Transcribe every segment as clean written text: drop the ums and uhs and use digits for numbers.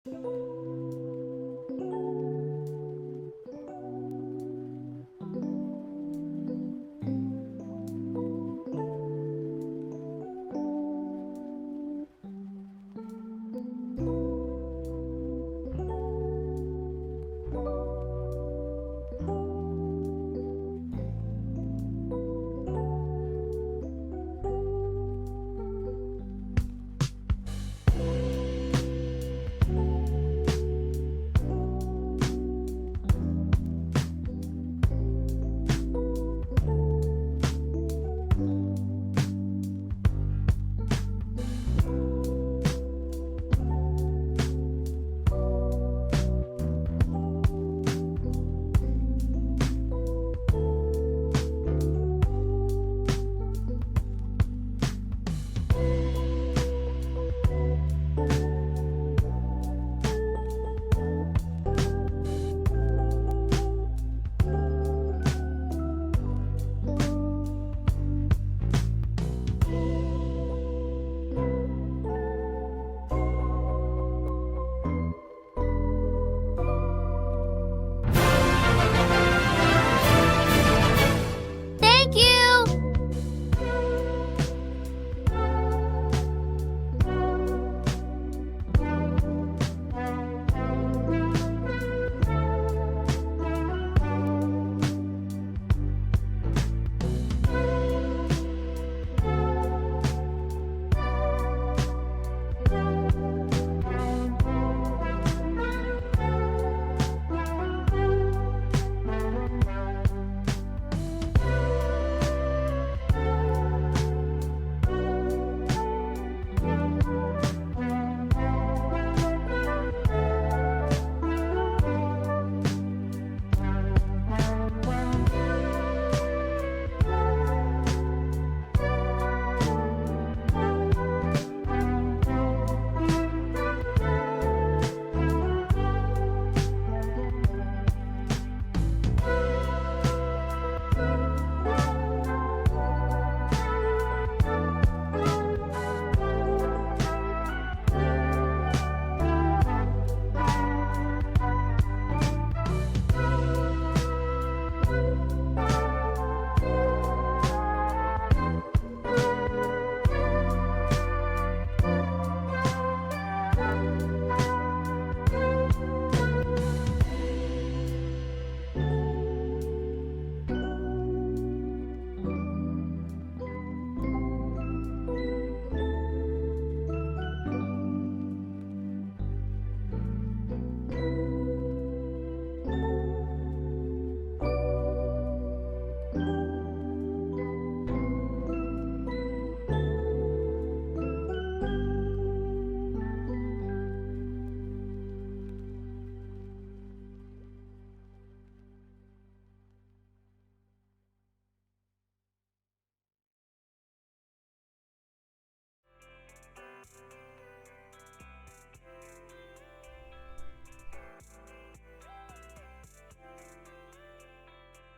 Thank you!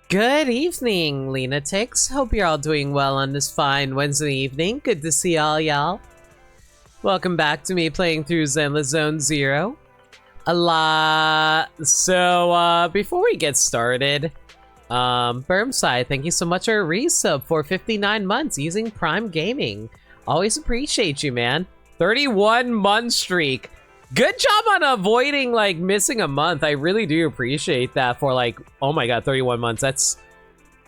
Good evening, Lunatics. Hope you're all doing well on this fine Wednesday evening. Good to see all y'all. Welcome back to me playing through Zenless Zone Zero. Before we get started, Bermside, thank you so much for a resub for 59 months using Prime Gaming. Always appreciate you, man. 31-month streak. Good job on avoiding, like, missing a month. I really do appreciate that for, like, oh my god, 31 months. That's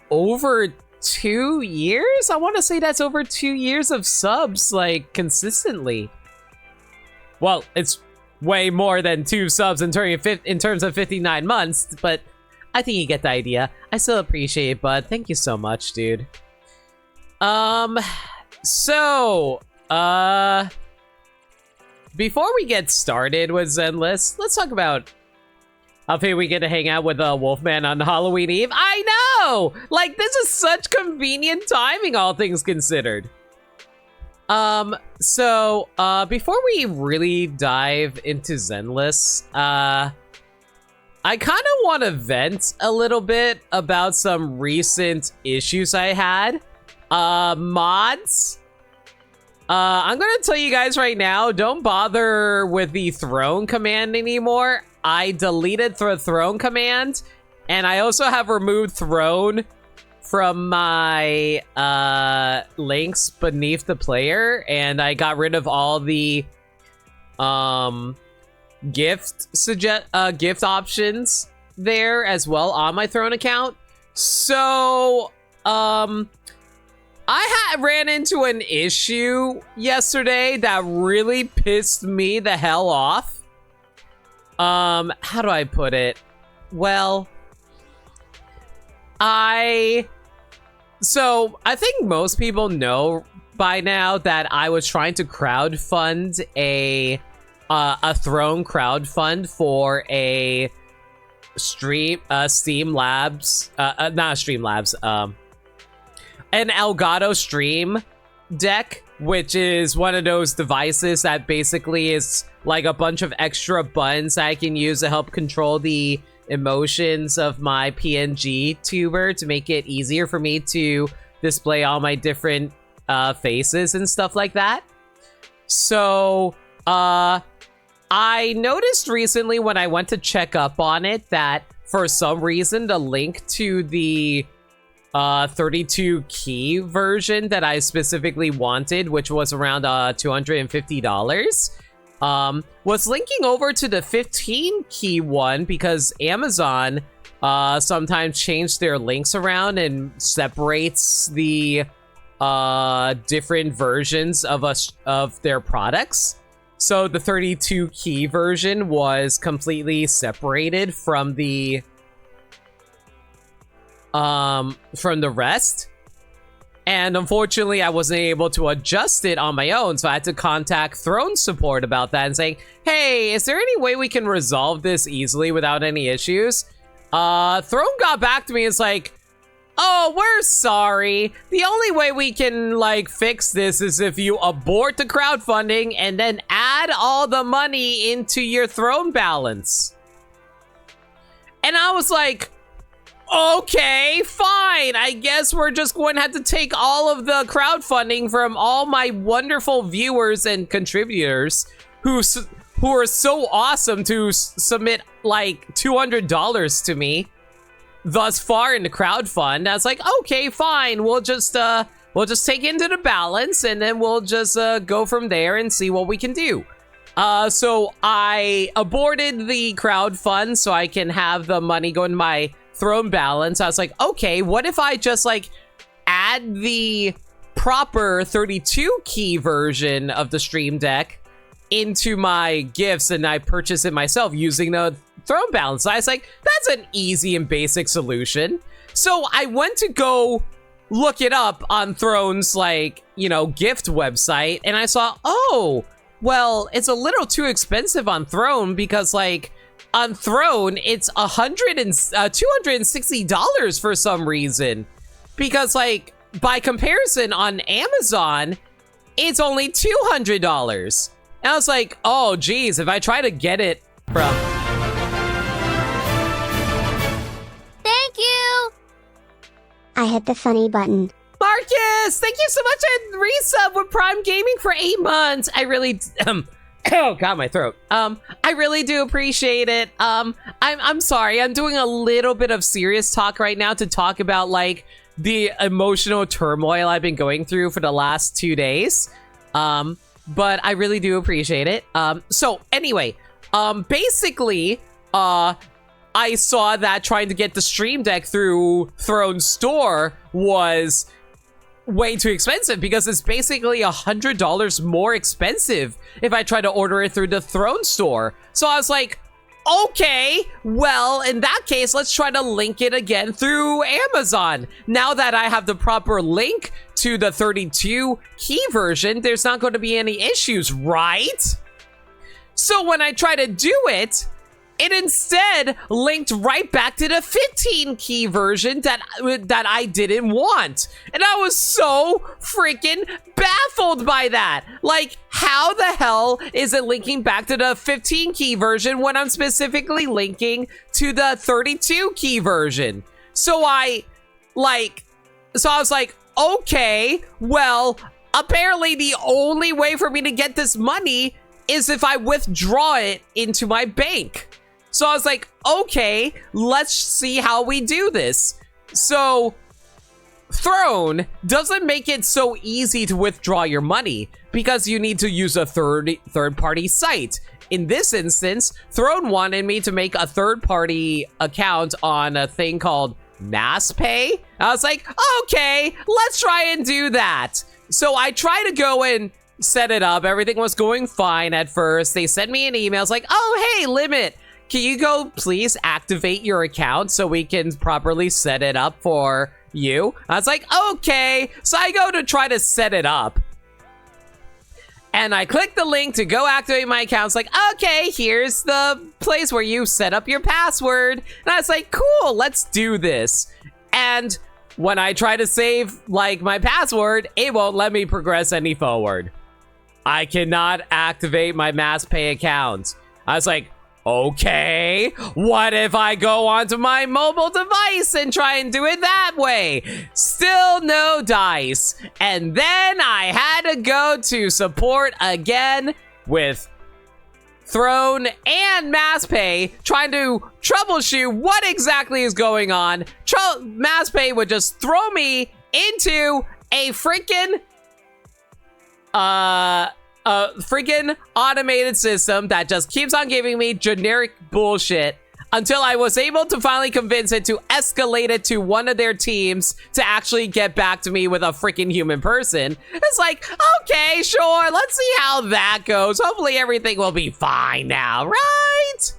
over 2 years? I want to say that's over 2 years of subs, like, consistently. Well, it's way more than 2 subs in terms of 59 months, but I think you get the idea. I still appreciate it, bud. Thank you so much, dude. Before we get started with Zenless, let's talk about how we get to hang out with Wolfman on Halloween Eve. I know! Like, this is such convenient timing, all things considered. Before we really dive into Zenless, I kind of want to vent a little bit about some recent issues I had. Mods, I'm gonna tell you guys right now, don't bother with the throne command anymore. I deleted the throne command, and I also have removed throne from my links beneath the player, and I got rid of all the gift options there as well on my throne account. So I ran into an issue yesterday that really pissed me the hell off. How do I put it? Well, I think most people know by now that I was trying to crowdfund a throne crowdfund for a Steam Labs, not Stream Labs, an Elgato Stream Deck, which is one of those devices that basically is like a bunch of extra buttons I can use to help control the emotions of my PNG tuber to make it easier for me to display all my different faces and stuff like that. So I noticed recently when I went to check up on it that for some reason the link to the 32 key version that I specifically wanted, which was around $250, was linking over to the 15 key one because Amazon sometimes change their links around and separates the different versions of their products. So the 32 key version was completely separated from the rest. And unfortunately, I wasn't able to adjust it on my own, so I had to contact Throne support about that and saying, hey, is there any way we can resolve this easily without any issues? Throne got back to me and is like, oh, we're sorry. The only way we can, like, fix this is if you abort the crowdfunding and then add all the money into your Throne balance. And I was like, okay, fine. I guess we're just going to have to take all of the crowdfunding from all my wonderful viewers and contributors who are so awesome to submit like $200 to me thus far in the crowdfund. I was like, okay, fine. We'll just take into the balance and then we'll just go from there and see what we can do. So I aborted the crowdfund so I can have the money go in my Throne balance. I was like, okay, what if I just like add the proper 32 key version of the Stream Deck into my gifts and I purchase it myself using the Throne balance? I was like, that's an easy and basic solution. So I went to go look it up on Throne's, like, you know, gift website, and I saw, oh, well, it's a little too expensive on Throne because, like, on Throne, it's $260 for some reason. Because, like, by comparison, on Amazon, it's only $200. And I was like, oh, geez, if I try to get it from... Thank you! I hit the funny button. Marcus, thank you so much and resub with Prime Gaming for 8 months. I really... oh god, my throat. I really do appreciate it. I'm sorry. I'm doing a little bit of serious talk right now to talk about like the emotional turmoil I've been going through for the last 2 days. But I really do appreciate it. So anyway, basically, I saw that trying to get the Stream Deck through Throne Store was way too expensive because it's basically $100 more expensive if I try to order it through the Throne Store. So I was like, okay, well, in that case, let's try to link it again through Amazon. Now that I have the proper link to the 32 key version, there's not going to be any issues, right? So when I try to do it, it instead linked right back to the 15 key version that I didn't want. And I was so freaking baffled by that. Like, how the hell is it linking back to the 15 key version when I'm specifically linking to the 32 key version? So I was like, okay, well, apparently the only way for me to get this money is if I withdraw it into my bank. So I was like, okay, let's see how we do this. So Throne doesn't make it so easy to withdraw your money because you need to use a third-party site. In this instance, Throne wanted me to make a third-party account on a thing called MassPay. I was like, okay, let's try and do that. So I tried to go and set it up. Everything was going fine at first. They sent me an email. It's like, oh, hey, Limit, can you go please activate your account so we can properly set it up for you? I was like, okay. So I go to try to set it up. And I click the link to go activate my account. It's like, okay, here's the place where you set up your password. And I was like, cool, let's do this. And when I try to save, like, my password, it won't let me progress any forward. I cannot activate my MassPay account. I was like, okay, what if I go onto my mobile device and try and do it that way? Still no dice. And then I had to go to support again with Throne and MassPay, trying to troubleshoot what exactly is going on. MassPay would just throw me into a freaking freaking automated system that just keeps on giving me generic bullshit until I was able to finally convince it to escalate it to one of their teams to actually get back to me with a freaking human person. It's like, okay, sure, let's see how that goes. Hopefully everything will be fine now, right?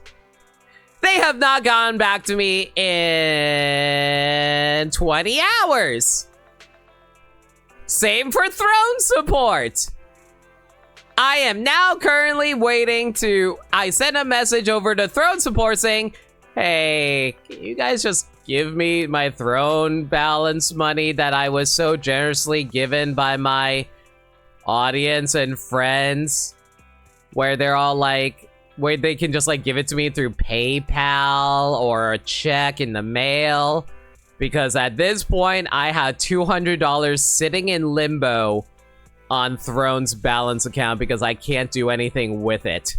They have not gotten back to me in 20 hours. Same for Throne support. I am now currently waiting I sent a message over to Throne support saying, hey, can you guys just give me my Throne balance money that I was so generously given by my audience and friends, where they're all like, where they can just like give it to me through PayPal or a check in the mail. Because at this point, I had $200 sitting in limbo on Throne's balance account because I can't do anything with it.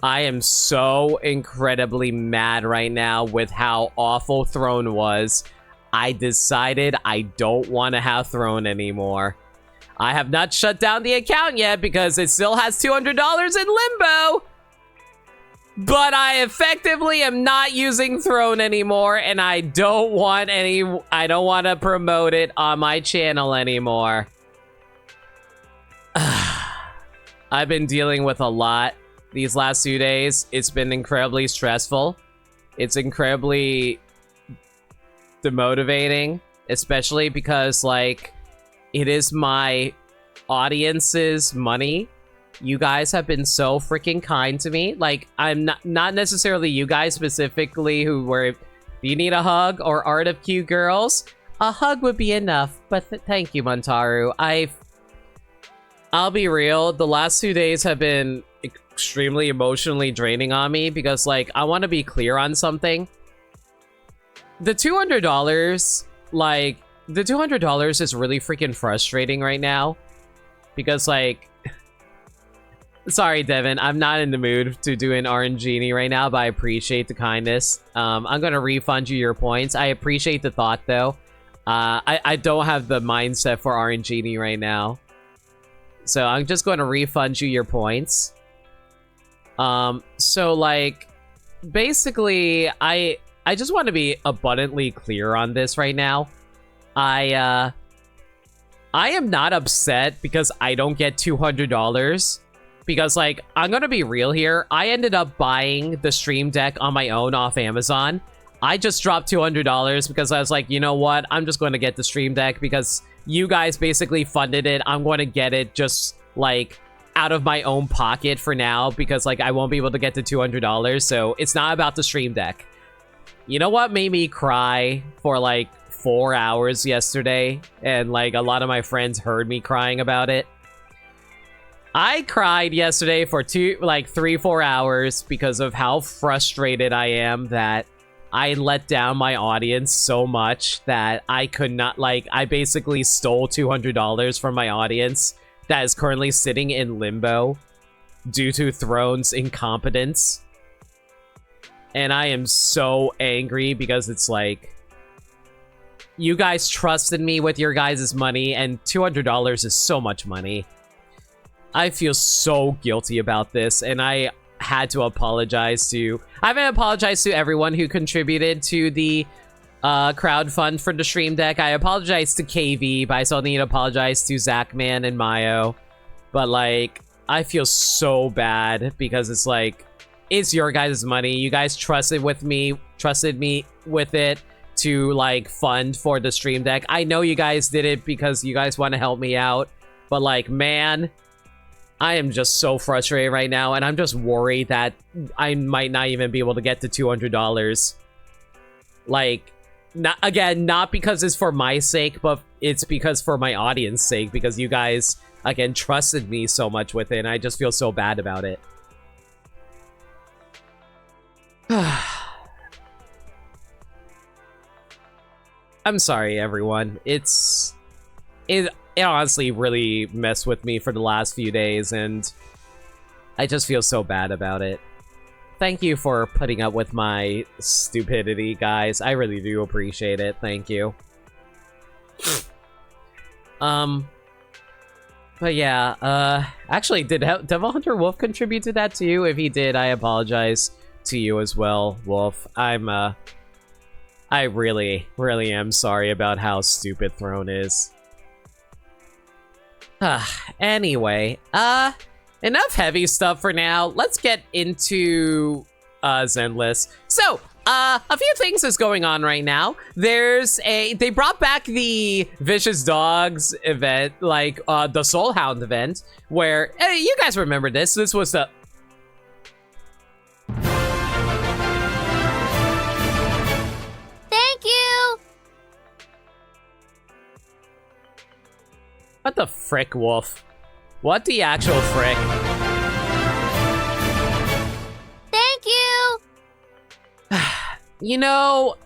I am so incredibly mad right now with how awful Throne was. I decided I don't want to have Throne anymore. I have not shut down the account yet because it still has $200 in limbo. But I effectively am not using Throne anymore, and I don't want to promote it on my channel anymore. I've been dealing with a lot these last 2 days. It's been incredibly stressful. It's incredibly demotivating, especially because, like, it is my audience's money. You guys have been so freaking kind to me. Like, I'm not necessarily you guys specifically who were, if you need a hug or Art of Cute Girls, a hug would be enough. But thank you, Montaru. I'll be real, the last 2 days have been extremely emotionally draining on me because, like, I want to be clear on something. The $200, like, the $200 is really freaking frustrating right now because, like, sorry, Devin, I'm not in the mood to do an RNGenie right now, but I appreciate the kindness. I'm going to refund you your points. I appreciate the thought, though. I don't have the mindset for RNGenie right now. So I'm just going to refund you your points. So, like, basically, I just want to be abundantly clear on this right now. I am not upset because I don't get $200. Because, like, I'm going to be real here. I ended up buying the Stream Deck on my own off Amazon. I just dropped $200 because I was like, you know what? I'm just going to get the Stream Deck because you guys basically funded it. I'm going to get it just, like, out of my own pocket for now because, like, I won't be able to get to $200. So it's not about the Stream Deck. You know what made me cry for, like, 4 hours yesterday? And, like, a lot of my friends heard me crying about it. I cried yesterday for 3-4 hours because of how frustrated I am that I let down my audience so much that I could not, like, I basically stole $200 from my audience that is currently sitting in limbo due to Throne's incompetence. And I am so angry because it's like, you guys trusted me with your guys' money, and $200 is so much money. I feel so guilty about this, and I had to apologize to... I haven't apologized to everyone who contributed to the crowd fund for the Stream Deck. I apologized to KV, but I still need to apologize to Zachman and Mayo. But, like, I feel so bad because it's like, it's your guys' money. You guys trusted me with it to, like, fund for the Stream Deck. I know you guys did it because you guys want to help me out, but, like, man, I am just so frustrated right now, and I'm just worried that I might not even be able to get to $200. Like, not because it's for my sake, but it's because for my audience's sake, because you guys, again, trusted me so much with it, and I just feel so bad about it. I'm sorry, everyone. It honestly really messed with me for the last few days, and I just feel so bad about it. Thank you for putting up with my stupidity, guys. I really do appreciate it. Thank you. But yeah, actually, did Devil Hunter Wolf contribute to that too? If he did, I apologize to you as well, Wolf. I really, really am sorry about how stupid Throne is. Anyway, enough heavy stuff for now. Let's get into Zenless. So, a few things is going on right now. They brought back the Vicious Dogs event, like the Soul Hound event, where you guys remember this. This was the Thank you! What the frick, Wolf? What the actual frick? Thank you! You know,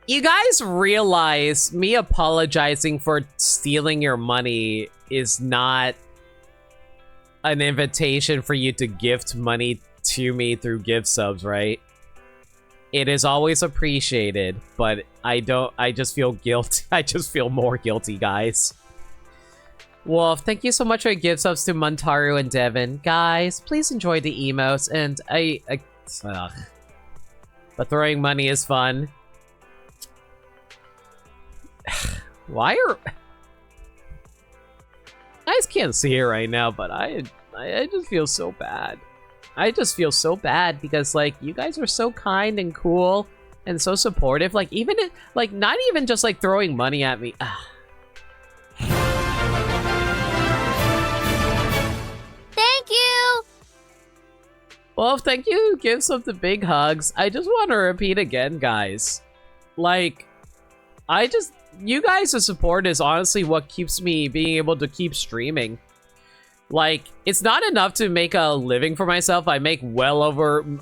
you guys realize me apologizing for stealing your money is not an invitation for you to gift money to me through gift subs, right? It is always appreciated, but I just feel guilty. I just feel more guilty, guys. Wolf, thank you so much for gift subs to Montaru and Devin. Guys, please enjoy the emotes, and but throwing money is fun. Why are... I just can't see it right now, but I just feel so bad. I just feel so bad because, like, you guys are so kind and cool and so supportive. Like, even like, not even just like throwing money at me. Thank you! Well, thank you. Give some the big hugs. I just want to repeat again, guys. Like, you guys' support is honestly what keeps me being able to keep streaming. Like, it's not enough to make a living for myself. I make well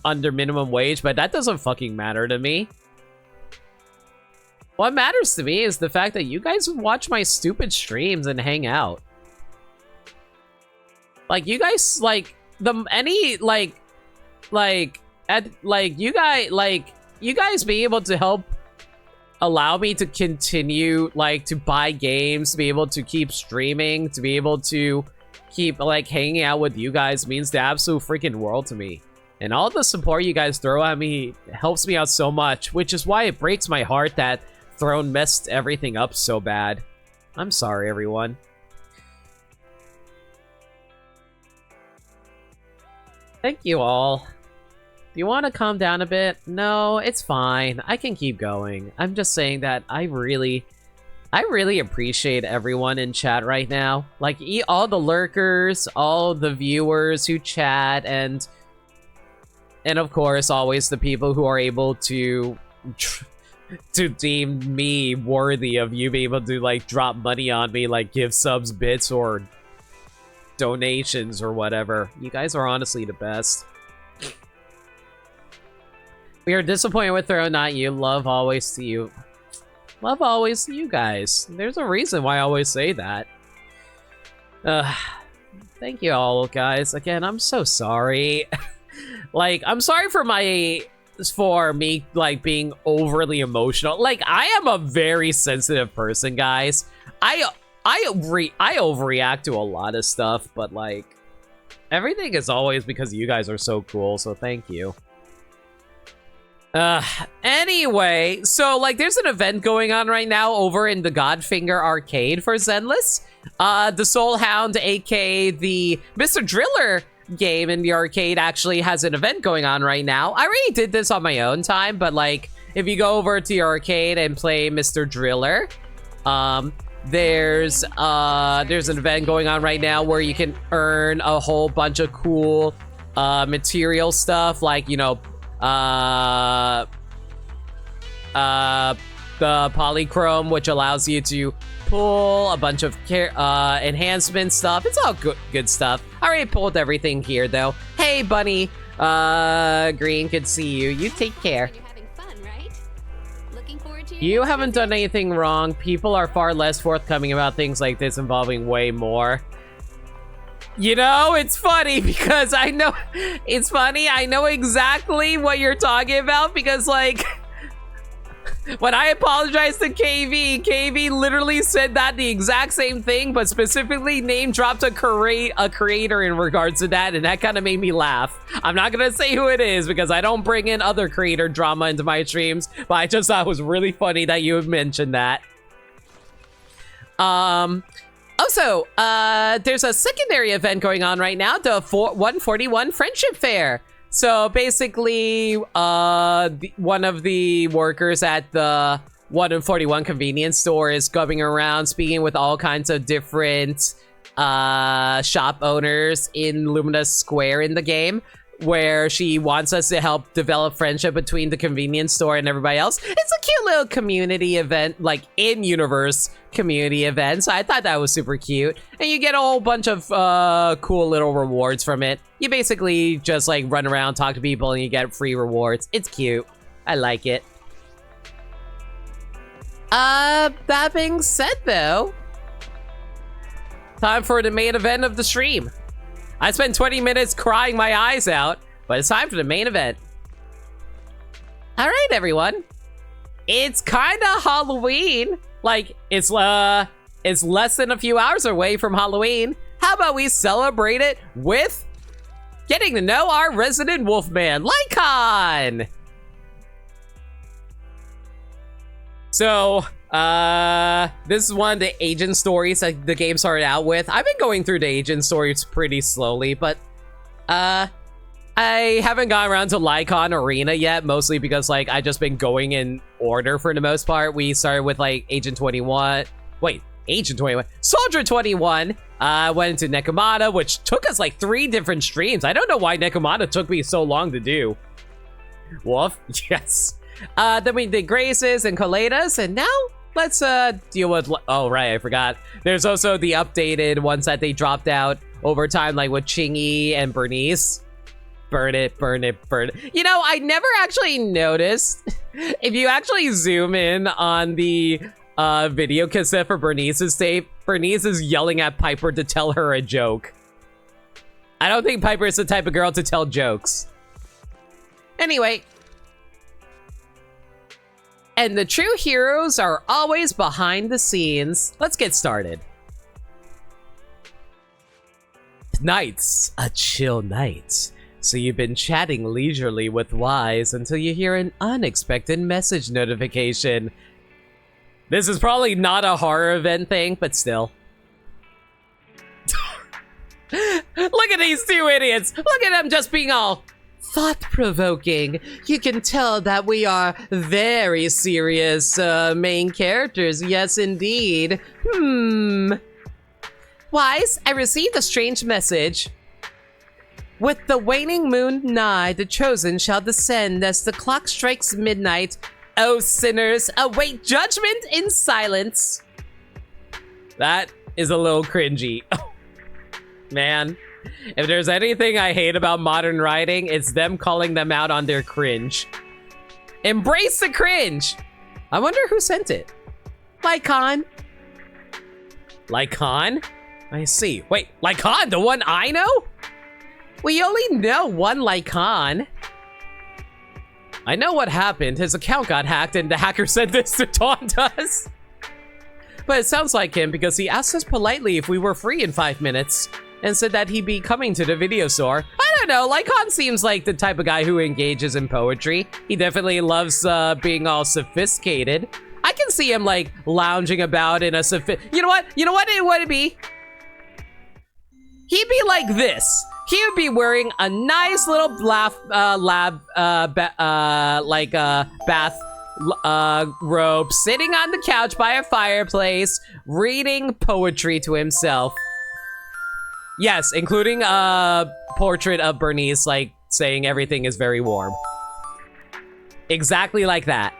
under minimum wage, but that doesn't fucking matter to me. What matters to me is the fact that you guys watch my stupid streams and hang out. Like, you guys, like, you guys being able to help allow me to continue, like, to buy games, to be able to keep streaming, to be able to keep, like, hanging out with you guys means the absolute freaking world to me. And all the support you guys throw at me helps me out so much, which is why it breaks my heart that Throne messed everything up so bad. I'm sorry, everyone. Thank you all. Do you want to calm down a bit? No, it's fine. I can keep going. I'm just saying that I really appreciate everyone in chat right now. Like, all the lurkers, all the viewers who chat, and of course, always the people who are able to deem me worthy of you being able to, like, drop money on me, like give subs, bits, or donations or whatever. You guys are honestly the best. We are disappointed with her, not you. Love always to you. Love always to you guys. There's a reason why I always say that. Thank you all, guys. Again, I'm so sorry. Like, I'm sorry for me, like, being overly emotional. Like, I am a very sensitive person, guys. I overreact to a lot of stuff, but, like, everything is always because you guys are so cool, so thank you. Anyway, so, like, there's an event going on right now over in the Godfinger arcade for Zenless. The Soul Hound, aka the Mr. Driller game in the arcade, actually has an event going on right now. I already did this on my own time, but, like, if you go over to your arcade and play Mr. Driller, there's an event going on right now where you can earn a whole bunch of cool material stuff, like, you know, the polychrome, which allows you to pull a bunch of enhancement stuff. It's all good stuff. I already pulled everything here, though. Hey, Bunny. Green, good to see you. You take care. You're having fun, right? Looking forward to You haven't done anything wrong. People are far less forthcoming about things like this involving way more. You know, it's funny because I know... It's funny, I know exactly what you're talking about because, like... When I apologized to KV literally said that the exact same thing, but specifically name dropped a creator in regards to that, and that kind of made me laugh. I'm not gonna say who it is because I don't bring in other creator drama into my streams, but I just thought it was really funny that you had mentioned that. Also, there's a secondary event going on right now, the 141 Friendship Fair. So basically, one of the workers at the 141 convenience store is going around speaking with all kinds of different shop owners in Luminous Square in the game, where she wants us to help develop friendship between the convenience store and everybody else. It's a cute little community event, like in-universe community event, so I thought that was super cute. And you get a whole bunch of cool little rewards from it. You basically just like run around, talk to people, and you get free rewards. It's cute. I like it. That being said though, time for the main event of the stream. I spent 20 minutes crying my eyes out, but it's time for the main event. All right, everyone. It's kind of Halloween. Like, it's less than a few hours away from Halloween. How about we celebrate it with getting to know our resident Wolfman, Lycaon? So, this is one of the agent stories that the game started out with. I've been going through the agent stories pretty slowly, but I haven't gotten around to Lycaon Arena yet, mostly because, like, I've just been going in order for the most part. We started with, like, Agent 21. Wait, Agent 21. Soldier 21. Went into Nekomata, which took us, like, 3 different streams. I don't know why Nekomata took me so long to do. Wolf? Yes. Then we did Graces and Coletas, and now let's deal with... Oh, right, I forgot. There's also the updated ones that they dropped out over time, like with Chingy and Bernice. Burn it, burn it, burn it. You know, I never actually noticed. If you actually zoom in on the video cassette for Bernice's tape, Bernice is yelling at Piper to tell her a joke. I don't think Piper is the type of girl to tell jokes. Anyway. And the true heroes are always behind the scenes. Let's get started. Tonight's a chill night. So you've been chatting leisurely with Wise until you hear an unexpected message notification. This is probably not a horror event thing, but still. Look at these 2 idiots. Look at them just being all thought-provoking. You can tell that we are very serious main characters. Yes, indeed. Wise, I received a strange message. With the waning moon nigh, the chosen shall descend as the clock strikes midnight. O sinners, await judgment in silence. That is a little cringy. Man, if there's anything I hate about modern writing, it's them calling them out on their cringe. Embrace the cringe. I wonder who sent it. Lycaon. Lycaon? I see. Wait, Lycaon, the one I know? We only know one Lycaon. I know what happened. His account got hacked and the hacker sent this to taunt us. But it sounds like him because he asked us politely if we were free in 5 minutes and said that he'd be coming to the video store. I don't know, Lycaon seems like the type of guy who engages in poetry. He definitely loves being all sophisticated. I can see him like lounging about in a You know what? You know what it would be? He'd be like this. He would be wearing a nice little bath robe, sitting on the couch by a fireplace, reading poetry to himself. Yes, including a portrait of Bernice, like, saying everything is very warm. Exactly like that.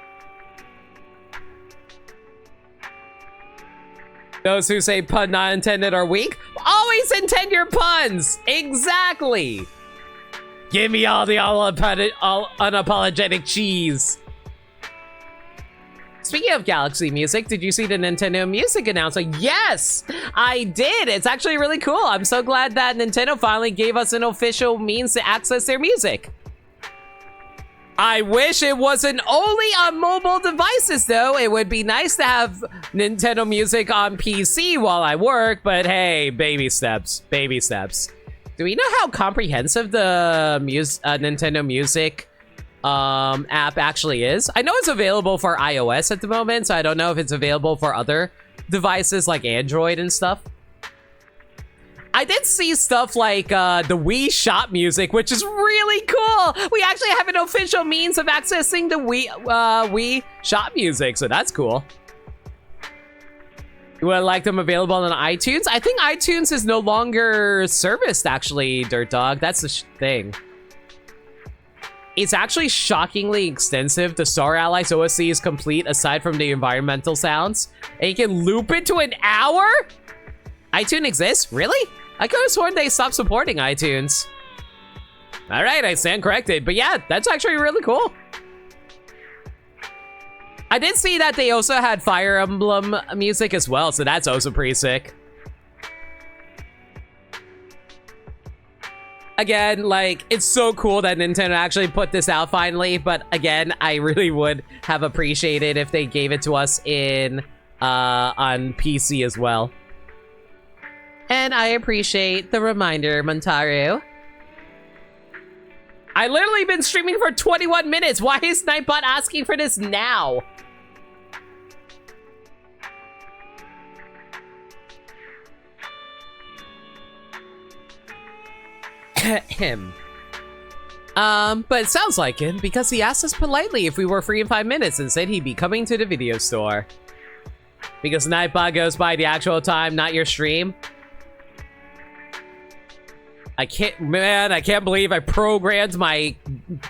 Those who say pun not intended are weak. Always intend your puns! Exactly! Give me all the unapologetic cheese. Speaking of Galaxy Music, did you see the Nintendo Music announcement? Yes, I did. It's actually really cool. I'm so glad that Nintendo finally gave us an official means to access their music. I wish it wasn't only on mobile devices, though. It would be nice to have Nintendo Music on PC while I work, but hey, baby steps, baby steps. Do we know how comprehensive the Nintendo Music app actually is? I know it's available for iOS at the moment, so I don't know if it's available for other devices like Android and stuff. I did see stuff like the Wii Shop Music, which is really cool. We actually have an official means of accessing the Wii Shop Music, so that's cool. You would like them available on iTunes? I think iTunes is no longer serviced, actually, Dirt Dog. That's the thing. It's actually shockingly extensive. The Star Allies OSC is complete aside from the environmental sounds. And you can loop it to an hour? iTunes exists? Really? I could have sworn they stopped supporting iTunes. All right, I stand corrected. But yeah, that's actually really cool. I did see that they also had Fire Emblem music as well, so that's also pretty sick. Again, like, it's so cool that Nintendo actually put this out finally, but again, I really would have appreciated if they gave it to us in on PC as well. And I appreciate the reminder, Montaru. I literally been streaming for 21 minutes. Why is Nightbot asking for this now? Him. But it sounds like him because he asked us politely if we were free in 5 minutes and said he'd be coming to the video store. Because Nightbot goes by the actual time, not your stream. I can't believe I programmed my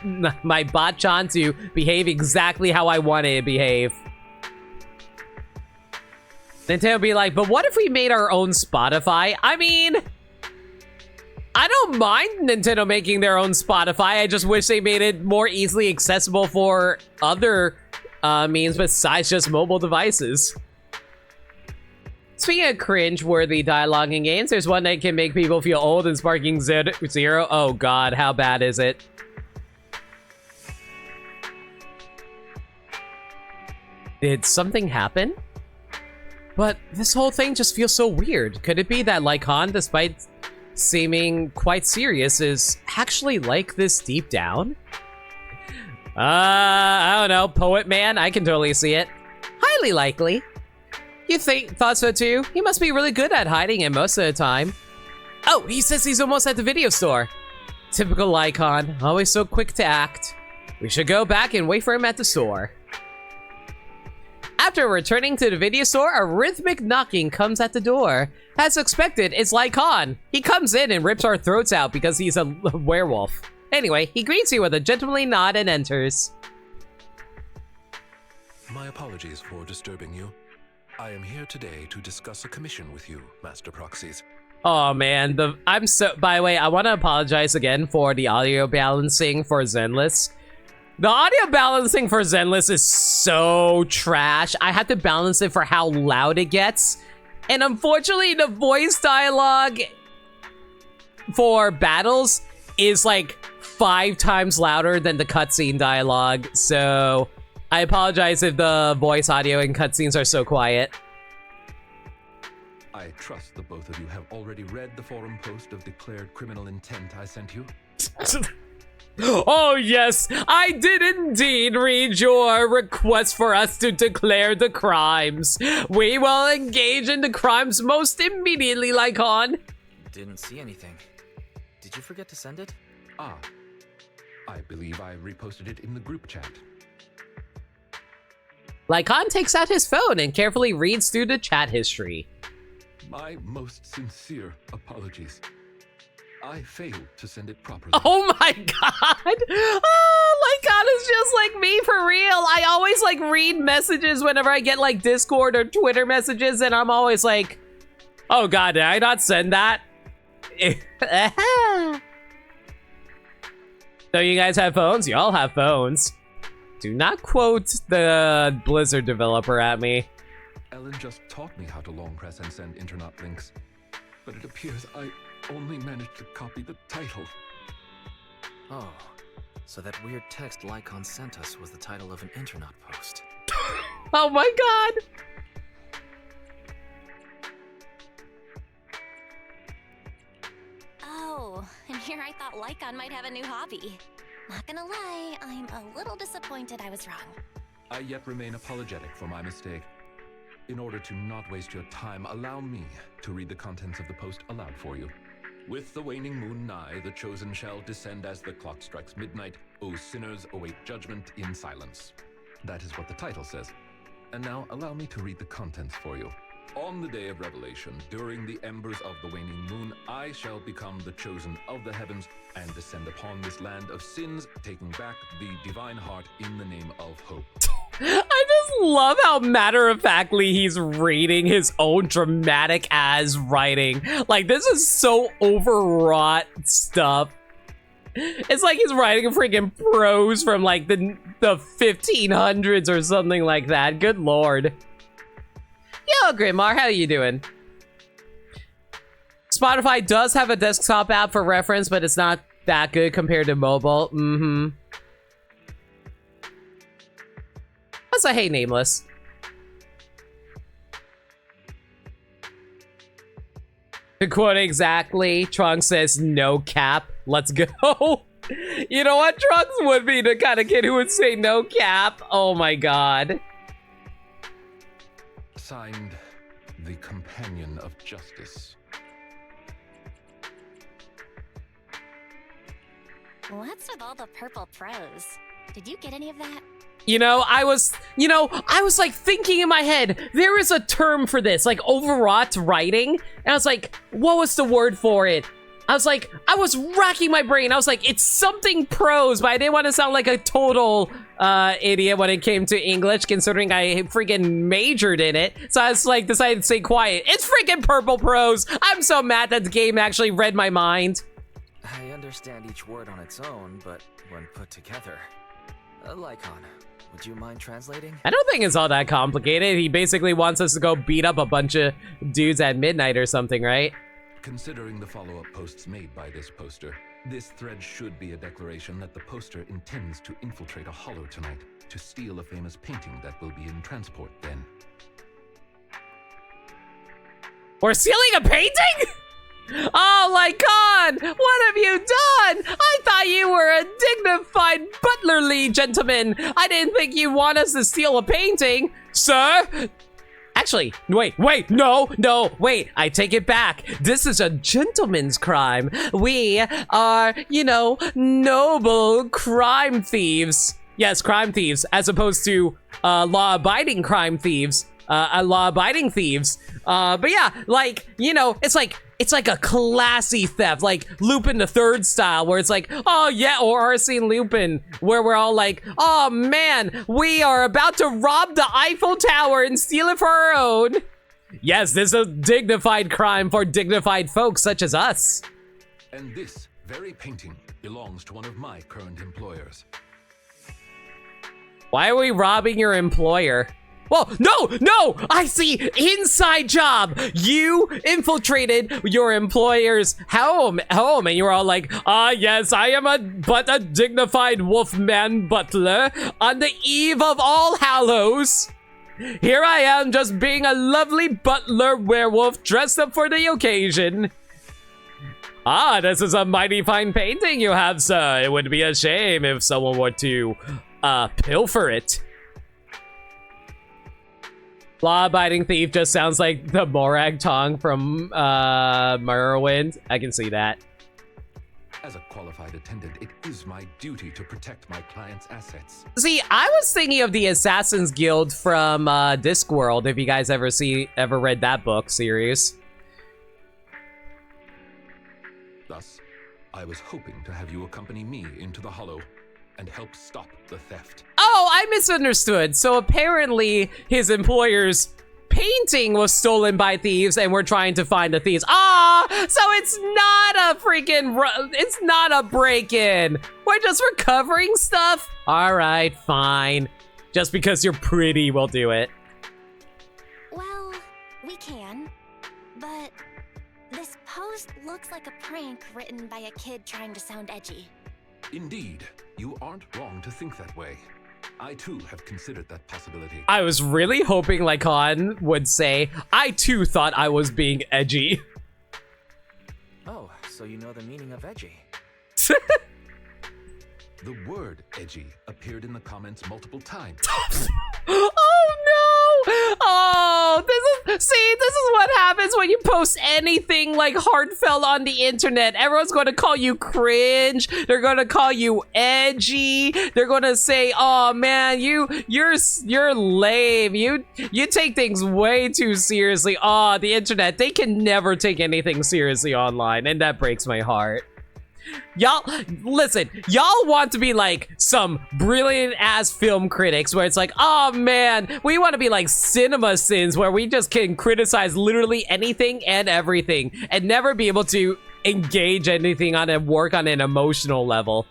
botchan to behave exactly how I want it to behave. Nintendo be like, but what if we made our own Spotify? I mean, I don't mind Nintendo making their own Spotify. I just wish they made it more easily accessible for other means besides just mobile devices. Speaking of cringe-worthy dialogue in games, there's one that can make people feel old and sparking zero. Oh god, how bad is it? Did something happen? But this whole thing just feels so weird. Could it be that Lycaon, despite seeming quite serious, is actually like this deep down? I don't know, Poet Man, I can totally see it. Highly likely. You thought so too? He must be really good at hiding it most of the time. Oh, he says he's almost at the video store. Typical Lycaon, always so quick to act. We should go back and wait for him at the store. After returning to the video store, a rhythmic knocking comes at the door. As expected, it's Lycaon. He comes in and rips our throats out because he's a werewolf. Anyway, he greets you with a gentlemanly nod and enters. My apologies for disturbing you. I am here today to discuss a commission with you, Master Proxies. Oh man, by the way, I want to apologize again for the audio balancing for Zenless. The audio balancing for Zenless is so trash. I had to balance it for how loud it gets. And unfortunately, the voice dialogue for battles is like 5 times louder than the cutscene dialogue. So I apologize if the voice audio and cutscenes are so quiet. I trust the both of you have already read the forum post of declared criminal intent I sent you. Oh yes, I did indeed read your request for us to declare the crimes. We will engage in the crimes most immediately, Lycaon. Didn't see anything. Did you forget to send it? Ah, I believe I reposted it in the group chat. Lycaon takes out his phone and carefully reads through the chat history. My most sincere apologies. I failed to send it properly. Oh my god! Oh, Lycaon is just like me for real. I always like read messages whenever I get like Discord or Twitter messages, and I'm always like, oh god, did I not send that? So you guys have phones? You all have phones. Do not quote the Blizzard developer at me. Ellen just taught me how to long press and send internet links, but it appears I only managed to copy the title. Oh, so that weird text Lycaon sent us was the title of an internet post. Oh my god! Oh, and here I thought Lycaon might have a new hobby. Not gonna lie, I'm a little disappointed I was wrong. I yet remain apologetic for my mistake. In order to not waste your time, allow me to read the contents of the post aloud for you. With the waning moon nigh, the chosen shall descend as the clock strikes midnight. O sinners, await judgment in silence. That is what the title says. And now allow me to read the contents for you. On the day of revelation, during the embers of the waning moon, I shall become the chosen of the heavens and descend upon this land of sins, taking back the divine heart in the name of hope. I just love how matter-of-factly he's reading his own dramatic-ass writing. Like, this is so overwrought stuff. It's like he's writing a freaking prose from, like, the 1500s or something like that. Good lord. Yo, Grimar, how you doing? Spotify does have a desktop app for reference, but it's not that good compared to mobile. Mm-hmm. Also, hey, Nameless. To quote exactly, Trunks says, no cap, let's go. You know what? Trunks would be the kind of kid who would say no cap. Oh my god. Signed, the Companion of Justice. What's with all the purple prose? Did you get any of that? I was like thinking in my head, there is a term for this, like overwrought writing. And I was like, what was the word for it? I was racking my brain. I was like, it's something prose, but I didn't want to sound like a total idiot when it came to English, considering I freaking majored in it. So I was like, decided to stay quiet. It's freaking purple prose. I'm so mad that the game actually read my mind. I understand each word on its own, but when put together... Lycaon, would you mind translating? I don't think it's all that complicated. He basically wants us to go beat up a bunch of dudes at midnight or something, right? Considering the follow-up posts made by this poster, this thread should be a declaration that the poster intends to infiltrate a hollow tonight to steal a famous painting that will be in transport then. We're stealing a painting? Oh, Lycaon! What have you done? I thought you were a dignified butlerly gentleman. I didn't think you'd want us to steal a painting, sir. Actually, wait, no, wait, I take it back. This is a gentleman's crime. We are, noble crime thieves. Yes, crime thieves, as opposed to law-abiding crime thieves. Law-abiding thieves. But yeah, it's like a classy theft, like Lupin the Third style, where it's like, oh yeah, or Arsene Lupin, where we're all like, oh man, we are about to rob the Eiffel Tower and steal it for our own. Yes, this is a dignified crime for dignified folks such as us. And this very painting belongs to one of my current employers. Why are we robbing your employer? Whoa, no! I see! Inside job! You infiltrated your employer's home, and you were all like, yes, I am a dignified Wolfman butler on the eve of All Hallows. Here I am, just being a lovely butler werewolf dressed up for the occasion. This is a mighty fine painting you have, sir. It would be a shame if someone were to, pilfer it. Law-abiding thief just sounds like the Morag Tong from, Morrowind. I can see that. As a qualified attendant, it is my duty to protect my client's assets. See, I was thinking of the Assassin's Guild from, Discworld, if you guys ever read that book series. Thus, I was hoping to have you accompany me into the Hollow and help stop the theft. Oh, I misunderstood. So apparently his employer's painting was stolen by thieves and we're trying to find the thieves. So it's not a break-in. We're just recovering stuff? All right, fine. Just because you're pretty, we'll do it. Well, we can, but this post looks like a prank written by a kid trying to sound edgy. Indeed, you aren't wrong to think that way. I too have considered that possibility. I was really hoping Lycaon would say, I too thought I was being edgy. Oh, so you know the meaning of edgy. The word edgy appeared in the comments multiple times. Oh no! Oh, this is what happens when you post anything like heartfelt on the internet. Everyone's going to call you cringe. They're going to call you edgy. They're going to say, "Oh man, you're lame. You take things way too seriously." Oh, the internet, they can never take anything seriously online, and that breaks my heart. Y'all, listen, y'all want to be like some brilliant ass film critics where it's like, oh man, we want to be like Cinema Sins where we just can criticize literally anything and everything and never be able to engage anything on and work on an emotional level.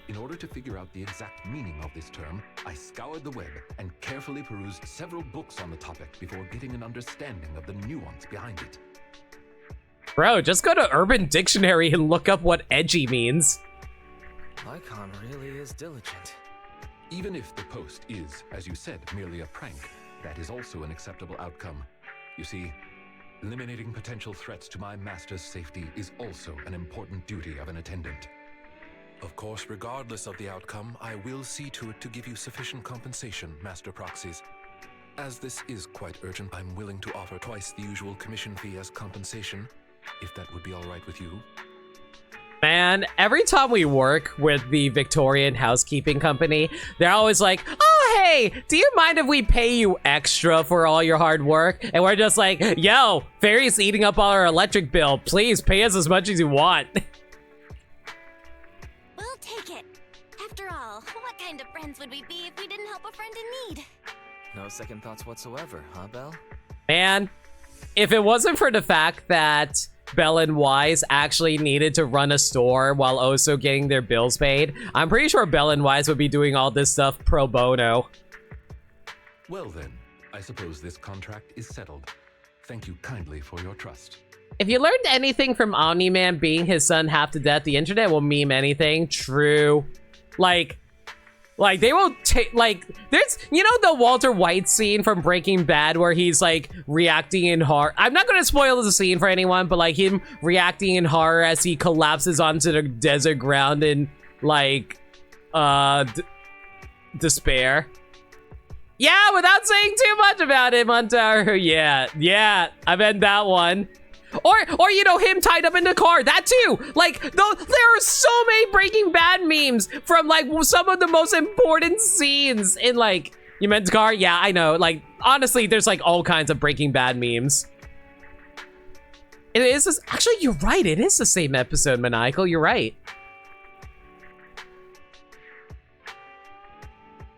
In order to figure out the exact meaning of this term, I scoured the web and carefully perused several books on the topic before getting an understanding of the nuance behind it. Bro, just go to Urban Dictionary and look up what edgy means. Lycaon really is diligent. Even if the post is, as you said, merely a prank, that is also an acceptable outcome. You see, eliminating potential threats to my master's safety is also an important duty of an attendant. Of course, regardless of the outcome, I will see to it to give you sufficient compensation, Master Proxies. As this is quite urgent, I'm willing to offer twice the usual commission fee as compensation, if that would be all right with you. Man, every time we work with the Victorian housekeeping company, they're always like, oh, hey, do you mind if we pay you extra for all your hard work? And we're just like, yo, Fairy's eating up all our electric bill. Please pay us as much as you want. We'll take it. After all, what kind of friends would we be if we didn't help a friend in need? No second thoughts whatsoever, huh, Belle? Man, if it wasn't for the fact that Belle and Wise actually needed to run a store while also getting their bills paid, I'm pretty sure Belle and Wise would be doing all this stuff pro bono. Well then, I suppose this contract is settled. Thank you kindly for your trust. If you learned anything from Omni-Man being his son half to death, the internet will meme anything. True. Like they will take, like, there's, you know, the Walter White scene from Breaking Bad where he's like reacting in horror. I'm not gonna spoil the scene for anyone, but like him reacting in horror as he collapses onto the desert ground in like despair. Yeah, without saying too much about it, Montar. Yeah, I meant that one. Or you know, him tied up in the car, that too. Like, there are so many Breaking Bad memes from like some of the most important scenes in like, you meant the car? Yeah, I know. Like, honestly, there's like all kinds of Breaking Bad memes. It is, actually, you're right. It is the same episode, Maniacal. You're right.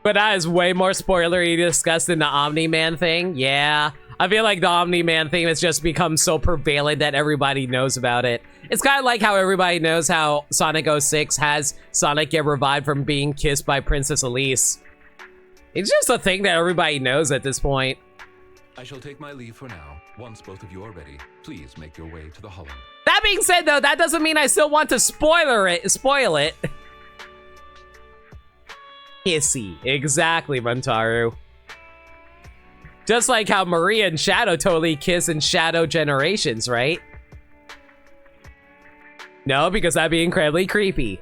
But that is way more spoilery discussed than the Omni-Man thing. Yeah. I feel like the Omni-Man thing has just become so prevalent that everybody knows about it. It's kind of like how everybody knows how Sonic 06 has Sonic get revived from being kissed by Princess Elise. It's just a thing that everybody knows at this point. I shall take my leave for now. Once both of you are ready, please make your way to the Hollow. That being said, though, that doesn't mean I still want to spoil it. Hissy. Exactly, Montaru. Just like how Maria and Shadow totally kiss in Shadow Generations, right? No, because that'd be incredibly creepy.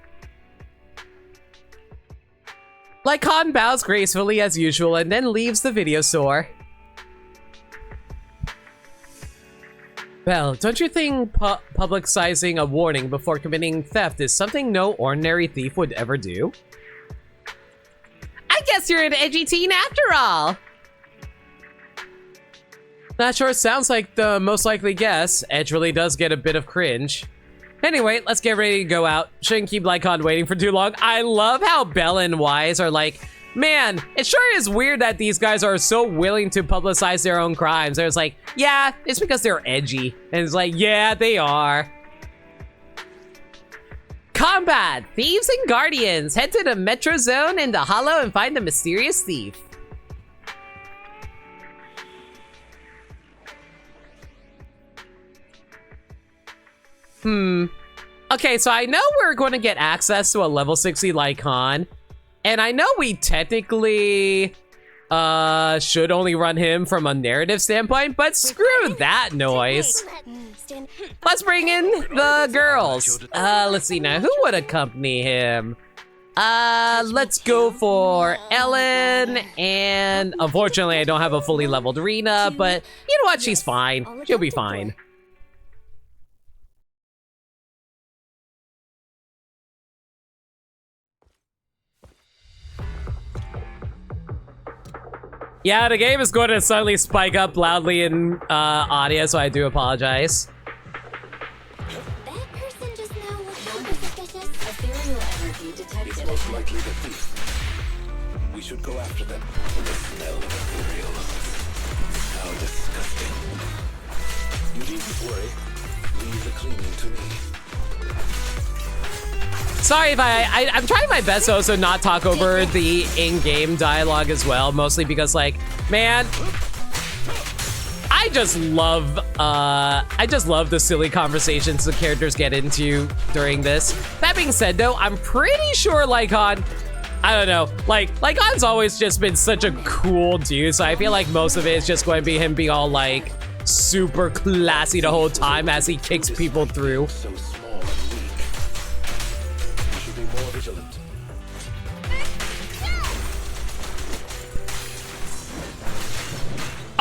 Lycaon bows gracefully as usual and then leaves the video store. Well, don't you think publicizing a warning before committing theft is something no ordinary thief would ever do? I guess you're an edgy teen after all! That sure sounds like the most likely guess. Edge really does get a bit of cringe. Anyway, let's get ready to go out. Shouldn't keep Lycaon waiting for too long. I love how Bella and Wise are like, man, it sure is weird that these guys are so willing to publicize their own crimes. There's like, yeah, it's because they're edgy. And it's like, yeah, they are. Combat! Thieves and Guardians! Head to the Metro Zone in the Hollow and find the mysterious thief. Okay, so I know we're going to get access to a level 60 Lycaon. And I know we technically should only run him from a narrative standpoint, but screw that noise. Let's bring in the girls. Let's see now, who would accompany him? Let's go for Ellen, and unfortunately I don't have a fully leveled Rena, but you know what, she's fine. She'll be fine. Yeah, the game is going to suddenly spike up loudly in audio, so I do apologize. That person just now looked super suspicious. Ethereal energy detected. It's most likely the thief. We should go after them. The smell of ethereal. How disgusting. You needn't worry. Leave the cleaning to me. Sorry if I'm trying my best to also not talk over the in-game dialogue as well, mostly because, like, man, I just love the silly conversations the characters get into during this. That being said, though, I'm pretty sure Lycaon, I don't know, like, Lycaon's always just been such a cool dude, so I feel like most of it is just going to be him being all, like, super classy the whole time as he kicks people through. So small and weak. We should be more vigilant.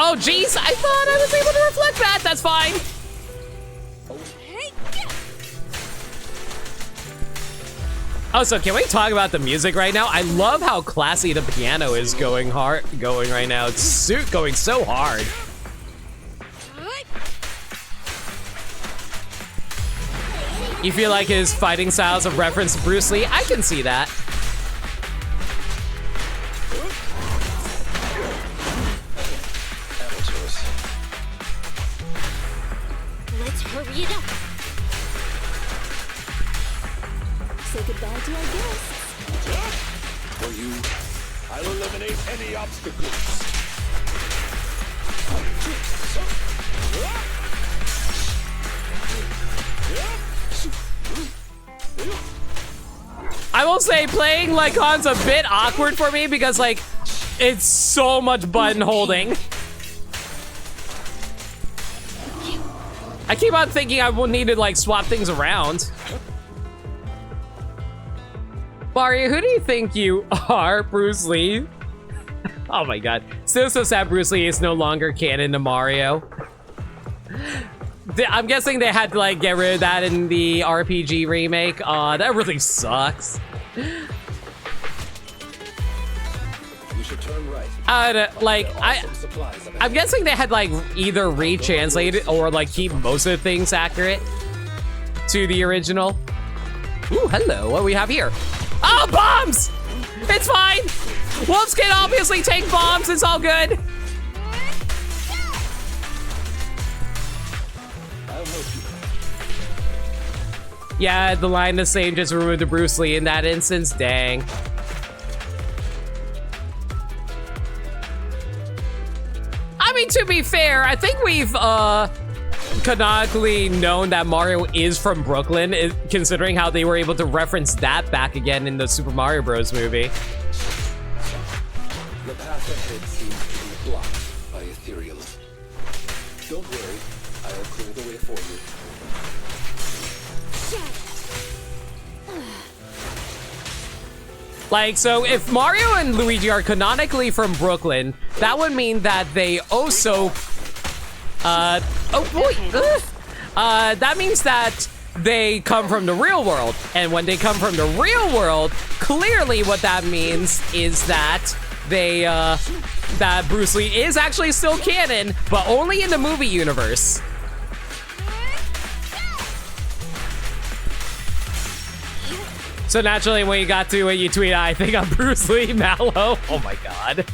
Oh, jeez, I thought I was able to reflect that. That's fine. Oh, so can we talk about the music right now? I love how classy the piano is going right now. It's going so hard. You feel like his fighting styles of reference to Bruce Lee? I can see that. Let's hurry it up. Say goodbye to our guests. For you, I'll eliminate any obstacles. I will say playing Lycaon's a bit awkward for me because, like, it's so much button holding. I keep on thinking I will need to, like, swap things around. Mario, who do you think you are, Bruce Lee? Oh my god. Still so sad Bruce Lee is no longer canon to Mario. I'm guessing they had to, like, get rid of that in the RPG remake. Aw, that really sucks. We should turn right. I'm guessing they had, like, either retranslate it or, like, keep most of the things accurate to the original. Ooh, hello, what do we have here? Oh, bombs! It's fine! Wolves can obviously take bombs, it's all good. Yeah, the line the same, just removed to Bruce Lee in that instance. Dang. be fair, I think we've canonically known that Mario is from Brooklyn, considering how they were able to reference that back again in the Super Mario Bros. Movie. The path ahead seems to be blocked by ethereals. Don't worry, I'll clear the way for you. Like, so if Mario and Luigi are canonically from Brooklyn, that would mean that they also, that means that they come from the real world. And when they come from the real world, clearly what that means is that they, that Bruce Lee is actually still canon, but only in the movie universe. So naturally, when you got to it, you tweet, I think I'm Bruce Lee, Mallow. Oh my god.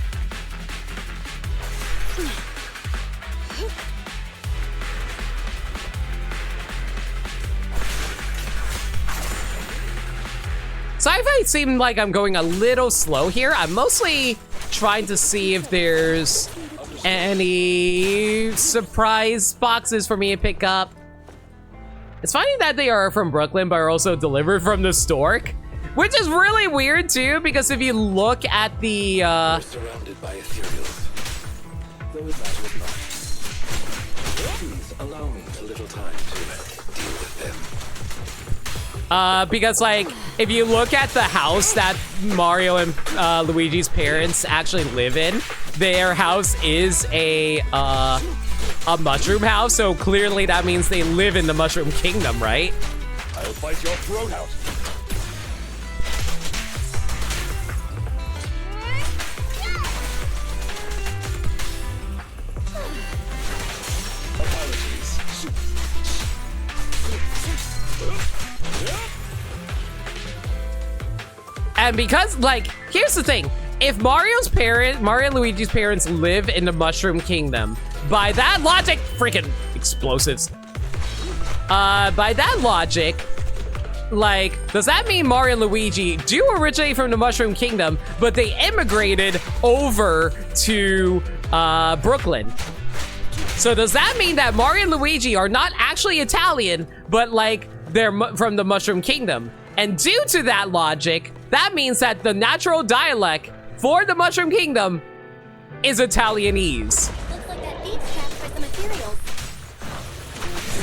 Sci-fi seemed like I'm going a little slow here. I'm mostly trying to see if there's any surprise boxes for me to pick up. It's funny that they are from Brooklyn, but are also delivered from the Stork, which is really weird too, because if you look at the, We're surrounded by ethereals. Those that would not. Please allow me a little time to deal with them. because like, if you look at the house that Mario and Luigi's parents actually live in, their house is a mushroom house, so clearly that means they live in the Mushroom Kingdom, right? I'll bite your throat out. Apologies. And because, like, here's the thing. If Mario and Luigi's parents live in the Mushroom Kingdom, by that logic, freaking explosives. By that logic, like, does that mean Mario and Luigi do originate from the Mushroom Kingdom, but they immigrated over to Brooklyn? So does that mean that Mario and Luigi are not actually Italian, but like they're from the Mushroom Kingdom? And due to that logic, that means that the natural dialect for the Mushroom Kingdom is Italianese. Looks like that beach trap for some materials.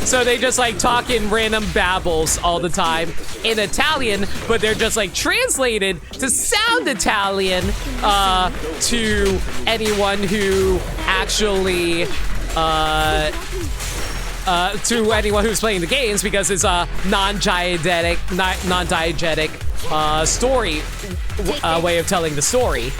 So they just like talk in random babbles all the time in Italian, but they're just like translated to sound Italian to anyone who actually to anyone who's playing the games, because it's a non-diegetic story way of telling the story.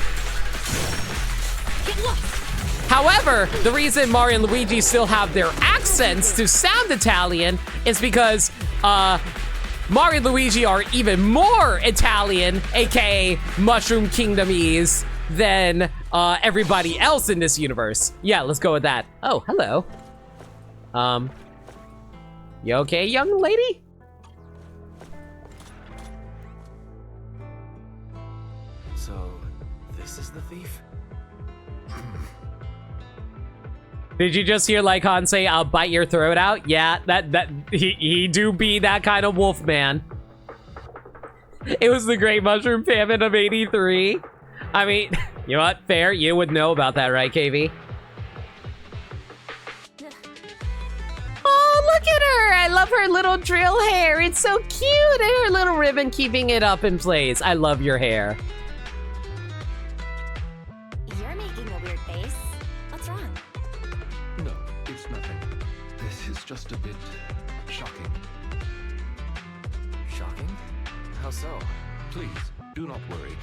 However, the reason Mario and Luigi still have their accents to sound Italian is because Mario and Luigi are even more Italian, aka Mushroom Kingdomese, than everybody else in this universe. Yeah, let's go with that. Oh, hello. You okay, young lady? So, this is the thief? Did you just hear Lycaon say, I'll bite your throat out? Yeah, he do be that kind of Wolfman. It was the Great Mushroom Famine of '83. I mean, you know what? Fair, you would know about that, right, KV? Oh, look at her! I love her little drill hair. It's so cute, and her little ribbon keeping it up in place. I love your hair. You're making a weird face. What's wrong? No, it's nothing. This is just a bit shocking. Shocking? How so? Please, do not worry.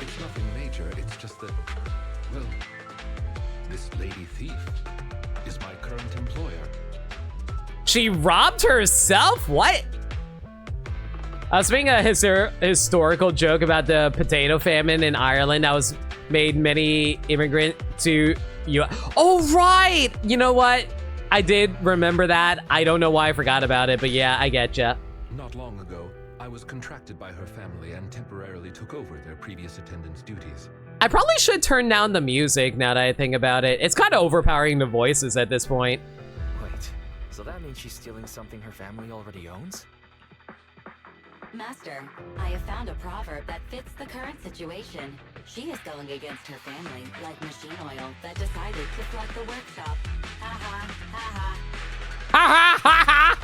It's nothing major, it's just that, well, this lady thief is my current employer. She robbed herself? What? I was making a historical joke about the potato famine in Ireland that was made many immigrants to US. Oh, right! You know what? I did remember that. I don't know why I forgot about it, but yeah, I get ya. Not long ago, I was contracted by her family and temporarily took over their previous attendant's duties. I probably should turn down the music now that I think about it. It's kind of overpowering the voices at this point. Wait, so that means she's stealing something her family already owns? Master, I have found a proverb that fits the current situation. She is going against her family, like machine oil that decided to flood the workshop. Ha ha, ha ha. Ha ha ha ha!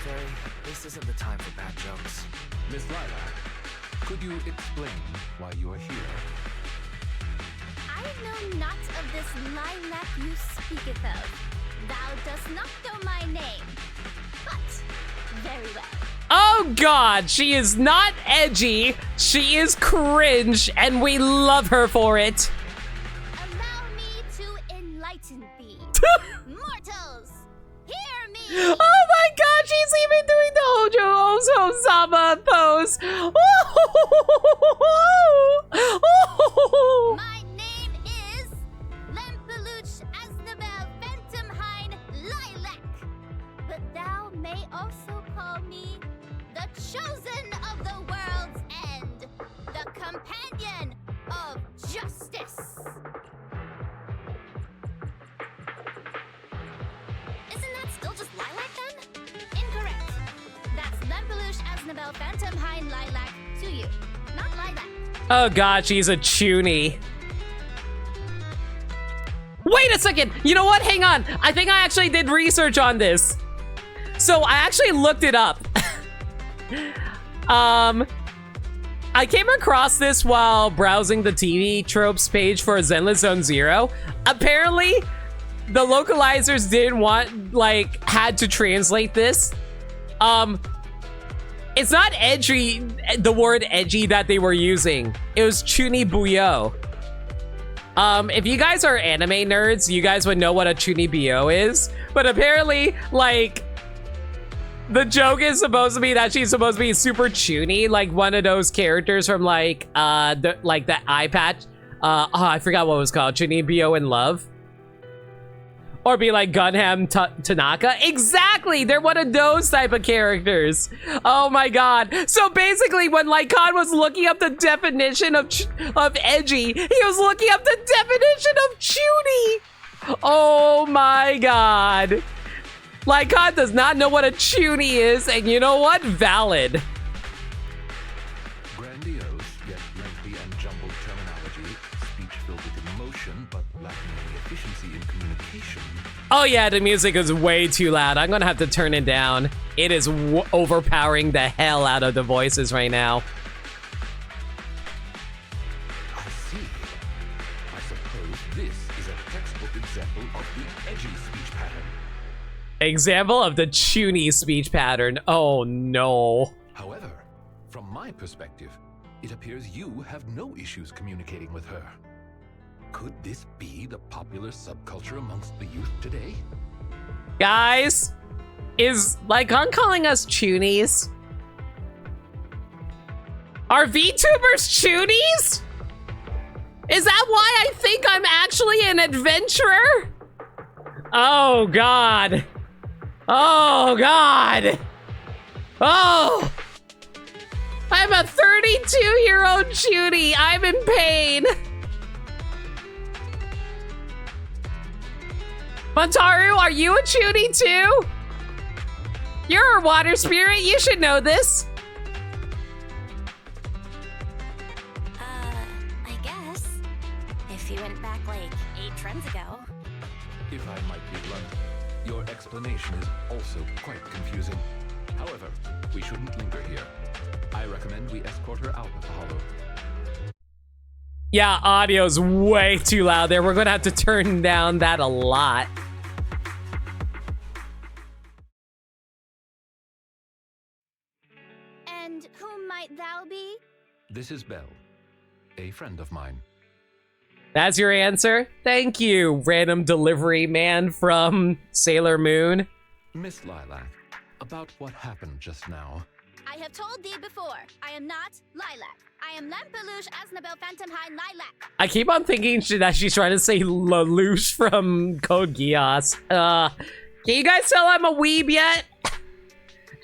Fairy, this isn't the time for bad jokes. Miss Lilac, could you explain why you are here? I know not of this lilac you speaketh of. Thou dost not know my name. But, very well. Oh god, she is not edgy, she is cringe, and we love her for it. Allow me to enlighten thee. Mortals, hear me! Oh my god, she's even doing the Hojo Ozama pose. My name is Lempeluch Asnabel Phantomhine Lilac. But thou may also call me the chosen of the world's end, the companion of justice. Isn't that still just Lilac then? Incorrect. That's Lempeluch Asnabel Phantomhine Lilac to you, not Lilac. Oh god, she's a chunni. Wait a second, you know what? Hang on. I think I actually did research on this. So I actually looked it up. I came across this while browsing the TV tropes page for Zenless Zone Zero. Apparently, the localizers didn't want, like, had to translate this. It's not edgy, the word edgy that they were using. It was chunni buyo. If you guys are anime nerds, you guys would know what a chunni buyo is. But apparently, like, the joke is supposed to be that she's supposed to be super chunni, like one of those characters from like the eye patch. Oh, I forgot what it was called. Chunni Bio in Love. Or be like Gunham Tanaka. Exactly! They're one of those type of characters. Oh my god. So basically, when Lycaon was looking up the definition of edgy, he was looking up the definition of chunni. Oh my god. Lycaon does not know what a chunni is, and you know what? Valid. Grandiose, yet lengthy and jumbled terminology, speech filled with emotion, but lacking any efficiency in communication. Oh yeah, the music is way too loud. I'm gonna have to turn it down. It is overpowering the hell out of the voices right now. I see. I suppose this is a textbook example of the edgy speech pattern. Example of the chunni speech pattern. Oh no. However, from my perspective, it appears you have no issues communicating with her. Could this be the popular subculture amongst the youth today? Guys, is Lycaon calling us chunnies? Are VTubers chunnies? Is that why I think I'm actually an adventurer? Oh god. Oh god. Oh. I'm a 32-year-old chunni. I'm in pain. Montaru, are you a chunni too? You're a water spirit. You should know this. I guess. If you went back like 8 trends ago. If I might be blunt, your explanation is also quite confusing. However, we shouldn't linger here. I recommend we escort her out of the hollow. Yeah, audio's way too loud there. We're gonna have to turn down that a lot. And whom might thou be? This is Belle, a friend of mine. That's your answer? Thank you, random delivery man from Sailor Moon. Miss Lilac, about what happened just now. I have told thee before, I am not Lilac. I am Lempeluch Asnabel Phantomhine Lilac. I keep on thinking that she's trying to say Lelouch from Code Geass. Can you guys tell I'm a weeb yet?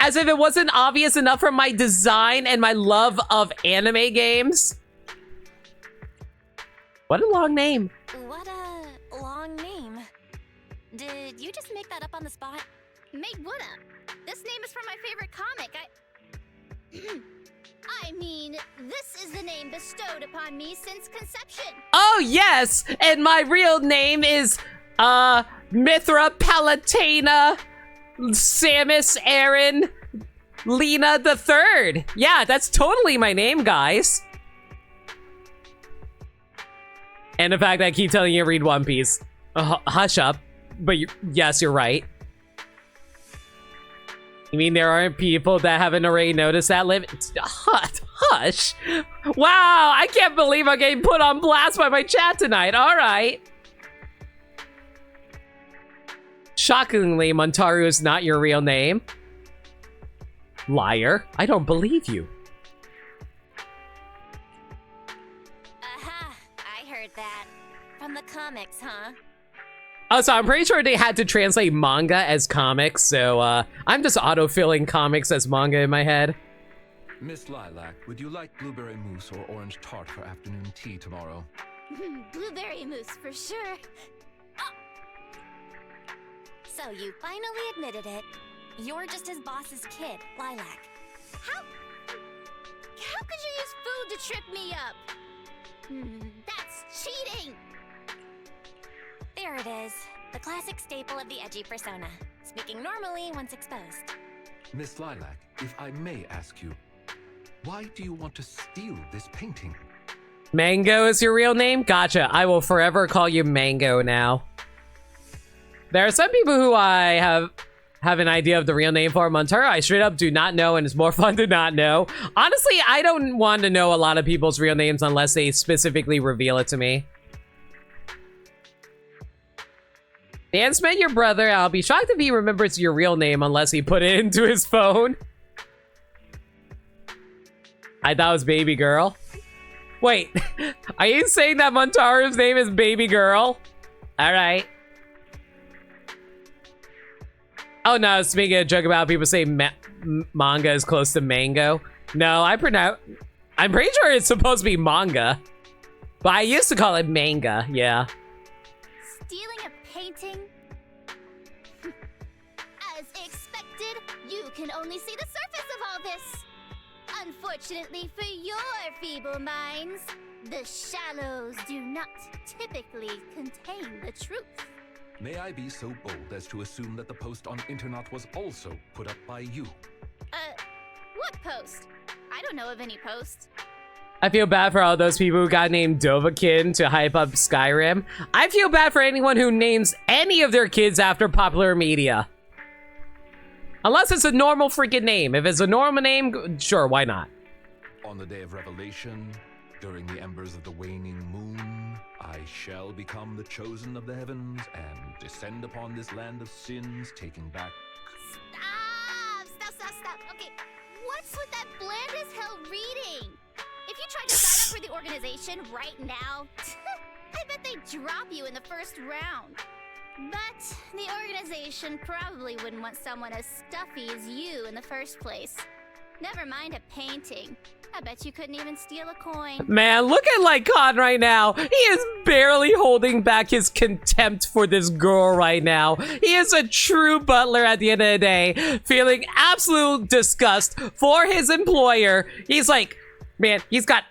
As if it wasn't obvious enough from my design and my love of anime games. What a long name. What a long name. Did you just make that up on the spot? Make what up? This name is from my favorite comic. I mean, this is the name bestowed upon me since conception. Oh, yes! And my real name is, Mithra Palatana Samus Aaron Lena the Third. Yeah, that's totally my name, guys. And the fact that I keep telling you to read One Piece. Hush up. But yes, you're right. You mean there aren't people that haven't already noticed that Hush. Wow, I can't believe I'm getting put on blast by my chat tonight. All right. Shockingly, Montaru is not your real name. Liar. I don't believe you. Aha, I heard that. From the comics, huh? Oh, so I'm pretty sure they had to translate manga as comics, so I'm just autofilling comics as manga in my head. Miss Lilac, would you like blueberry mousse or orange tart for afternoon tea tomorrow? Blueberry mousse, for sure. Oh. So you finally admitted it. You're just his boss's kid, Lilac. How could you use food to trip me up? That's cheating! There it is. The classic staple of the edgy persona. Speaking normally once exposed. Miss Lilac, if I may ask you, why do you want to steal this painting? Mango is your real name? Gotcha. I will forever call you Mango now. There are some people who I have an idea of the real name for. Montaru, I straight up do not know, and it's more fun to not know. Honestly, I don't want to know a lot of people's real names unless they specifically reveal it to me. Dan's met your brother. I'll be shocked if he remembers your real name unless he put it into his phone. I thought it was Baby Girl. Wait, are you saying that Montaru's name is Baby Girl? All right. Oh no, I was making a joke about people saying manga is close to mango. No, I'm pretty sure it's supposed to be manga. But I used to call it manga, yeah. Stealing a painting? As expected, you can only see the surface of all this. Unfortunately for your feeble minds, the shallows do not typically contain the truth. May I be so bold as to assume that the post on internet was also put up by you? What post? I don't know of any post. I feel bad for all those people who got named Dovahkiin to hype up Skyrim. I feel bad for anyone who names any of their kids after popular media. Unless it's a normal freaking name. If it's a normal name, sure, why not? On the day of revelation, during the embers of the waning moon, I shall become the chosen of the heavens and descend upon this land of sins, taking back... Stop. Okay, what's with that bland as hell reading? If you tried to sign up for the organization right now, I bet they'd drop you in the first round. But the organization probably wouldn't want someone as stuffy as you in the first place. Never mind a painting. I bet you couldn't even steal a coin. Man, look at Lycaon right now. He is barely holding back his contempt for this girl right now. He is a true butler at the end of the day, feeling absolute disgust for his employer. He's like, man, he's got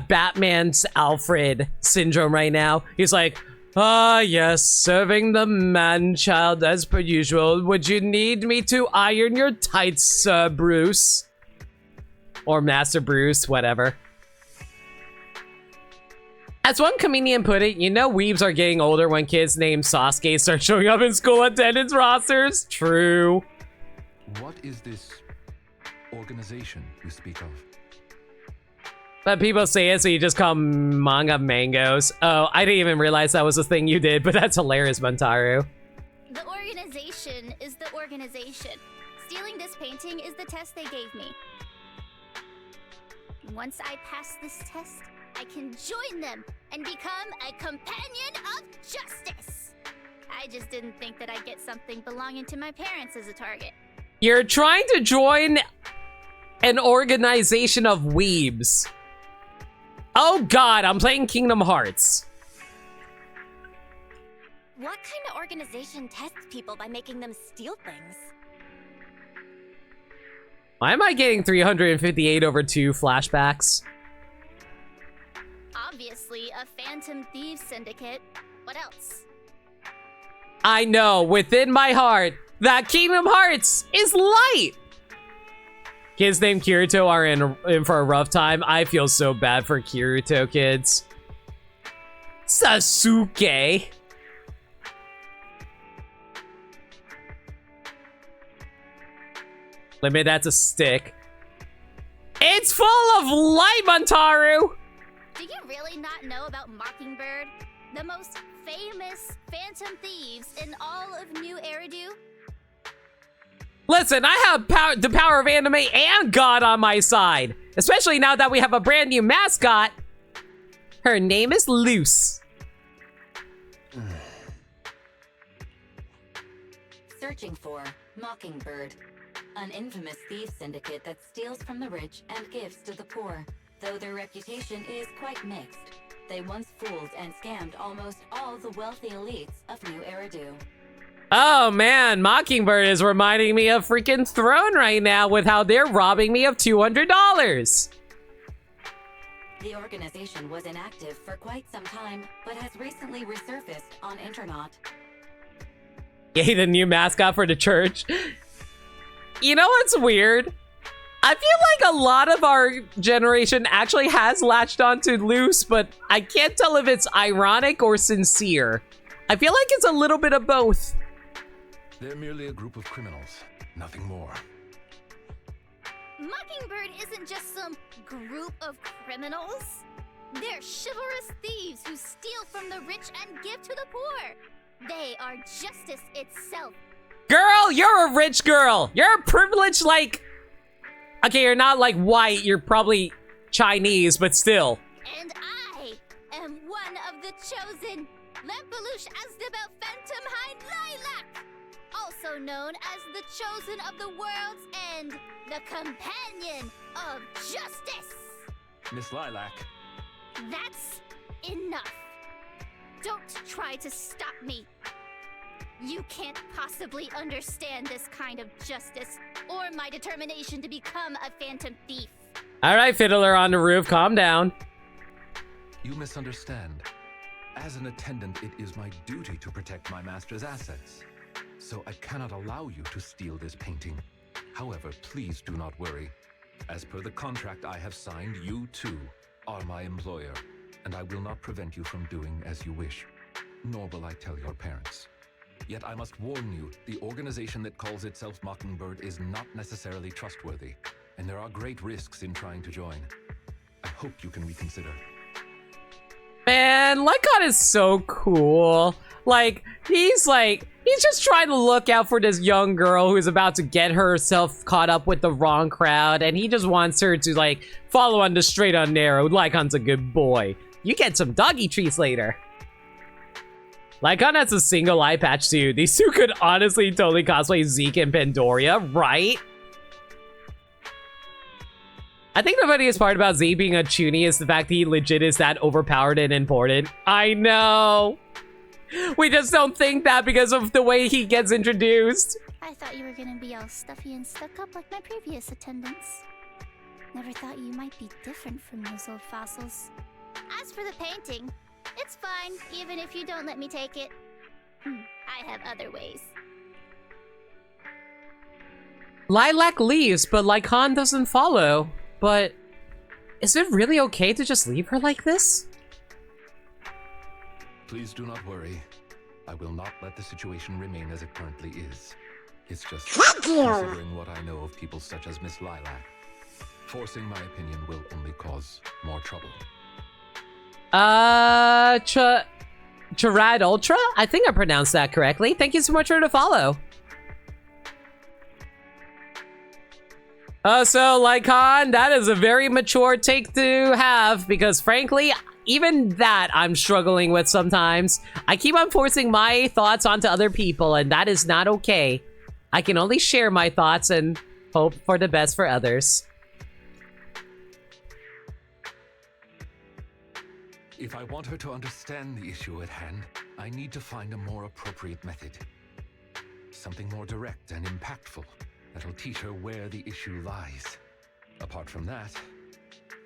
Batman's Alfred syndrome right now. He's like, ah, yes, serving the man-child as per usual. Would you need me to iron your tights, Sir Bruce? Or Master Bruce, whatever. As one comedian put it, you know weebs are getting older when kids named Sasuke start showing up in school attendance rosters. True. What is this organization you speak of? But people say it, so you just call manga mangoes. Oh, I didn't even realize that was a thing you did, but that's hilarious, Montaru. The organization is the organization. Stealing this painting is the test they gave me. Once I pass this test, I can join them and become a companion of justice. I just didn't think that I'd get something belonging to my parents as a target. You're trying to join an organization of weebs. Oh god, I'm playing Kingdom Hearts. What kind of organization tests people by making them steal things? Why am I getting 358 over 2 flashbacks? Obviously, a Phantom Thieves syndicate. What else? I know, within my heart, that Kingdom Hearts is light! Kids named Kirito are in for a rough time. I feel so bad for Kirito kids. Sasuke! Limit that to stick. It's full of light, Montaru! Do you really not know about Mockingbird? The most famous Phantom Thieves in all of New Eridu? Listen, I have the power of anime and God on my side. Especially now that we have a brand new mascot. Her name is Luce. Searching for Mockingbird, an infamous thieves syndicate that steals from the rich and gives to the poor. Though their reputation is quite mixed, they once fooled and scammed almost all the wealthy elites of New Eridu. Oh man, Mockingbird is reminding me of freaking Throne right now with how they're robbing me of $200. The organization was inactive for quite some time, but has recently resurfaced on Internet. Yay, the new mascot for the church. You know what's weird? I feel like a lot of our generation actually has latched onto Luce, but I can't tell if it's ironic or sincere. I feel like it's a little bit of both. They're merely a group of criminals, nothing more. Mockingbird isn't just some group of criminals. They're chivalrous thieves who steal from the rich and give to the poor. They are justice itself. Girl, you're a rich girl. You're privileged like... Okay, you're not like white, you're probably Chinese, but still. And I am one of the chosen. Lempelush Asdabel Phantom Hind Lilac, also known as the chosen of the world's end, the companion of justice. Miss Lilac. That's enough. Don't try to stop me. You can't possibly understand this kind of justice or my determination to become a phantom thief. All right, Fiddler on the roof, calm down. You misunderstand. As an attendant, it is my duty to protect my master's assets. So I cannot allow you to steal this painting. However, please do not worry. As per the contract I have signed, you too are my employer, and I will not prevent you from doing as you wish, nor will I tell your parents. Yet I must warn you, the organization that calls itself Mockingbird is not necessarily trustworthy, and there are great risks in trying to join. I hope you can reconsider. Man, Lycaon is so cool. He's just trying to look out for this young girl who's about to get herself caught up with the wrong crowd, and he just wants her to, follow on the straight and narrow. Lycaon's a good boy. You get some doggy treats later. Lycaon has a single eye patch too. These two could honestly totally cosplay Zeke and Pandoria, right? I think the funniest part about Zeke being a chunni is the fact that he legit is that overpowered and important. I know! We just don't think that because of the way he gets introduced. I thought you were gonna be all stuffy and stuck up like my previous attendants. Never thought you might be different from those old fossils. As for the painting, it's fine, even if you don't let me take it. I have other ways. Lilac leaves, but Lycaon doesn't follow. But is it really okay to just leave her like this? Please do not worry. I will not let the situation remain as it currently is. It's just considering what I know of people such as Miss Lilac. Forcing my opinion will only cause more trouble. Charad Ultra? I think I pronounced that correctly. Thank you so much for the follow. So Lycaon, that is a very mature take to have, because frankly, even that I'm struggling with sometimes. I keep on forcing my thoughts onto other people, and that is not okay. I can only share my thoughts and hope for the best for others. If I want her to understand the issue at hand, I need to find a more appropriate method. Something more direct and impactful that'll teach her where the issue lies. Apart from that,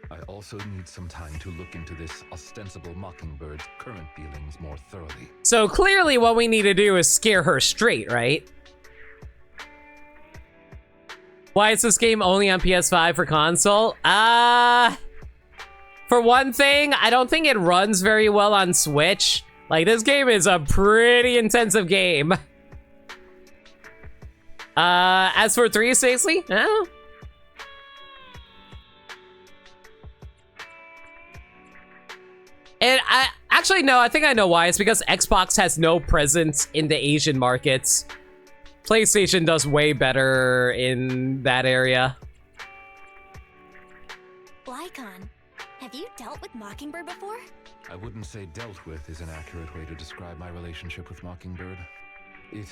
I also need some time to look into this ostensible Mockingbird's current dealings more thoroughly. So clearly what we need to do is scare her straight, right? Why is this game only on PS5 for console? For one thing, I don't think it runs very well on Switch. Like, this game is a pretty intensive game. As for 360, no. And I think I know why. It's because Xbox has no presence in the Asian markets. PlayStation does way better in that area. Lycaon, have you dealt with Mockingbird before? I wouldn't say dealt with is an accurate way to describe my relationship with Mockingbird. It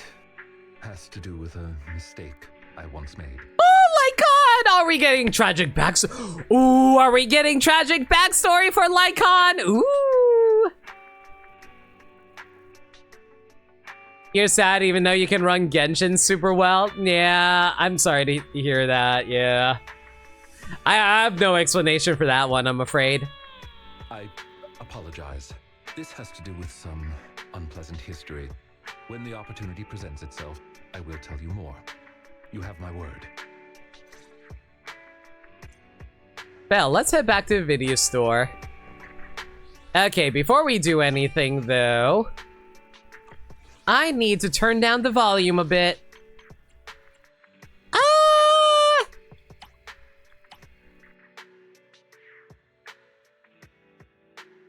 has to do with a mistake I once made. Oh my god! Are we getting tragic backstory? Ooh, are we getting tragic backstory for Lycaon? Ooh! You're sad even though you can run Genshin super well? Yeah, I'm sorry to hear that, yeah. I have no explanation for that one, I'm afraid. I apologize. This has to do with some unpleasant history. When the opportunity presents itself, I will tell you more. You have my word. Belle, let's head back to the video store. Okay, before we do anything though, I need to turn down the volume a bit.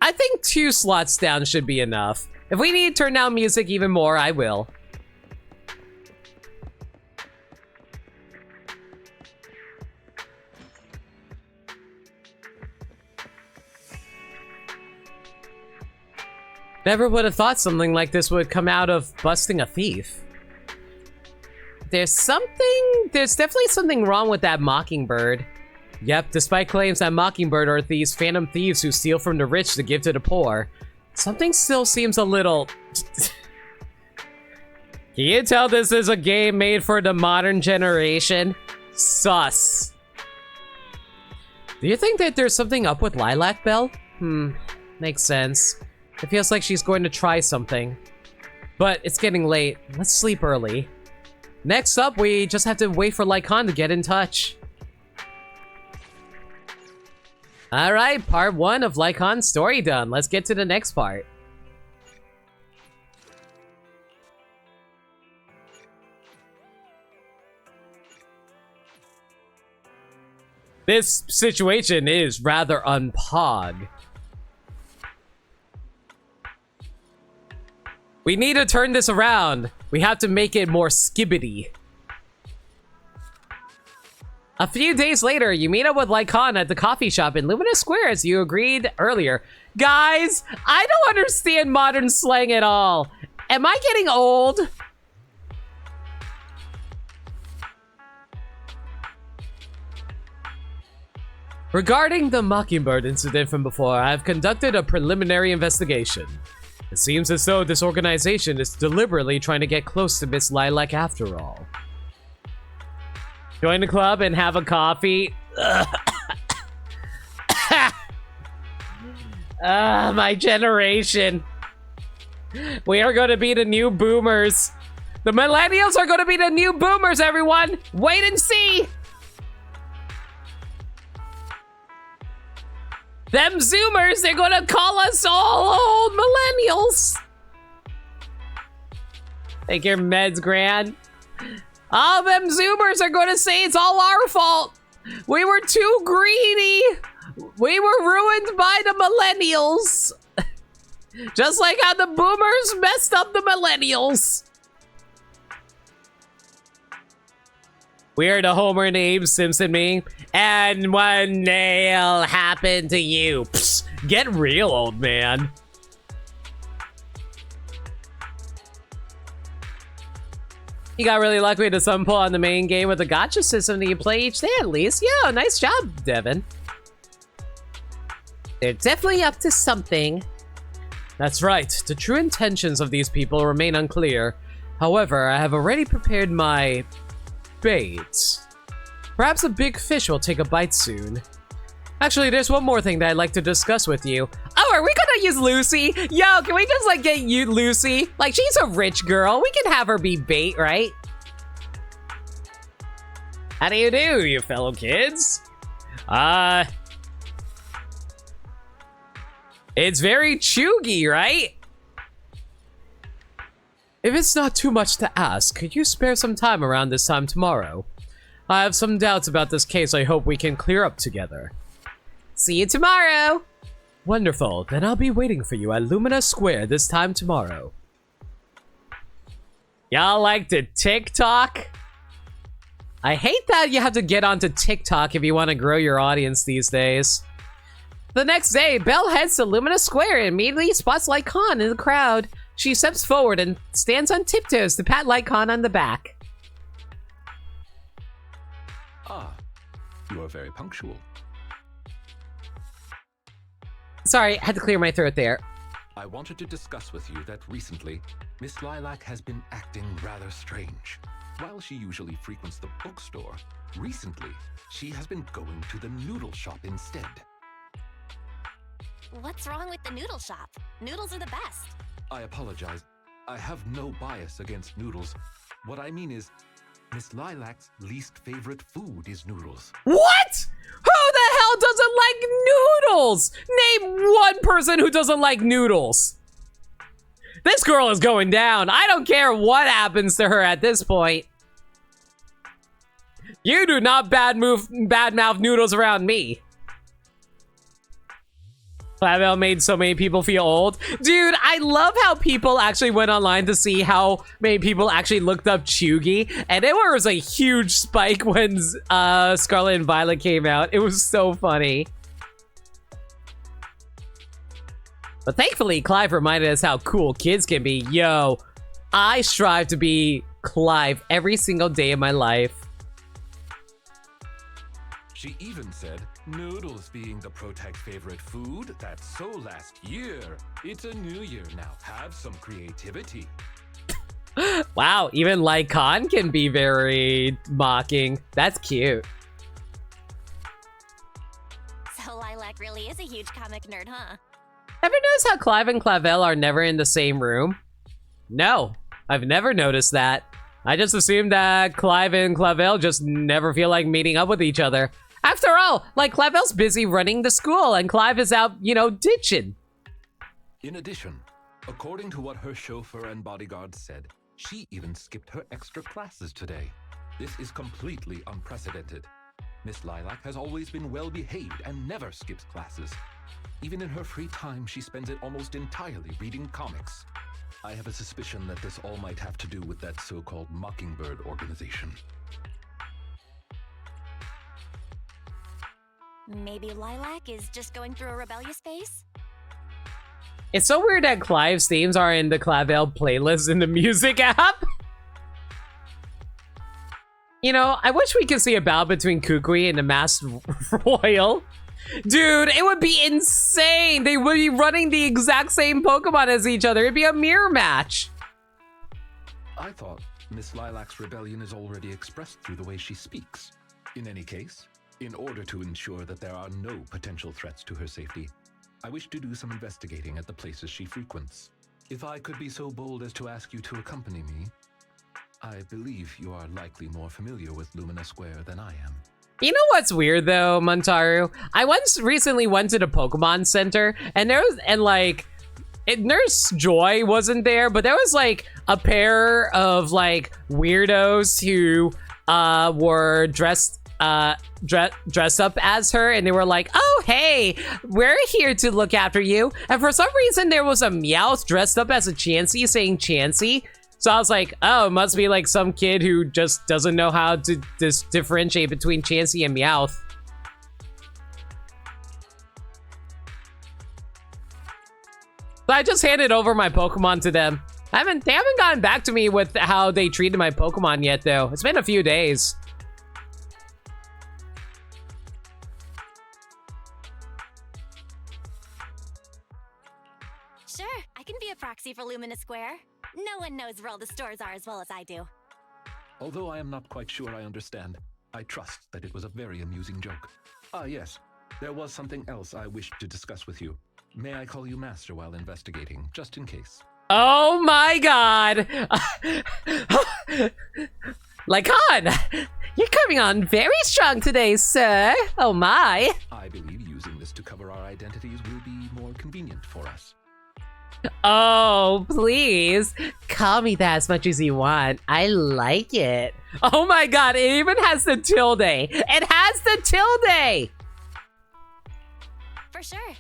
I think 2 slots down should be enough. If we need to turn down music even more, I will. Never would have thought something like this would come out of busting a thief. There's definitely something wrong with that Mockingbird. Yep, despite claims that Mockingbird are these phantom thieves who steal from the rich to give to the poor, something still seems a little... Can you tell this is a game made for the modern generation? Sus. Do you think that there's something up with Lilac Belle? Makes sense. It feels like she's going to try something. But it's getting late. Let's sleep early. Next up, we just have to wait for Lycaon to get in touch. Alright, part 1 of Lycaon's story done. Let's get to the next part. This situation is rather unpog. We need to turn this around. We have to make it more skibbity. A few days later, you meet up with Lycaon at the coffee shop in Lumina Square as you agreed earlier. Guys, I don't understand modern slang at all. Am I getting old? Regarding the Mockingbird incident from before, I've conducted a preliminary investigation. It seems as though this organization is deliberately trying to get close to Miss Lilac after all. Join the club and have a coffee. My generation. We are going to be the new boomers. The millennials are going to be the new boomers, everyone. Wait and see. Them Zoomers, they're going to call us all old millennials. Take your meds, Gran. All them Zoomers are going to say it's all our fault. We were too greedy. We were ruined by the millennials. Just like how the boomers messed up the millennials. We're the Homer and Abe Simpson meme. And one day it'll happen to you. Psst, get real, old man. You got really lucky with the sun pull on the main game with the gacha system that you play each day at least. Yeah, nice job, Devin. They're definitely up to something. That's right. The true intentions of these people remain unclear. However, I have already prepared my bait. Perhaps a big fish will take a bite soon. Actually, there's one more thing that I'd like to discuss with you. Oh, are we gonna use Lucy? Yo, can we just like get you Lucy? Like, she's a rich girl. We can have her be bait, right? How do, you fellow kids? It's very chuggy, right? If it's not too much to ask, could you spare some time around this time tomorrow? I have some doubts about this case I hope we can clear up together. See you tomorrow! Wonderful, then I'll be waiting for you at Lumina Square this time tomorrow. Y'all like to TikTok? I hate that you have to get onto TikTok if you want to grow your audience these days. The next day, Belle heads to Lumina Square and immediately spots Lycaon in the crowd. She steps forward and stands on tiptoes to pat Lycaon on the back. Ah, you are very punctual. Sorry, I had to clear my throat there. I wanted to discuss with you that recently, Miss Lilac has been acting rather strange. While she usually frequents the bookstore, recently, she has been going to the noodle shop instead. What's wrong with the noodle shop? Noodles are the best. I apologize. I have no bias against noodles. What I mean is, Miss Lilac's least favorite food is noodles. What? Who the hell doesn't like noodles? Name one person who doesn't like noodles. This girl is going down. I don't care what happens to her at this point. You do not badmouth noodles around me. Clavel made so many people feel old. Dude, I love how people actually went online to see how many people actually looked up Chugi. And it was a huge spike when Scarlet and Violet came out. It was so funny. But thankfully, Clive reminded us how cool kids can be. Yo, I strive to be Clive every single day of my life. She even said, noodles being the Protec's favorite food, that's so last year. It's a new year now. Have some creativity. Wow, even Lycaon can be very mocking. That's cute. So Lilac really is a huge comic nerd, huh? Ever notice how Clive and Clavel are never in the same room? No, I've never noticed that. I just assumed that Clive and Clavel just never feel like meeting up with each other. After all, like, Clavel's busy running the school and Clive is out, you know, ditching. In addition, according to what her chauffeur and bodyguard said, she even skipped her extra classes today. This is completely unprecedented. Miss Lilac has always been well behaved and never skips classes. Even in her free time, she spends it almost entirely reading comics. I have a suspicion that this all might have to do with that so-called Mockingbird organization. Maybe Lilac is just going through a rebellious phase? It's so weird that Clive's themes are in the Clavel playlist in the music app. You know, I wish we could see a battle between Kukui and the Masked Royal. Dude, it would be insane. They would be running the exact same Pokemon as each other. It'd be a mirror match. I thought Miss Lilac's rebellion is already expressed through the way she speaks. In any case, in order to ensure that there are no potential threats to her safety, I wish to do some investigating at the places she frequents. If I could be so bold as to ask you to accompany me, I believe you are likely more familiar with Lumina Square than I am. You know what's weird though, Montaru? I recently went to the Pokemon Center and Nurse Joy wasn't there, but there was like a pair of like weirdos who were dressed up as her, and they were like, oh hey, we're here to look after you. And for some reason there was a Meowth dressed up as a Chansey saying Chansey. So I was like, oh, it must be like some kid who just doesn't know how to differentiate between Chansey and Meowth. So I just handed over my Pokemon to them. They haven't gotten back to me with how they treated my Pokemon yet though. It's been a few days. Sure, I can be a proxy for Lumina Square. No one knows where all the stores are as well as I do. Although I am not quite sure I understand, I trust that it was a very amusing joke. Ah, yes. There was something else I wished to discuss with you. May I call you Master while investigating, just in case? Oh my god! Lycaon! You're coming on very strong today, sir! Oh my! I believe using this to cover our identities will be more convenient for us. Oh, please. Call me that as much as you want. I like it. Oh my god, it even has the tilde! It has the tilde! For sure.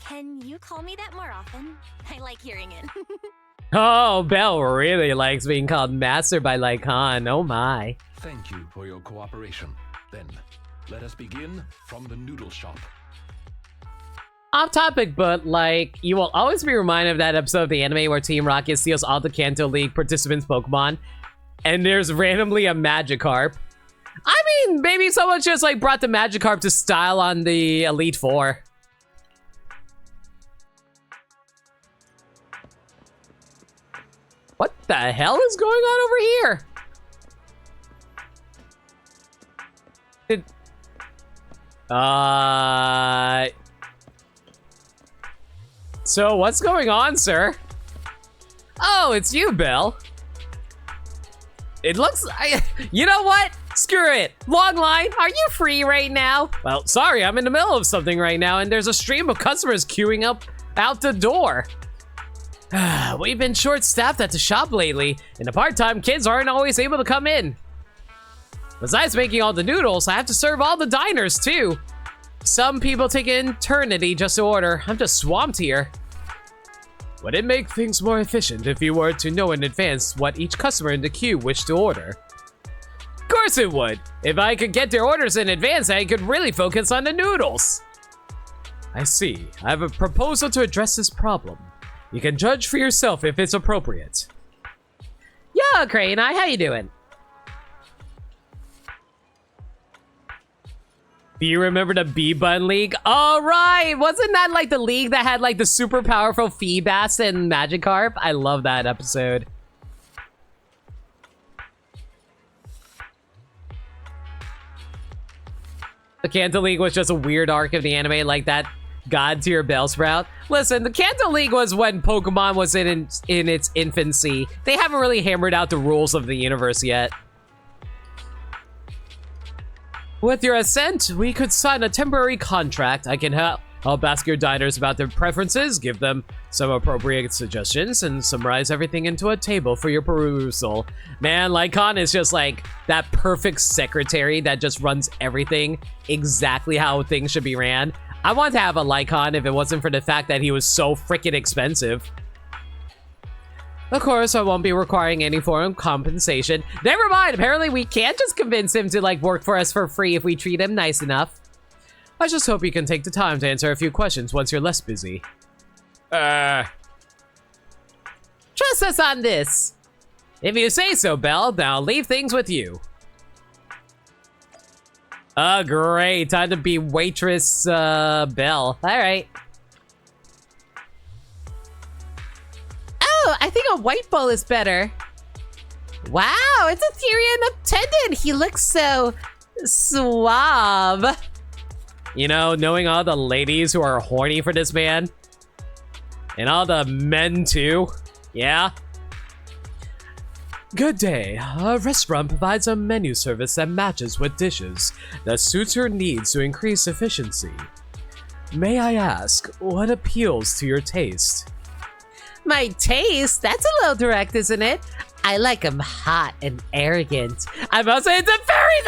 Can you call me that more often? I like hearing it. Oh, Belle really likes being called Master by Lycaon. Oh my. Thank you for your cooperation. Then, let us begin from the noodle shop. Off topic, but like, you will always be reminded of that episode of the anime where Team Rocket steals all the Kanto League participants' Pokemon, and there's randomly a Magikarp. I mean, maybe someone just like brought the Magikarp to style on the Elite Four. What the hell is going on over here? So what's going on, sir? Oh, it's you, Belle. It looks, you know what? Screw it. Long line, are you free right now? Well, sorry, I'm in the middle of something right now and there's a stream of customers queuing up out the door. We've been short-staffed at the shop lately, and the part-time kids aren't always able to come in. Besides making all the noodles, I have to serve all the diners, too. Some people take an eternity just to order. I'm just swamped here. Would it make things more efficient if you were to know in advance what each customer in the queue wished to order? Of course it would. If I could get their orders in advance, I could really focus on the noodles. I see. I have a proposal to address this problem. You can judge for yourself if it's appropriate. Yo, Crane, how you doing? Do you remember the B-Bun League? All right, wasn't that like the league that had like the super powerful Feebas and Magikarp? I love that episode. The Kanto League was just a weird arc of the anime like that. God tier Bellsprout. Listen, the Kanto League was when Pokemon was in its infancy. They haven't really hammered out the rules of the universe yet. With your assent, we could sign a temporary contract. I can help ask your diners about their preferences, give them some appropriate suggestions, and summarize everything into a table for your perusal. Man, Lycaon is just like that perfect secretary that just runs everything exactly how things should be ran. I want to have a Lycaon if it wasn't for the fact that he was so freaking expensive. Of course, I won't be requiring any form of compensation. Never mind, apparently we can't just convince him to like work for us for free if we treat him nice enough. I just hope you can take the time to answer a few questions once you're less busy. Trust us on this. If you say so, Belle, then I'll leave things with you. Oh, great. Time to be waitress, Belle. All right. Oh, I think a white bowl is better. Wow, it's a Tyrian attendant. He looks so suave. You know, knowing all the ladies who are horny for this man. And all the men, too. Yeah. Good day. Our restaurant provides a menu service that matches with dishes that suits your needs to increase efficiency. May I ask, what appeals to your taste? My taste? That's a little direct, isn't it? I like them hot and arrogant. I must say it's a fairy.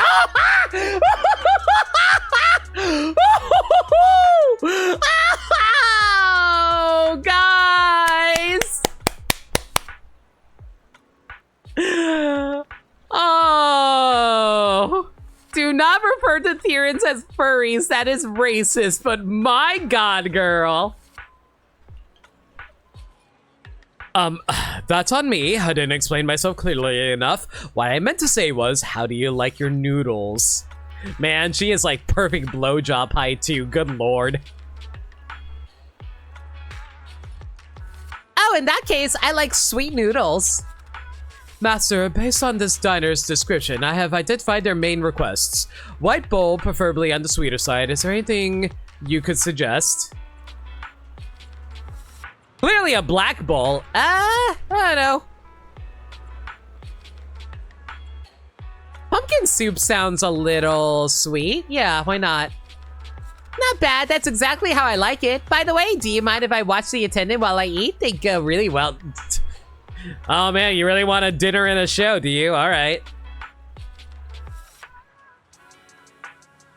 Oh, guys. Oh, do not refer to Tyrants as furries. That is racist, but my god, girl. That's on me. I didn't explain myself clearly enough. What I meant to say was, how do you like your noodles? Man, she is like perfect blowjob height too. Good lord. Oh, in that case, I like sweet noodles. Master, based on this diner's description, I have identified their main requests. White bowl, preferably on the sweeter side. Is there anything you could suggest? Clearly a black bowl. I don't know. Pumpkin soup sounds a little sweet. Yeah, why not? Not bad. That's exactly how I like it. By the way, do you mind if I watch the attendant while I eat? They go really well. Oh man, you really want a dinner and a show, do you? All right.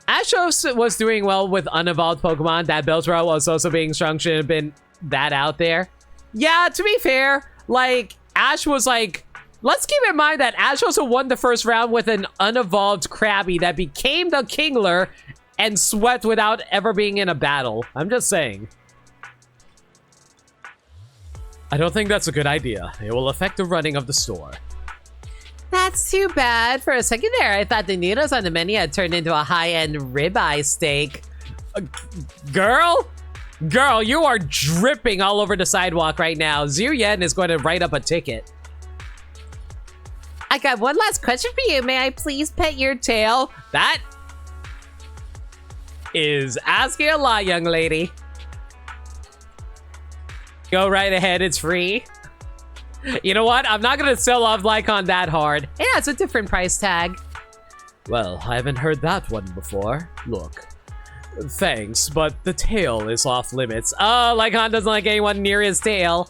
Ashos was doing well with unevolved Pokemon. That Bellsprout was also being strong. Shouldn't have been that out there. Yeah, to be fair, like, Ash was like... Let's keep in mind that Ash also won the first round with an unevolved Krabby that became the Kingler and swept without ever being in a battle. I'm just saying. I don't think that's a good idea. It will affect the running of the store. That's too bad. For a second there, I thought the noodles on the menu had turned into a high-end ribeye steak. Girl? Girl, you are dripping all over the sidewalk right now. Zhu Yen is going to write up a ticket. I got one last question for you. May I please pet your tail? That is asking a lot, young lady. Go right ahead, it's free. You know what? I'm not gonna sell off Lycaon that hard. Yeah, it's a different price tag. Well, I haven't heard that one before. Look. Thanks, but the tail is off limits. Oh, Lycaon doesn't like anyone near his tail.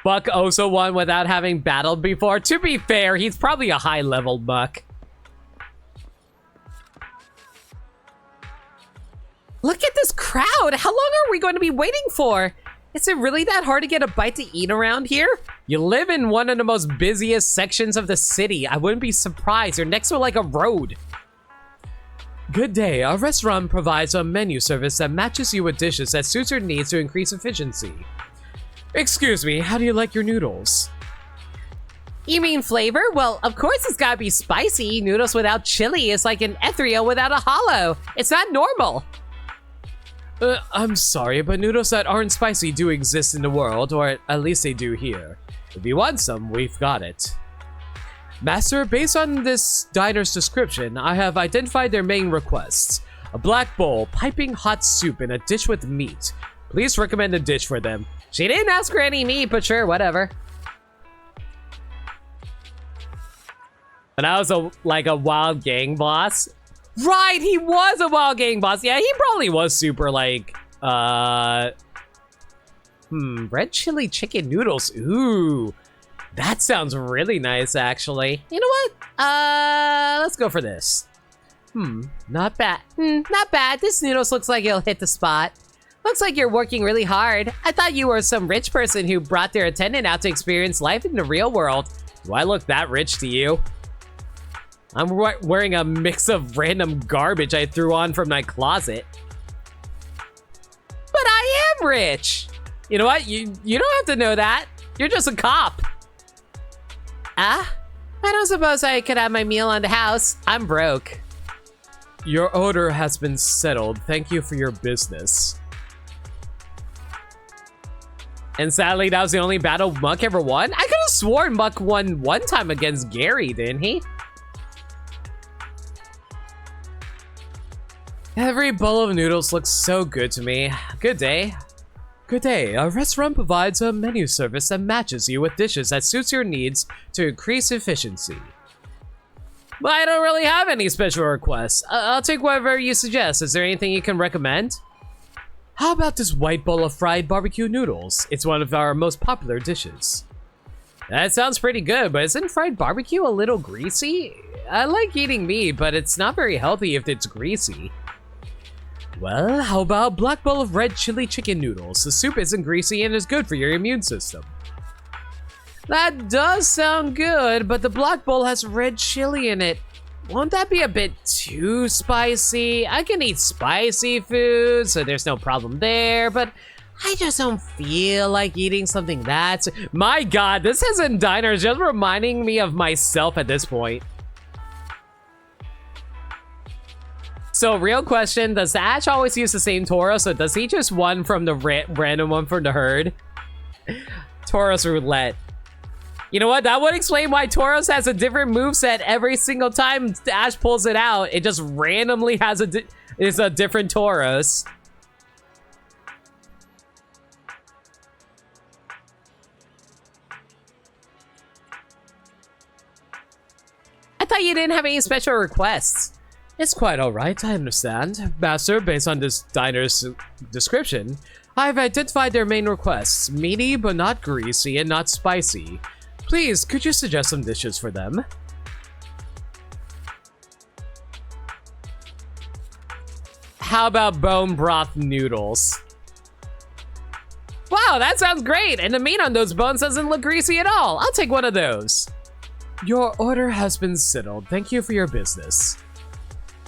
Buck also won without having battled before. To be fair, he's probably a high-level Buck. Look at this crowd! How long are we going to be waiting for? Is it really that hard to get a bite to eat around here? You live in one of the most busiest sections of the city. I wouldn't be surprised. You're next to like a road. Good day. Our restaurant provides a menu service that matches you with dishes that suits your needs to increase efficiency. Excuse me, how do you like your noodles? You mean flavor? Well, of course it's gotta be spicy. Noodles without chili is like an ethereal without a hollow. It's not normal. I'm sorry, but noodles that aren't spicy do exist in the world, or at least they do here. If you want some, we've got it. Master, based on this diner's description, I have identified their main requests. A black bowl, piping hot soup, and a dish with meat. Please recommend a dish for them. She didn't ask for any meat, but sure, whatever. And I was like a wild gang boss. Right, he was a wild gang boss. Yeah, he probably was super like, red chili chicken noodles. Ooh, that sounds really nice, actually. You know what? Let's go for this. Not bad. Not bad. This noodles looks like it'll hit the spot. Looks like you're working really hard. I thought you were some rich person who brought their attendant out to experience life in the real world. Do I look that rich to you? I'm wearing a mix of random garbage I threw on from my closet. But I am rich. You know what? You don't have to know that. You're just a cop. I don't suppose I could have my meal on the house. I'm broke. Your order has been settled. Thank you for your business. And sadly, that was the only battle Muck ever won. I could have sworn Muck won one time against Gary, didn't he? Every bowl of noodles looks so good to me. Good day. Good day. Our restaurant provides a menu service that matches you with dishes that suits your needs to increase efficiency. But I don't really have any special requests. I'll take whatever you suggest. Is there anything you can recommend? How about this white bowl of fried barbecue noodles? It's one of our most popular dishes. That sounds pretty good, but isn't fried barbecue a little greasy? I like eating meat, but it's not very healthy if it's greasy. Well, how about a black bowl of red chili chicken noodles? The soup isn't greasy and is good for your immune system. That does sound good, but the black bowl has red chili in it. Won't that be a bit too spicy? I can eat spicy food, so there's no problem there, but I just don't feel like eating something that's... My god, this Isn't Diner just reminding me of myself at this point. So, real question, does Ash always use the same Tauros, or does he just one from the random one from the herd? Tauros roulette. You know what? That would explain why Tauros has a different moveset every single time Ash pulls it out. It just randomly has is a different Tauros. I thought you didn't have any special requests. It's quite alright, I understand. Master, based on this diner's description, I've identified their main requests. Meaty, but not greasy and not spicy. Please, could you suggest some dishes for them? How about bone broth noodles? Wow, that sounds great! And the meat on those bones doesn't look greasy at all. I'll take one of those. Your order has been settled. Thank you for your business.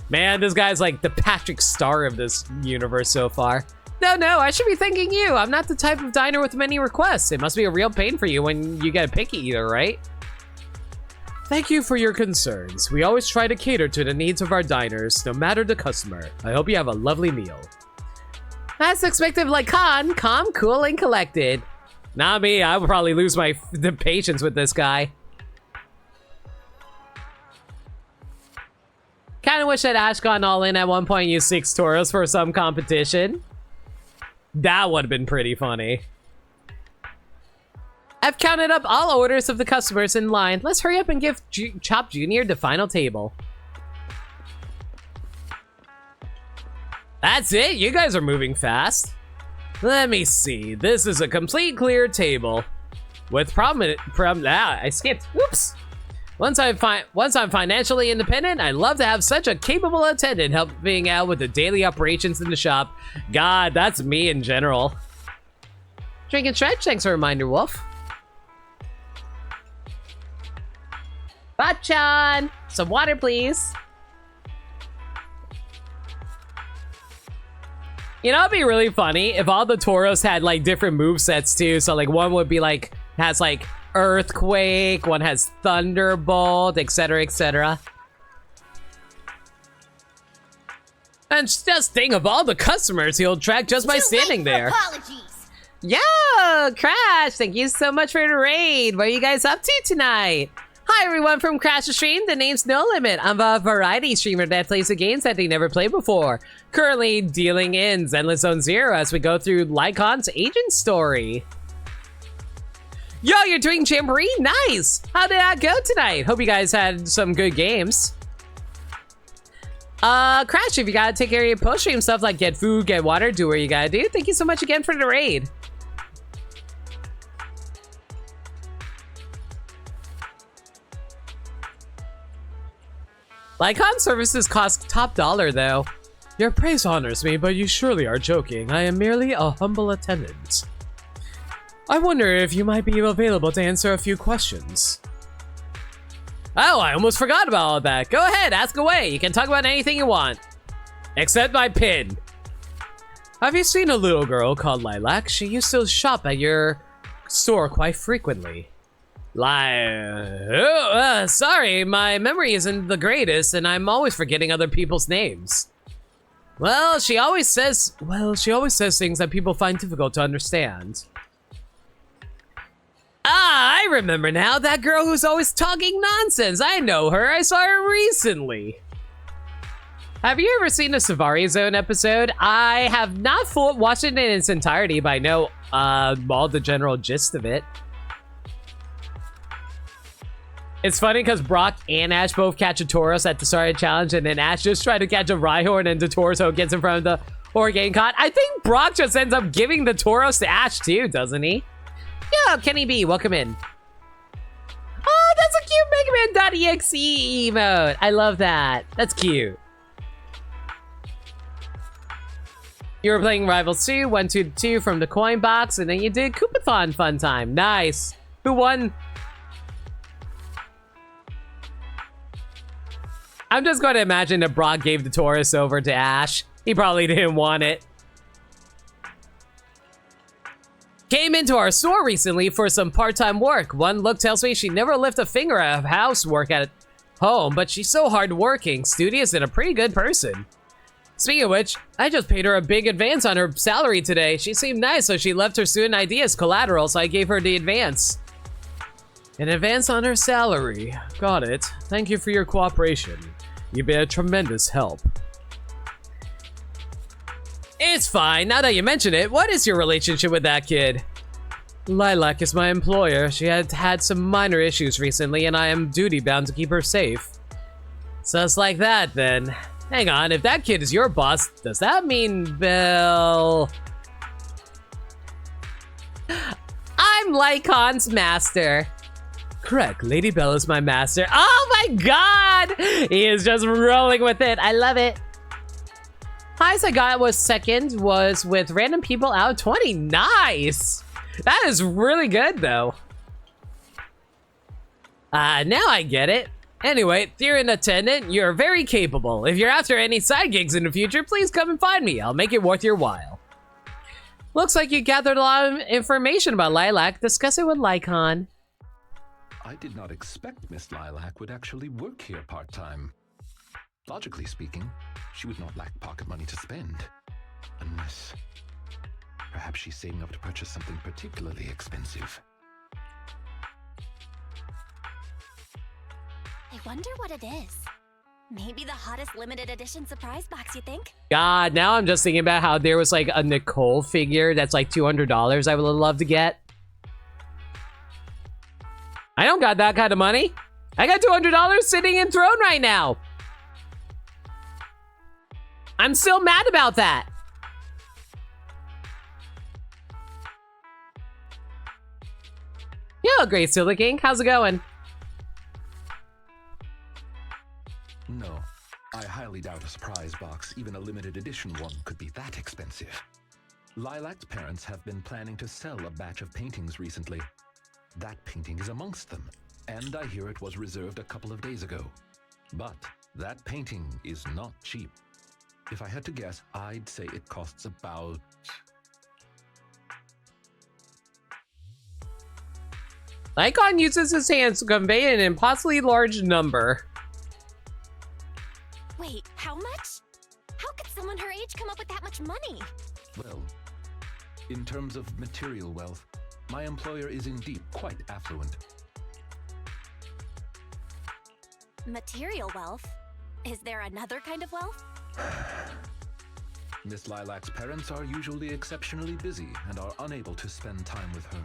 Man, this guy's like the Patrick Star of this universe so far. No, I should be thanking you. I'm not the type of diner with many requests. It must be a real pain for you when you get a picky eater, right? Thank you for your concerns. We always try to cater to the needs of our diners, no matter the customer. I hope you have a lovely meal. That's expected of Lycaon. Calm, cool, and collected. Not me. I would probably lose the patience with this guy. Kinda wish that Ash gone all in at one point and used 6 Tauros for some competition. That would have been pretty funny. I've counted up all orders of the customers in line. Let's hurry up and give Chop Jr. the final table. That's it? You guys are moving fast. Let me see. This is a complete clear table. With I skipped. Whoops. Once I'm financially independent, I'd love to have such a capable attendant helping out with the daily operations in the shop. God, that's me in general. Drink and stretch, thanks for a reminder, Wolf. Bachan! Some water, please. You know, it'd be really funny if all the Tauros had like different movesets too. So like one would be like, has like Earthquake, one has Thunderbolt, etc, etc. And just think of all the customers he'll attract just by standing there. Apologies. Yo, Crash, thank you so much for the raid. What are you guys up to tonight? Hi everyone from Crash the Stream, the name's No Limit. I'm a variety streamer that plays the games that they never played before. Currently dealing in Zenless Zone Zero as we go through Lycaon's agent story. Yo, you're doing Jamboree? Nice! How did that go tonight? Hope you guys had some good games. Crash, if you gotta take care of your post-stream stuff like get food, get water, do what you gotta do. Thank you so much again for the raid. Lycaon services cost top dollar, though. Your praise honors me, but you surely are joking. I am merely a humble attendant. I wonder if you might be available to answer a few questions. Oh, I almost forgot about all that. Go ahead, ask away. You can talk about anything you want. Except my pin. Have you seen a little girl called Lilac? She used to shop at your store quite frequently. Sorry, my memory isn't the greatest, and I'm always forgetting other people's names. Well, she always says things that people find difficult to understand. Ah, I remember now, that girl who's always talking nonsense. I know her, I saw her recently. Have you ever seen a Savari Zone episode? I have not watched it in its entirety, but I know all the general gist of it. It's funny because Brock and Ash both catch a Tauros at the start of the challenge, and then Ash just tried to catch a Rhyhorn, and the Tauros gets in front of the Organe Caught. I think Brock just ends up giving the Tauros to Ash too, doesn't he? Yeah, Kenny B, welcome in. Oh, that's a cute Mega Man.exe emote. I love that. That's cute. You were playing Rivals 2, 1-2-2 from the coin box, and then you did Koopathon fun time. Nice. Who won? I'm just going to imagine that Brock gave the Tauros over to Ash. He probably didn't want it. Came into our store recently for some part-time work. One look tells me she never lifted a finger of housework at home, but she's so hardworking, studious, and a pretty good person. Speaking of which, I just paid her a big advance on her salary today. She seemed nice, so she left her student ID as collateral, so I gave her the advance. An advance on her salary. Got it. Thank you for your cooperation. You've been a tremendous help. It's fine. Now that you mention it, what is your relationship with that kid? Lilac is my employer. She had had some minor issues recently, and I am duty-bound to keep her safe. So it's like that, then. Hang on, if that kid is your boss, does that mean Bill? I'm Lycaon's master. Correct, Lady Belle is my master. Oh my god! He is just rolling with it. I love it. Highest I got was second, was with random people out of 20. Nice! That is really good, though. Now I get it. Anyway, if you're an attendant, you're very capable. If you're after any side gigs in the future, please come and find me. I'll make it worth your while. Looks like you gathered a lot of information about Lilac. Discuss it with Lycaon. I did not expect Miss Lilac would actually work here part-time. Logically speaking, she would not lack pocket money to spend. Unless... perhaps she's saving up to purchase something particularly expensive. I wonder what it is. Maybe the hottest limited edition surprise box, you think? God, now I'm just thinking about how there was like a Nicole figure that's like $200 I would love to get. I don't got that kind of money. I got $200 sitting in Throne right now. I'm still mad about that. Yo, Great Silver King, how's it going? No, I highly doubt a surprise box, even a limited edition one, could be that expensive. Lilac's parents have been planning to sell a batch of paintings recently. That painting is amongst them, and I hear it was reserved a couple of days ago. But that painting is not cheap. If I had to guess, I'd say it costs about... Lycaon uses his hands to convey an impossibly large number. Wait, how much? How could someone her age come up with that much money? Well, in terms of material wealth, my employer is indeed quite affluent. Material wealth? Is there another kind of wealth? Miss Lilac's parents are usually exceptionally busy and are unable to spend time with her.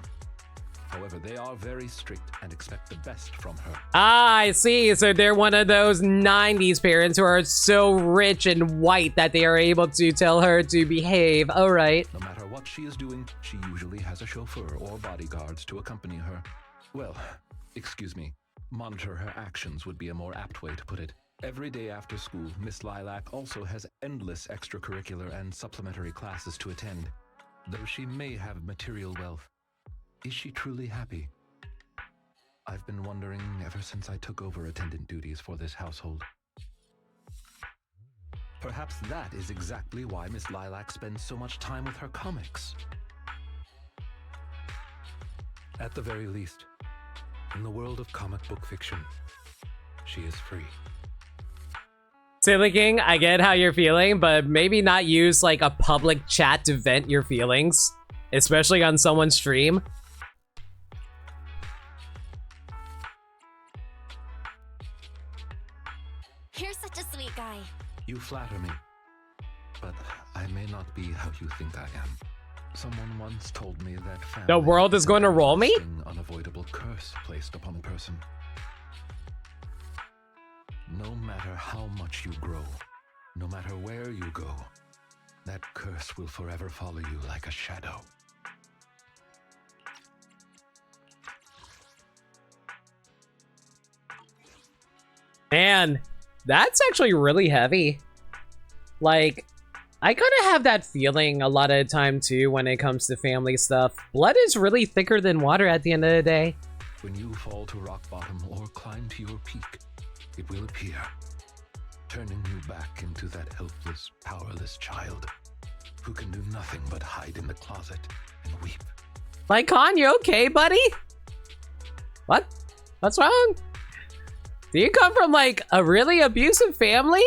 However, they are very strict and expect the best from her. Ah, I see. So they're one of those 90s parents who are so rich and white that they are able to tell her to behave. All right. No matter what she is doing, she usually has a chauffeur or bodyguards to accompany her. Well, excuse me, monitor her actions would be a more apt way to put it. Every day after school, Miss Lilac also has endless extracurricular and supplementary classes to attend. Though she may have material wealth, is she truly happy? I've been wondering ever since I took over attendant duties for this household. Perhaps that is exactly why Miss Lilac spends so much time with her comics. At the very least, in the world of comic book fiction, she is free. Silly King, I get how you're feeling, but maybe not use like a public chat to vent your feelings, especially on someone's stream. You're such a sweet guy. You flatter me, but I may not be how you think I am. Someone once told me that family The world is going to roll me? is an unavoidable curse placed upon a person. No matter how much you grow, no matter where you go, that curse will forever follow you like a shadow. Man, that's actually really heavy. Like, I kind of have that feeling a lot of the time too when it comes to family stuff. Blood is really thicker than water at the end of the day. When you fall to rock bottom or climb to your peak, it will appear, turning you back into that helpless, powerless child who can do nothing but hide in the closet and weep. Lycaon, you okay, buddy? What? What's wrong? Do you come from like a really abusive family?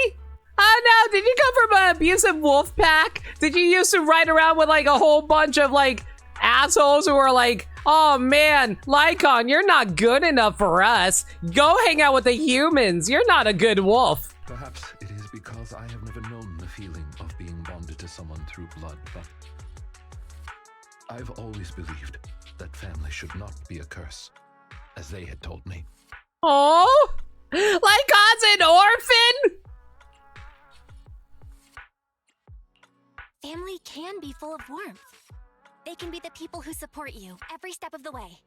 Oh no, did you come from an abusive wolf pack? Did you used to ride around with like a whole bunch of like assholes who are like, oh man, Lycaon, you're not good enough for us. Go hang out with the humans. You're not a good wolf. Perhaps it is because I have never known the feeling of being bonded to someone through blood, but I've always believed that family should not be a curse, as they had told me. Oh, Lycaon's an orphan? Family can be full of warmth. They can be the people who support you every step of the way.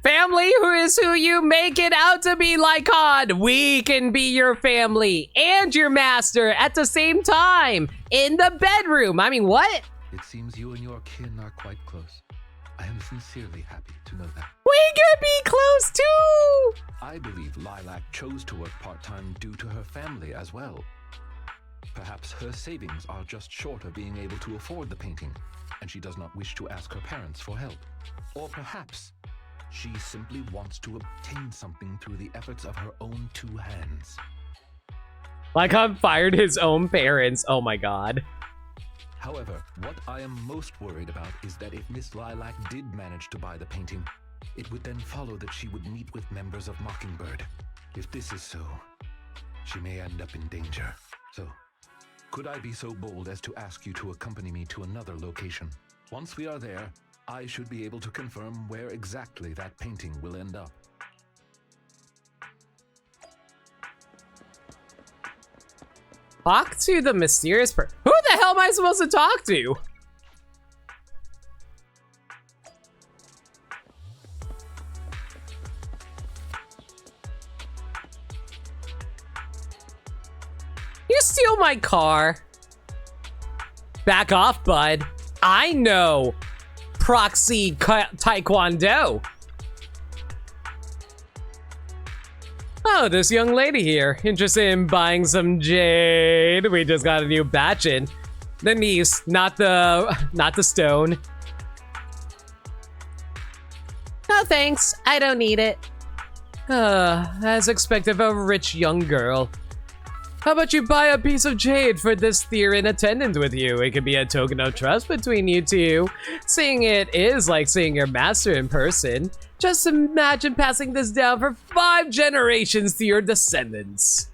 Family who is who you make it out to be, Lycaon. We can be your family and your master at the same time in the bedroom. I mean, what? It seems you and your kin are quite close. I am sincerely happy to know that. We could be close too. I believe Lilac chose to work part-time due to her family as well. Perhaps her savings are just short of being able to afford the painting, and she does not wish to ask her parents for help. Or perhaps she simply wants to obtain something through the efforts of her own two hands. Lycaon fired his own parents. Oh my god. However, what I am most worried about is that if Miss Lilac did manage to buy the painting, it would then follow that she would meet with members of Mockingbird. If this is so, she may end up in danger. So, could I be so bold as to ask you to accompany me to another location? Once we are there, I should be able to confirm where exactly that painting will end up. Talk to the mysterious person. Who the hell am I supposed to talk to? You steal my car. Back off, bud. I know proxy taekwondo. Oh, this young lady here, interested in buying some jade. We just got a new batch in. The niece, not the stone. No thanks, I don't need it. As expected of a rich young girl. How about you buy a piece of jade for this dear in attendance with you? It could be a token of trust between you two. Seeing it is like seeing your master in person. Just imagine passing this down for 5 generations to your descendants.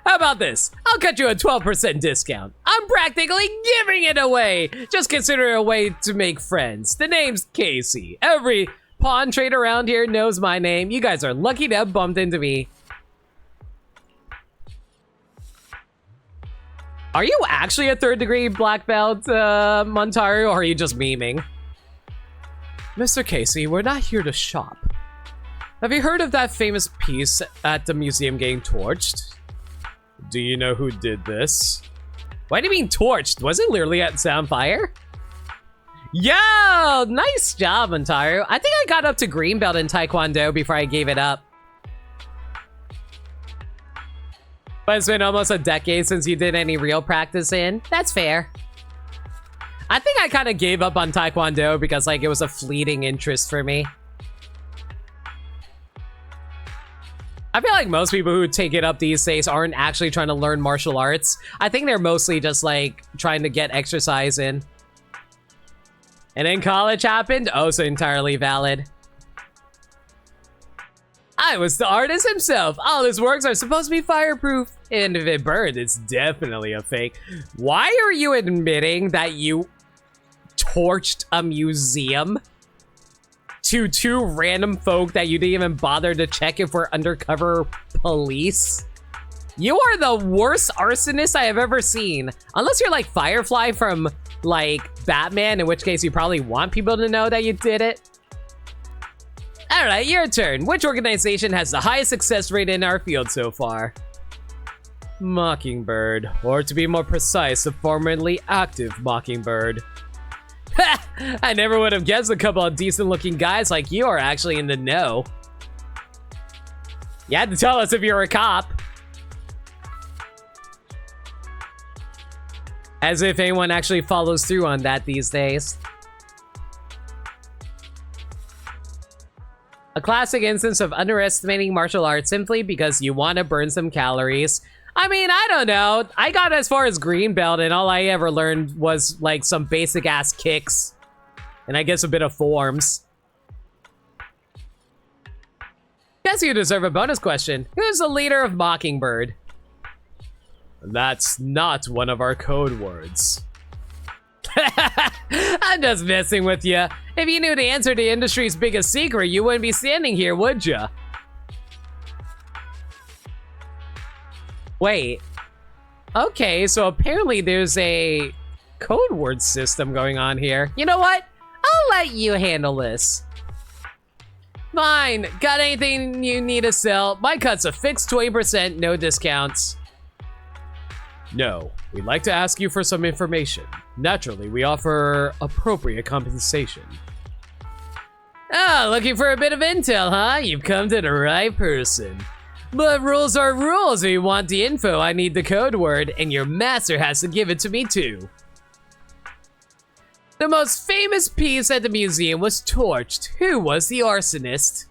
How about this? I'll cut you a 12% discount. I'm practically giving it away. Just consider it a way to make friends. The name's Casey. Every pawn trader around here knows my name. You guys are lucky to have bumped into me. Are you actually a 3rd degree black belt, Montaru, or are you just memeing? Mr. Casey, we're not here to shop. Have you heard of that famous piece at the museum getting torched? Do you know who did this? Why do you mean torched? Was it literally at Soundfire? Yo, nice job, Montaru. I think I got up to green belt in Taekwondo before I gave it up. But it's been almost a decade since you did any real practice in. That's fair. I think I kind of gave up on Taekwondo because like it was a fleeting interest for me. I feel like most people who take it up these days aren't actually trying to learn martial arts. I think they're mostly just like trying to get exercise in. And then college happened, also entirely valid. I was the artist himself. All his works are supposed to be fireproof. And if it burned, it's definitely a fake. Why are you admitting that you torched a museum to 2 random folk that you didn't even bother to check if we're undercover police? You are the worst arsonist I have ever seen. Unless you're like Firefly from like Batman, in which case you probably want people to know that you did it. All right, your turn. Which organization has the highest success rate in our field so far? Mockingbird, or to be more precise, the formerly active Mockingbird. Ha! I never would have guessed a couple of decent-looking guys like you are actually in the know. You had to tell us if you're a cop. As if anyone actually follows through on that these days. A classic instance of underestimating martial arts simply because you want to burn some calories. I mean, I don't know. I got as far as green belt and all I ever learned was like some basic ass kicks. And I guess a bit of forms. Guess you deserve a bonus question. Who's the leader of Mockingbird? That's not one of our code words. I'm just messing with you. If you knew the answer to the industry's biggest secret, you wouldn't be standing here, would you? Wait. Okay, so apparently there's a code word system going on here. You know what? I'll let you handle this. Fine. Got anything you need to sell? My cut's a fixed 20%, no discounts. No. We'd like to ask you for some information. Naturally, we offer appropriate compensation. Ah, looking for a bit of intel, huh? You've come to the right person. But rules are rules. If you want the info, I need the code word, and your master has to give it to me too. The most famous piece at the museum was torched. Who was the arsonist?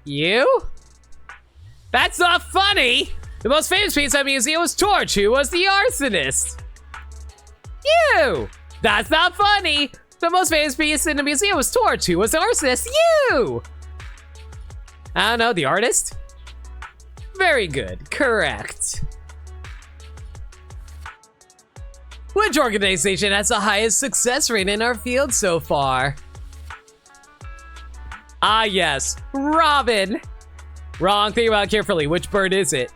You? That's not funny! The most famous piece at the museum was torched. Who was the arsonist? You! That's not funny! The most famous piece in the museum was torched. Who was the arsonist? You! I don't know, the artist? Very good, correct. Which organization has the highest success rate in our field so far? Ah yes, Robin! Wrong, think about it carefully. Which bird is it?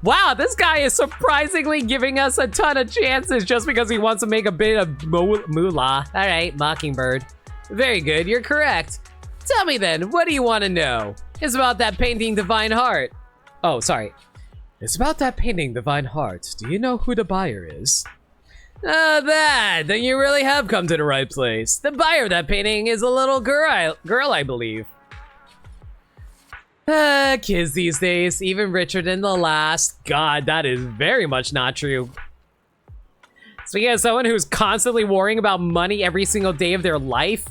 Wow, this guy is surprisingly giving us a ton of chances just because he wants to make a bit of moolah. All right, Mockingbird. Very good, you're correct. Tell me then, what do you want to know? It's about that painting Divine Heart. Oh, sorry. It's about that painting Divine Heart. Do you know who the buyer is? Then you really have come to the right place. The buyer of that painting is a little girl, I believe. Kids these days, even richer than the last. God, that is very much not true. Speaking as someone who's constantly worrying about money every single day of their life.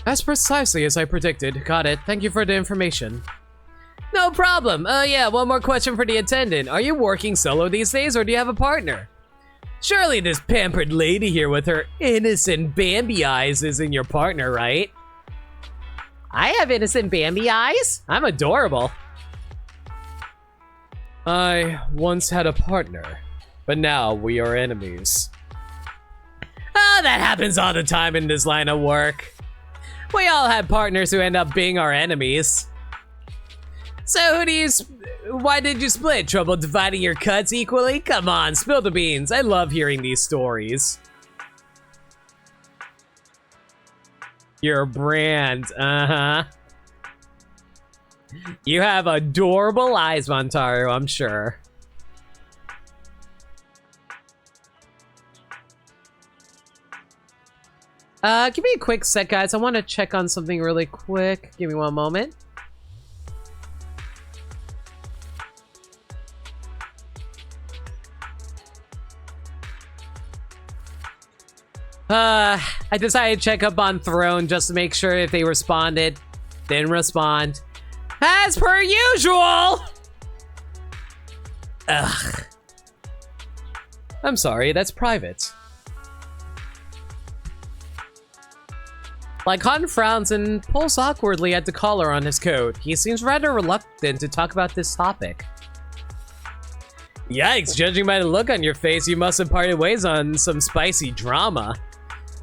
That's precisely as I predicted. Got it. Thank you for the information. No problem. Yeah, one more question for the attendant. Are you working solo these days, or do you have a partner? Surely this pampered lady here with her innocent Bambi eyes isn't your partner, right? I have innocent Bambi eyes? I'm adorable. I once had a partner, but now we are enemies. Oh, that happens all the time in this line of work. We all have partners who end up being our enemies. So why did you split? Trouble dividing your cuts equally? Come on, spill the beans. I love hearing these stories. Your brand, uh-huh. You have adorable eyes, Montaru, I'm sure. Give me a quick sec, guys. I want to check on something really quick. Give me one moment. I decided to check up on Throne just to make sure if they responded. Didn't respond. As per usual! Ugh. I'm sorry, that's private. Lycaon frowns and pulls awkwardly at the collar on his coat. He seems rather reluctant to talk about this topic. Yikes, judging by the look on your face, you must have parted ways on some spicy drama.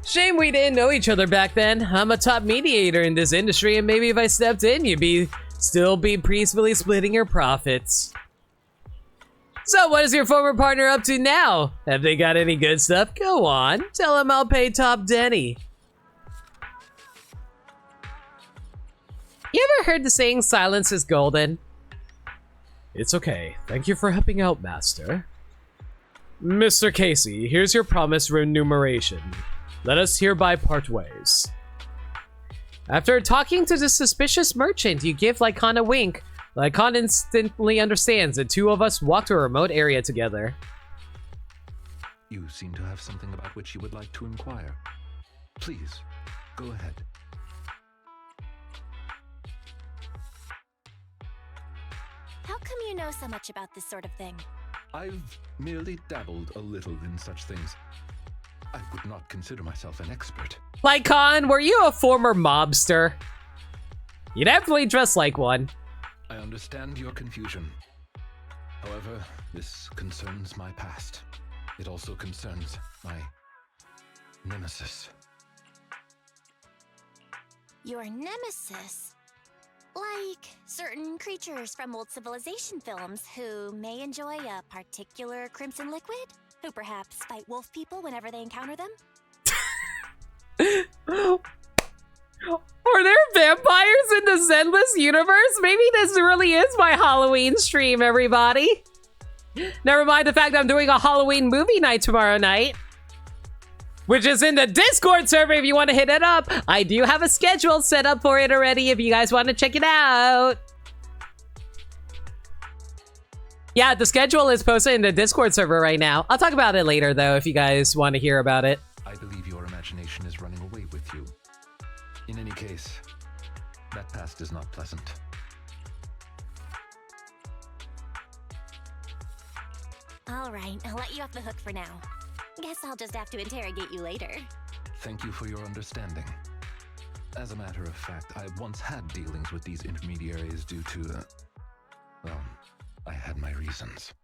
Shame we didn't know each other back then. I'm a top mediator in this industry, and maybe if I stepped in, you'd still be peacefully splitting your profits. So what is your former partner up to now? Have they got any good stuff? Go on, tell him I'll pay top Denny. You ever heard the saying, silence is golden? It's okay. Thank you for helping out, Master. Mr. Casey, here's your promised remuneration. Let us hereby part ways. After talking to the suspicious merchant, you give Lycaon a wink. Lycaon instantly understands the two of us walk to a remote area together. You seem to have something about which you would like to inquire. Please, go ahead. How come you know so much about this sort of thing? I've merely dabbled a little in such things. I would not consider myself an expert. Lycaon, were you a former mobster? You definitely dress like one. I understand your confusion. However, this concerns my past. It also concerns my nemesis. Your nemesis? Like certain creatures from old civilization films who may enjoy a particular crimson liquid? Who perhaps fight wolf people whenever they encounter them? Are there vampires in the Zenless universe? Maybe this really is my Halloween stream, everybody. Never mind the fact I'm doing a Halloween movie night tomorrow night, which is in the Discord server if you want to hit it up. I do have a schedule set up for it already if you guys want to check it out. Yeah, the schedule is posted in the Discord server right now. I'll talk about it later, though, if you guys want to hear about it. I believe your imagination is running away with you. In any case, that past is not pleasant. All right, I'll let you off the hook for now. Guess I'll just have to interrogate you later. Thank you for your understanding. As a matter of fact, I once had dealings with these intermediaries due to, well, I had my reasons.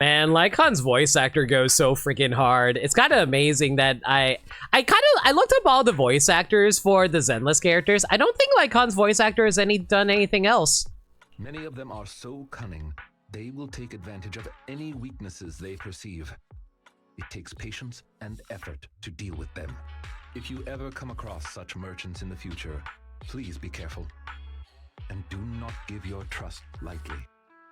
Man, Lycaon's voice actor goes so freaking hard. It's kind of amazing that I looked up all the voice actors for the Zenless characters. I don't think Lycaon's voice actor has done anything else. Many of them are so cunning, they will take advantage of any weaknesses they perceive. It takes patience and effort to deal with them. If you ever come across such merchants in the future, please be careful. And do not give your trust lightly.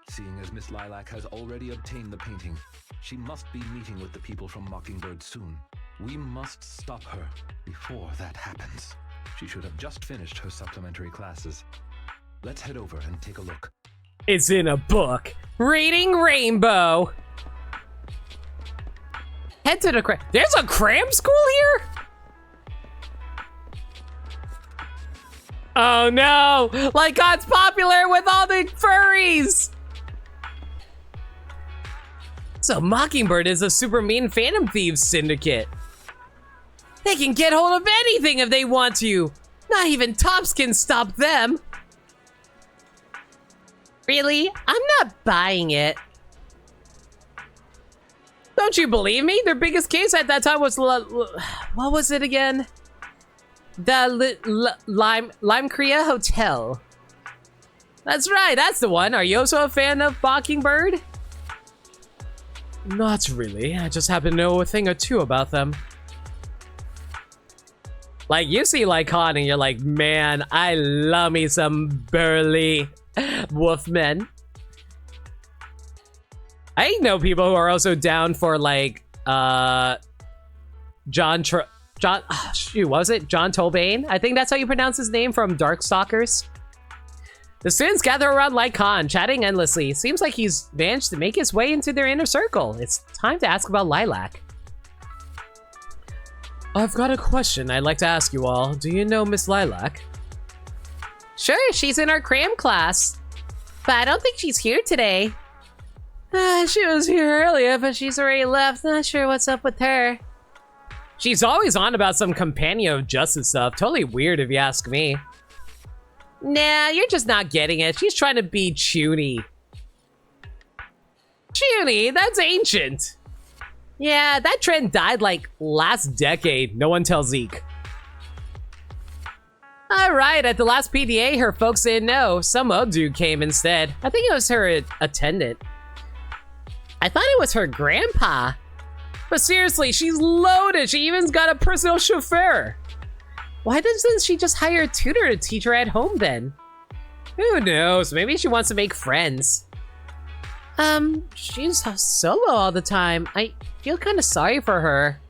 Seeing as Miss Lilac has already obtained the painting, she must be meeting with the people from Mockingbird soon. We must stop her before that happens. She should have just finished her supplementary classes. Let's head over and take a look. It's in a book. Reading Rainbow. Head to the There's a cram school here? Oh no! Lycaon's popular with all the furries! So Mockingbird is a super mean Phantom Thieves syndicate. They can get hold of anything if they want to. Not even Tops can stop them. Really? I'm not buying it. Don't you believe me? Their biggest case at that time was what was it again? The Lime Crea Hotel. That's right, that's the one. Are you also a fan of Mockingbird? Not really. I just happen to know a thing or two about them. Like, you see Lycaon and you're like, man, I love me some burly Wolfman. I know people who are also down for like John shoot, what was it? John Tolbane? I think that's how you pronounce his name, from Darkstalkers. The students gather around Lycaon, chatting endlessly. Seems like he's managed to make his way into their inner circle. It's time to ask about Lilac. I've got a question I'd like to ask you all. Do you know Miss Lilac? Sure, she's in our cram class. But I don't think she's here today. She was here earlier, but she's already left. Not sure what's up with her. She's always on about some companion of justice stuff. Totally weird if you ask me. Nah, you're just not getting it. She's trying to be chunni. Chunni? That's ancient. Yeah, that trend died like last decade. No one tells Zeke. Alright, at the last PDA, her folks didn't know. Some old dude came instead. I think it was her attendant. I thought it was her grandpa. But seriously, she's loaded. She even's got a personal chauffeur. Why doesn't she just hire a tutor to teach her at home then? Who knows? Maybe she wants to make friends. She's solo all the time. I feel kind of sorry for her.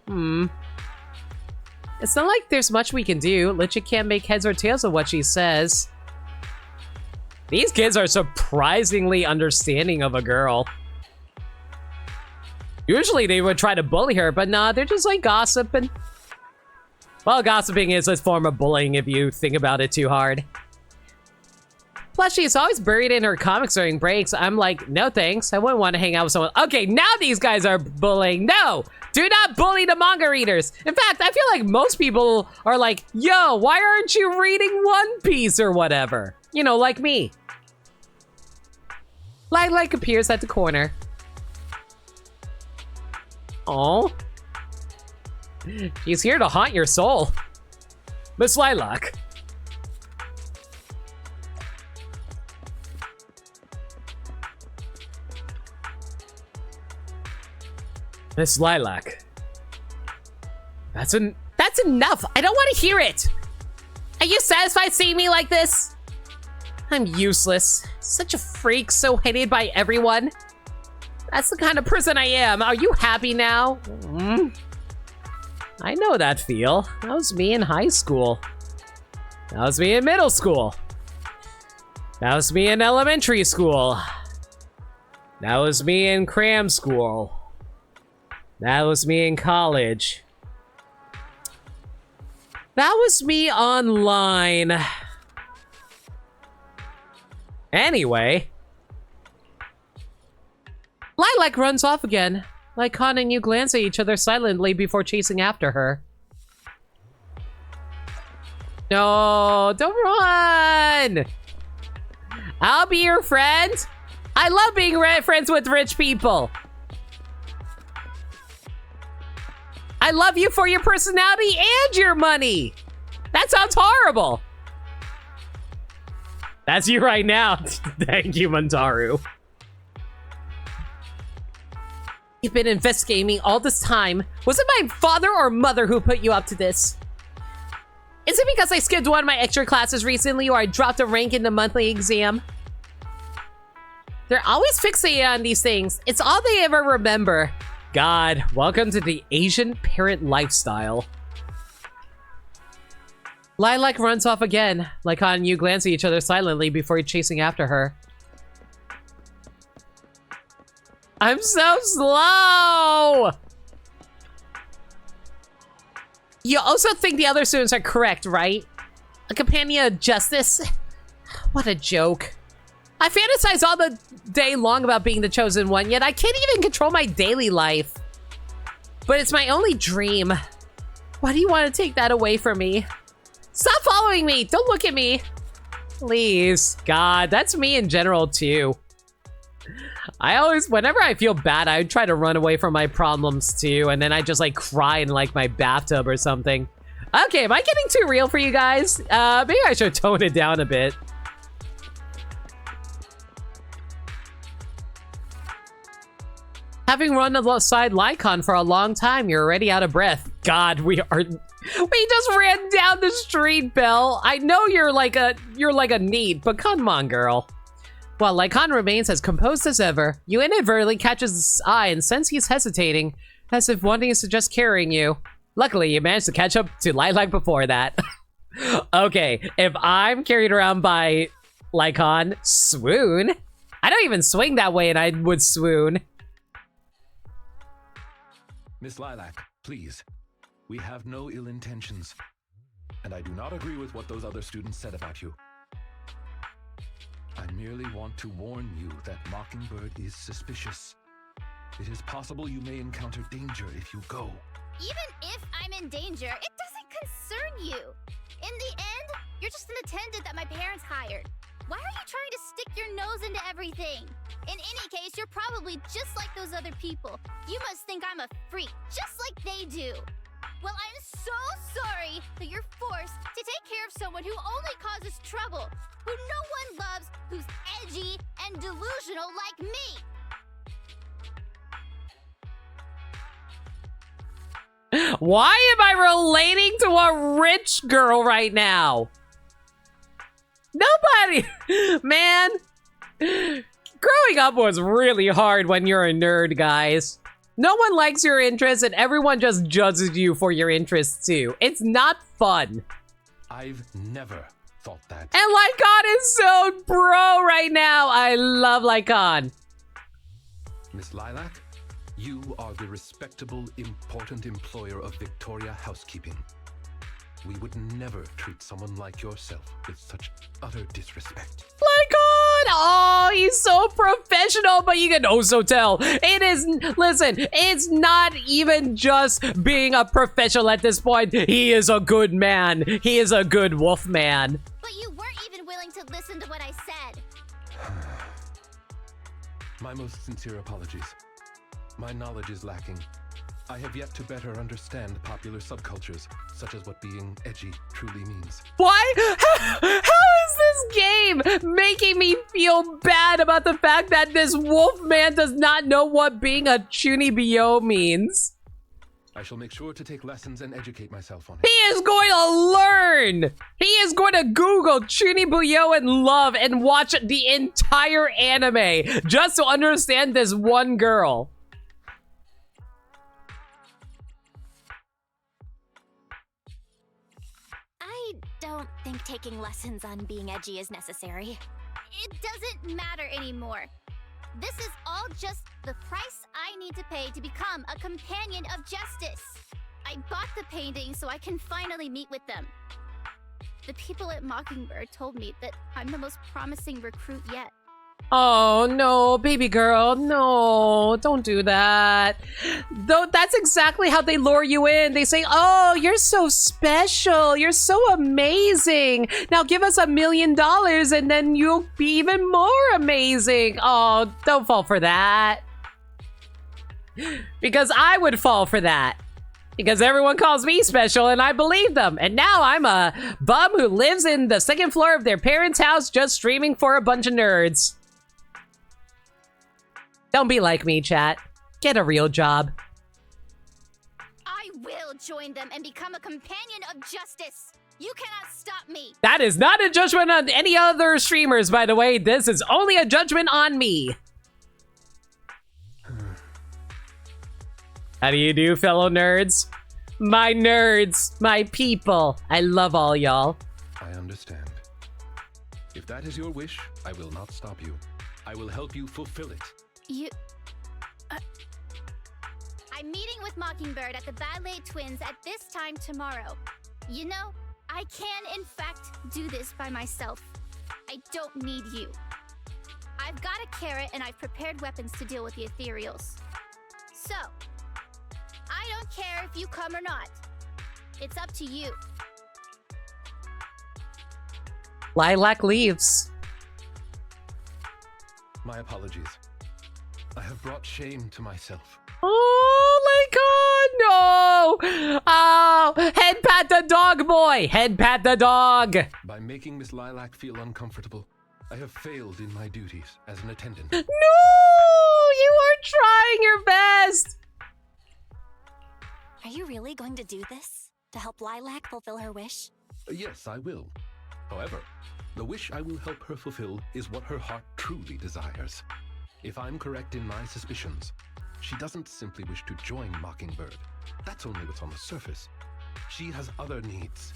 It's not like there's much we can do. Lycaon can't make heads or tails of what she says. These kids are surprisingly understanding of a girl. Usually they would try to bully her, but nah, they're just like gossiping. Well, gossiping is a form of bullying if you think about it too hard. Plus, she's always buried in her comics during breaks. I'm like, no thanks. I wouldn't want to hang out with someone. Okay, now these guys are bullying. No, do not bully the manga readers. In fact, I feel like most people are like, yo, why aren't you reading One Piece or whatever? You know, like me. Lilac appears at the corner. Oh, she's here to haunt your soul. Miss Lilac. Miss Lilac. That's enough. I don't want to hear it. Are you satisfied seeing me like this? I'm useless. Such a freak, so hated by everyone. That's the kind of person I am. Are you happy now? I know that feel. That was me in high school. That was me in middle school. That was me in elementary school. That was me in cram school. That was me in college. That was me online. Anyway. Lilac runs off again. Lycaon and you glance at each other silently before chasing after her. No, don't run! I'll be your friend. I love being friends with rich people. I love you for your personality and your money. That sounds horrible. That's you right now. Thank you, Montaru. You've been investigating me all this time. Was it my father or mother who put you up to this? Is it because I skipped one of my extra classes recently or I dropped a rank in the monthly exam? They're always fixated on these things. It's all they ever remember. God, welcome to the Asian parent lifestyle. Lilac runs off again. Lycaon and you glance at each other silently before chasing after her. I'm so slow! You also think the other students are correct, right? A companion of justice? What a joke. I fantasize all the day long about being the chosen one, yet I can't even control my daily life. But it's my only dream. Why do you want to take that away from me? Stop following me! Don't look at me! Please. God, that's me in general too. Whenever I feel bad, I try to run away from my problems too, and then I just like cry in like my bathtub or something. Okay, am I getting too real for you guys? Maybe I should tone it down a bit. Having run alongside Lycaon for a long time, you're already out of breath. God, we just ran down the street, Belle. I know you're like a need, but come on, girl. While Lycaon remains as composed as ever, you inadvertently catches his eye and sense he's hesitating, as if wanting to suggest carrying you. Luckily, you managed to catch up to Lilac before that. Okay, if I'm carried around by Lycaon, swoon. I don't even swing that way and I would swoon. Miss Lilac, please. We have no ill intentions. And I do not agree with what those other students said about you. I merely want to warn you that Mockingbird is suspicious. It is possible you may encounter danger if you go. Even if I'm in danger, it doesn't concern you. In the end, you're just an attendant that my parents hired. Why are you trying to stick your nose into everything? In any case, you're probably just like those other people. You must think I'm a freak, just like they do. Well, I'm so sorry that you're forced to take care of someone who only causes trouble, who no one loves, who's edgy and delusional like me. Why am I relating to a rich girl right now? Nobody! Man, growing up was really hard when you're a nerd, guys. No one likes your interests and everyone just judges you for your interests too. It's not fun. I've never thought that. And Lycaon is so bro right now. I love Lycaon. Miss Lilac, you are the respectable, important employer of Victoria Housekeeping. We would never treat someone like yourself with such utter disrespect. Lycaon! Oh, he's so professional, but you can also tell. It is, listen, it's not even just being a professional at this point. He is a good man. He is a good Wolfman. But you weren't even willing to listen to what I said. My most sincere apologies. My knowledge is lacking. I have yet to better understand popular subcultures, such as what being edgy truly means. Why? How is this game making me feel bad about the fact that this Wolfman does not know what being a chunni means? I shall make sure to take lessons and educate myself on He it. is going to learn! He is going to Google chunni and love and watch the entire anime just to understand this one girl. I don't think taking lessons on being edgy is necessary. It doesn't matter anymore. This is all just the price I need to pay to become a companion of justice. I bought the painting so I can finally meet with them. The people at Mockingbird told me that I'm the most promising recruit yet. Oh no, baby girl, no, don't do that. Though that's exactly how they lure you in. They say, oh, you're so special, you're so amazing. Now give us $1 million and then you'll be even more amazing. Oh, don't fall for that. Because I would fall for that. Because everyone calls me special and I believe them. And now I'm a bum who lives in the second floor of their parents' house just streaming for a bunch of nerds. Don't be like me, chat. Get a real job. I will join them and become a companion of justice. You cannot stop me. That is not a judgment on any other streamers, by the way. This is only a judgment on me. How do you do, fellow nerds? My nerds, my people. I love all y'all. I understand. If that is your wish, I will not stop you. I will help you fulfill it. I'm meeting with Mockingbird at the Ballet Twins at this time tomorrow. You know, I can in fact do this by myself. I don't need you. I've got a carrot and I've prepared weapons to deal with the ethereals. So, I don't care if you come or not. It's up to you. Lilac leaves. My apologies. I have brought shame to myself. Oh, Lycaon, no! Oh, head pat the dog, boy! Head pat the dog! By making Miss Lilac feel uncomfortable, I have failed in my duties as an attendant. No! You are trying your best! Are you really going to do this? To help Lilac fulfill her wish? Yes, I will. However, the wish I will help her fulfill is what her heart truly desires. If I'm correct in my suspicions, she doesn't simply wish to join Mockingbird. That's only what's on the surface. She has other needs,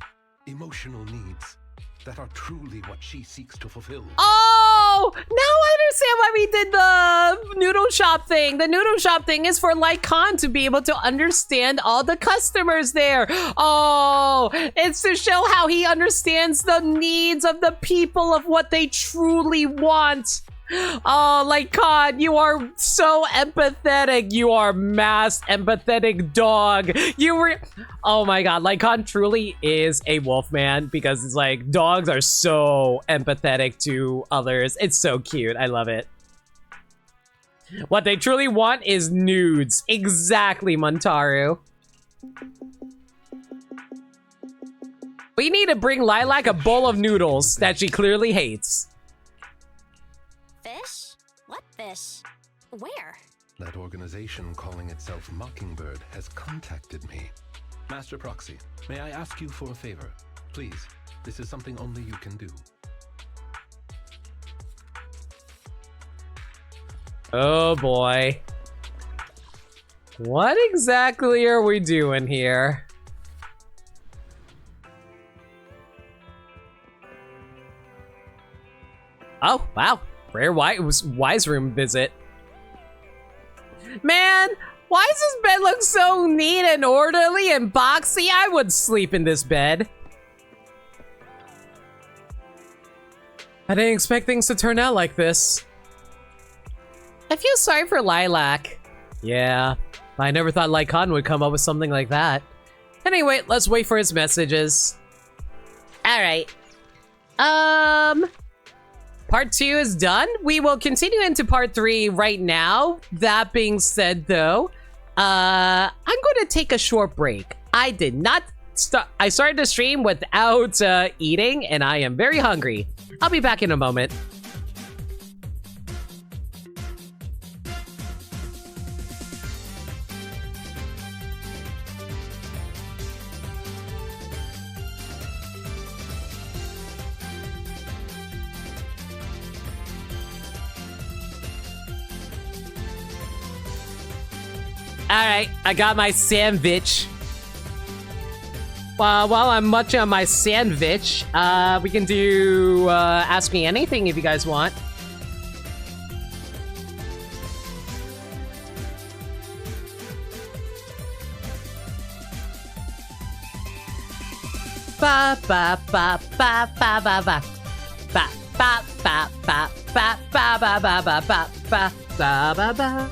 emotional needs, that are truly what she seeks to fulfill. Oh! Now I understand why we did the noodle shop thing. The noodle shop thing is for Lycaon to be able to understand all the customers there. Oh, it's to show how he understands the needs of the people of what they truly want. Oh, Lycaon, you are so empathetic. You are mass empathetic dog. You were... Oh my god, Lycaon truly is a Wolfman because it's like dogs are so empathetic to others. It's so cute. I love it. What they truly want is nudes. Exactly, Montaru. We need to bring Lilac a bowl of noodles that she clearly hates. Fish? What fish? Where? That organization calling itself Mockingbird has contacted me. Master Proxy, may I ask you for a favor? Please, this is something only you can do. Oh boy. What exactly are we doing here? Oh, wow. Rare wise room visit. Man, why does this bed look so neat and orderly and boxy? I would sleep in this bed. I didn't expect things to turn out like this. I feel sorry for Lilac. Yeah, I never thought Lycaon would come up with something like that. Anyway, let's wait for his messages. Alright. Part 2 is done. We will continue into part 3 right now. That being said, though, I'm going to take a short break. I did not I started the stream without eating, and I am very hungry. I'll be back in a moment. Alright, I got my sandwich. While I'm munching on my sandwich, we can do Ask Me Anything if you guys want. Ba ba ba ba ba ba ba ba ba ba ba ba ba ba ba ba ba ba ba ba.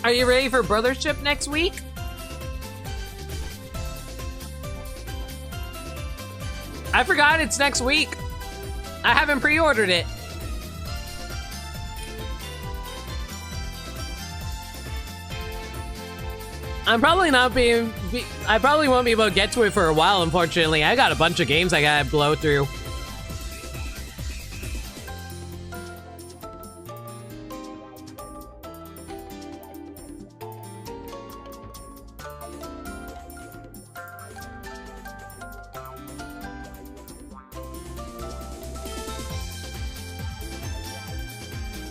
Are you ready for Brothership next week? I forgot it's next week. I haven't pre-ordered it. I'm probably not being... I probably won't be able to get to it for a while, unfortunately. I got a bunch of games I gotta blow through.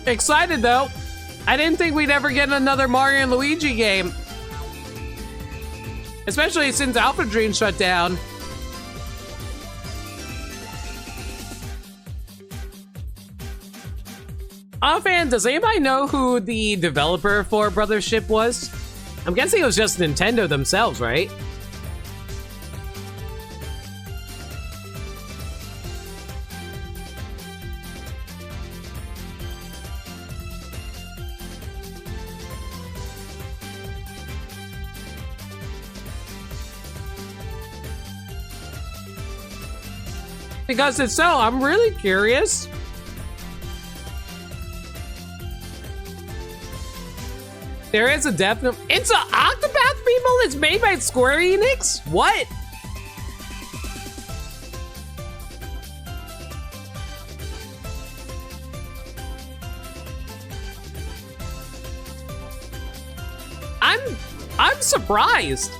Excited though. I didn't think we'd ever get another Mario and Luigi game. Especially since Alpha Dream shut down. Offhand, does anybody know who the developer for Brothership was? I'm guessing it was just Nintendo themselves, right? Because if so, I'm really curious. There is a definite... It's an Octopath people that's made by Square Enix? What? I'm surprised.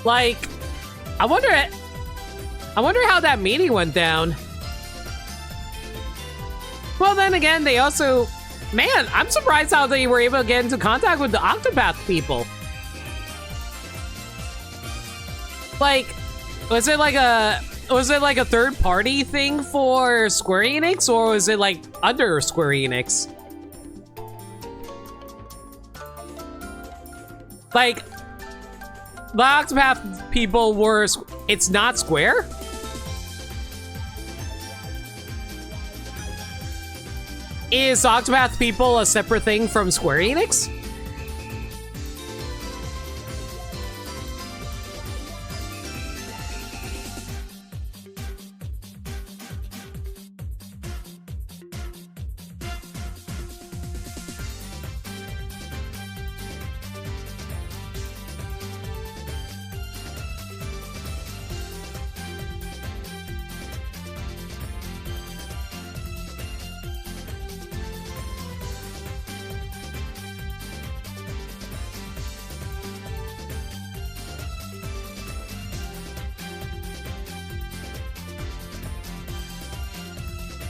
Like, I wonder how that meeting went down. Well, then again, they also... Man, I'm surprised how they were able to get into contact with the Octopath people. Like, was it like a third-party thing for Square Enix, or was it like under Square Enix? Like, the Octopath people were... It's not Square? Is Octopath People a separate thing from Square Enix?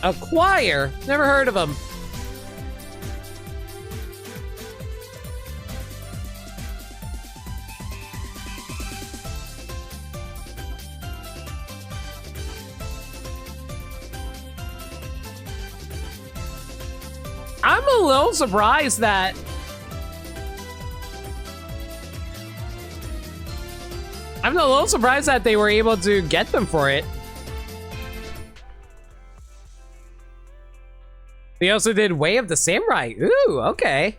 Acquire? Never heard of them. I'm a little surprised that they were able to get them for it. They also did Way of the Samurai. Ooh, okay.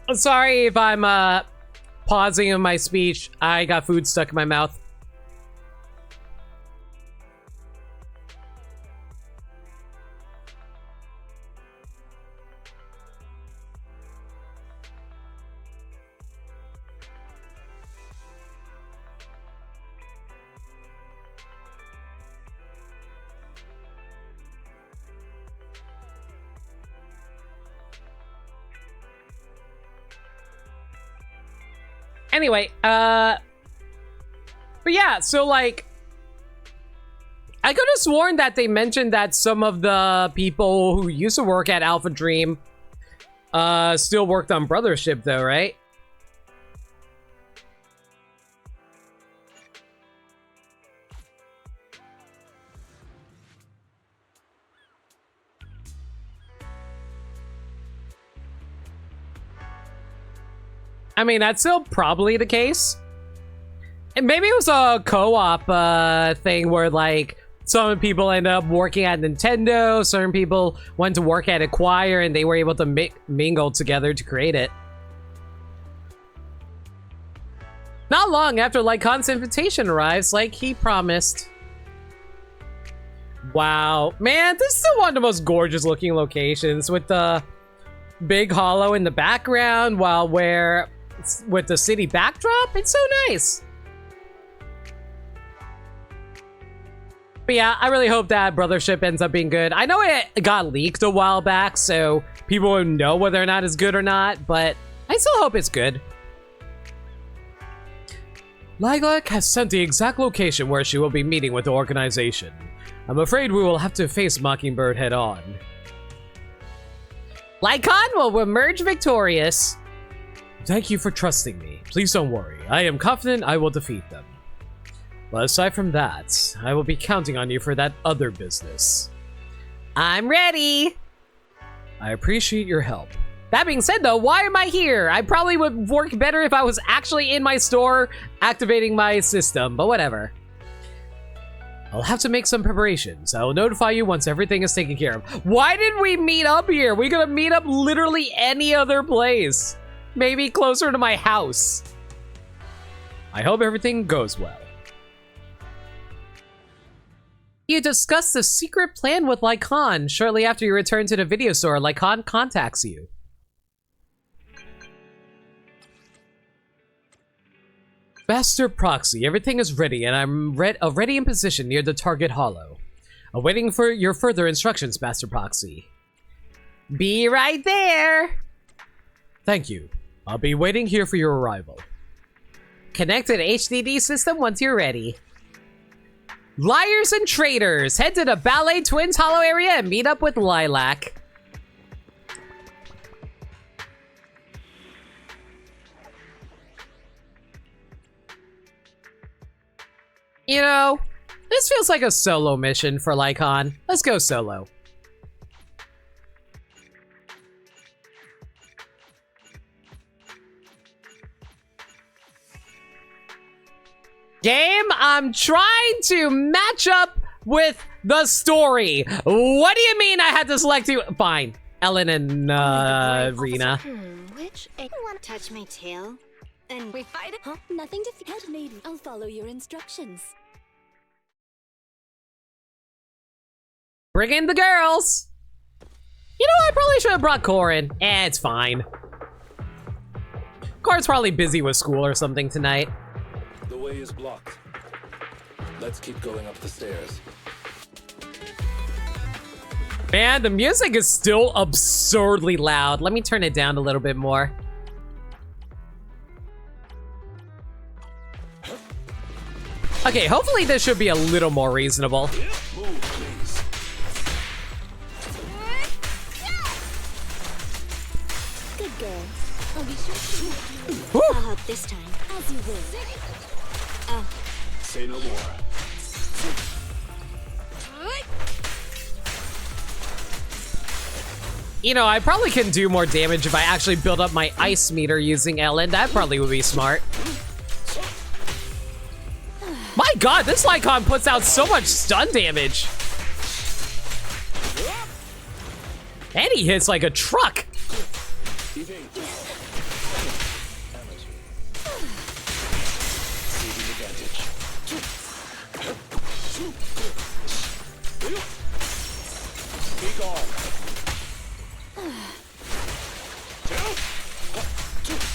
I'm sorry if I'm pausing in my speech. I got food stuck in my mouth. Anyway, but yeah, so like, I could have sworn that they mentioned that some of the people who used to work at Alpha Dream still worked on Brothership though, right? I mean, that's still probably the case. And maybe it was a co-op thing where, like, some people end up working at Nintendo, certain people went to work at Acquire, and they were able to mingle together to create it. Not long after Lycaon's invitation arrives, like he promised. Wow. Man, this is still one of the most gorgeous looking locations with the big hollow in the background while with the city backdrop. It's so nice. But yeah, I really hope that Brothership ends up being good. I know it got leaked a while back, so people will know whether or not it's good or not, but I still hope it's good. Lilac has sent the exact location where she will be meeting with the organization. I'm afraid we will have to face Mockingbird head on. Lycaon will emerge victorious. Thank you for trusting me. Please don't worry. I am confident I will defeat them. But aside from that, I will be counting on you for that other business. I'm ready! I appreciate your help. That being said though, why am I here? I probably would work better if I was actually in my store activating my system, but whatever. I'll have to make some preparations. I will notify you once everything is taken care of. Why did we meet up here? We could have meet up literally any other place. Maybe closer to my house. I hope everything goes well. You discussed the secret plan with Lycaon. Shortly after you return to the video store, Lycaon contacts you. Master Proxy, everything is ready, and I'm already in position near the target hollow. Awaiting for your further instructions, Master Proxy. Be right there! Thank you. I'll be waiting here for your arrival. Connect to the HDD system once you're ready. Liars and traitors! Head to the Ballet Twins Hollow area and meet up with Lilac. You know, this feels like a solo mission for Lycaon. Let's go solo. Game, I'm trying to match up with the story. What do you mean I had to select you? Fine. Ellen and, Rena. Which want to touch my tail? And we fight it? Huh? Nothing to fear. Maybe I'll follow your instructions. Bring in the girls. You know, I probably should have brought Corin. It's fine. Corin's probably busy with school or something tonight. The way is blocked. Let's keep going up the stairs. Man, the music is still absurdly loud. Let me turn it down a little bit more. Okay, hopefully this should be a little more reasonable. Move, please. Good girl. I'll be sure to Woo. I'll help this time, as you will. Oh. Say no more. You know, I probably can do more damage if I actually build up my ice meter using Ellen. That probably would be smart. My god, this Lycaon puts out so much stun damage. And he hits like a truck. Evade. Amateur. Seizing advantage. Be gone.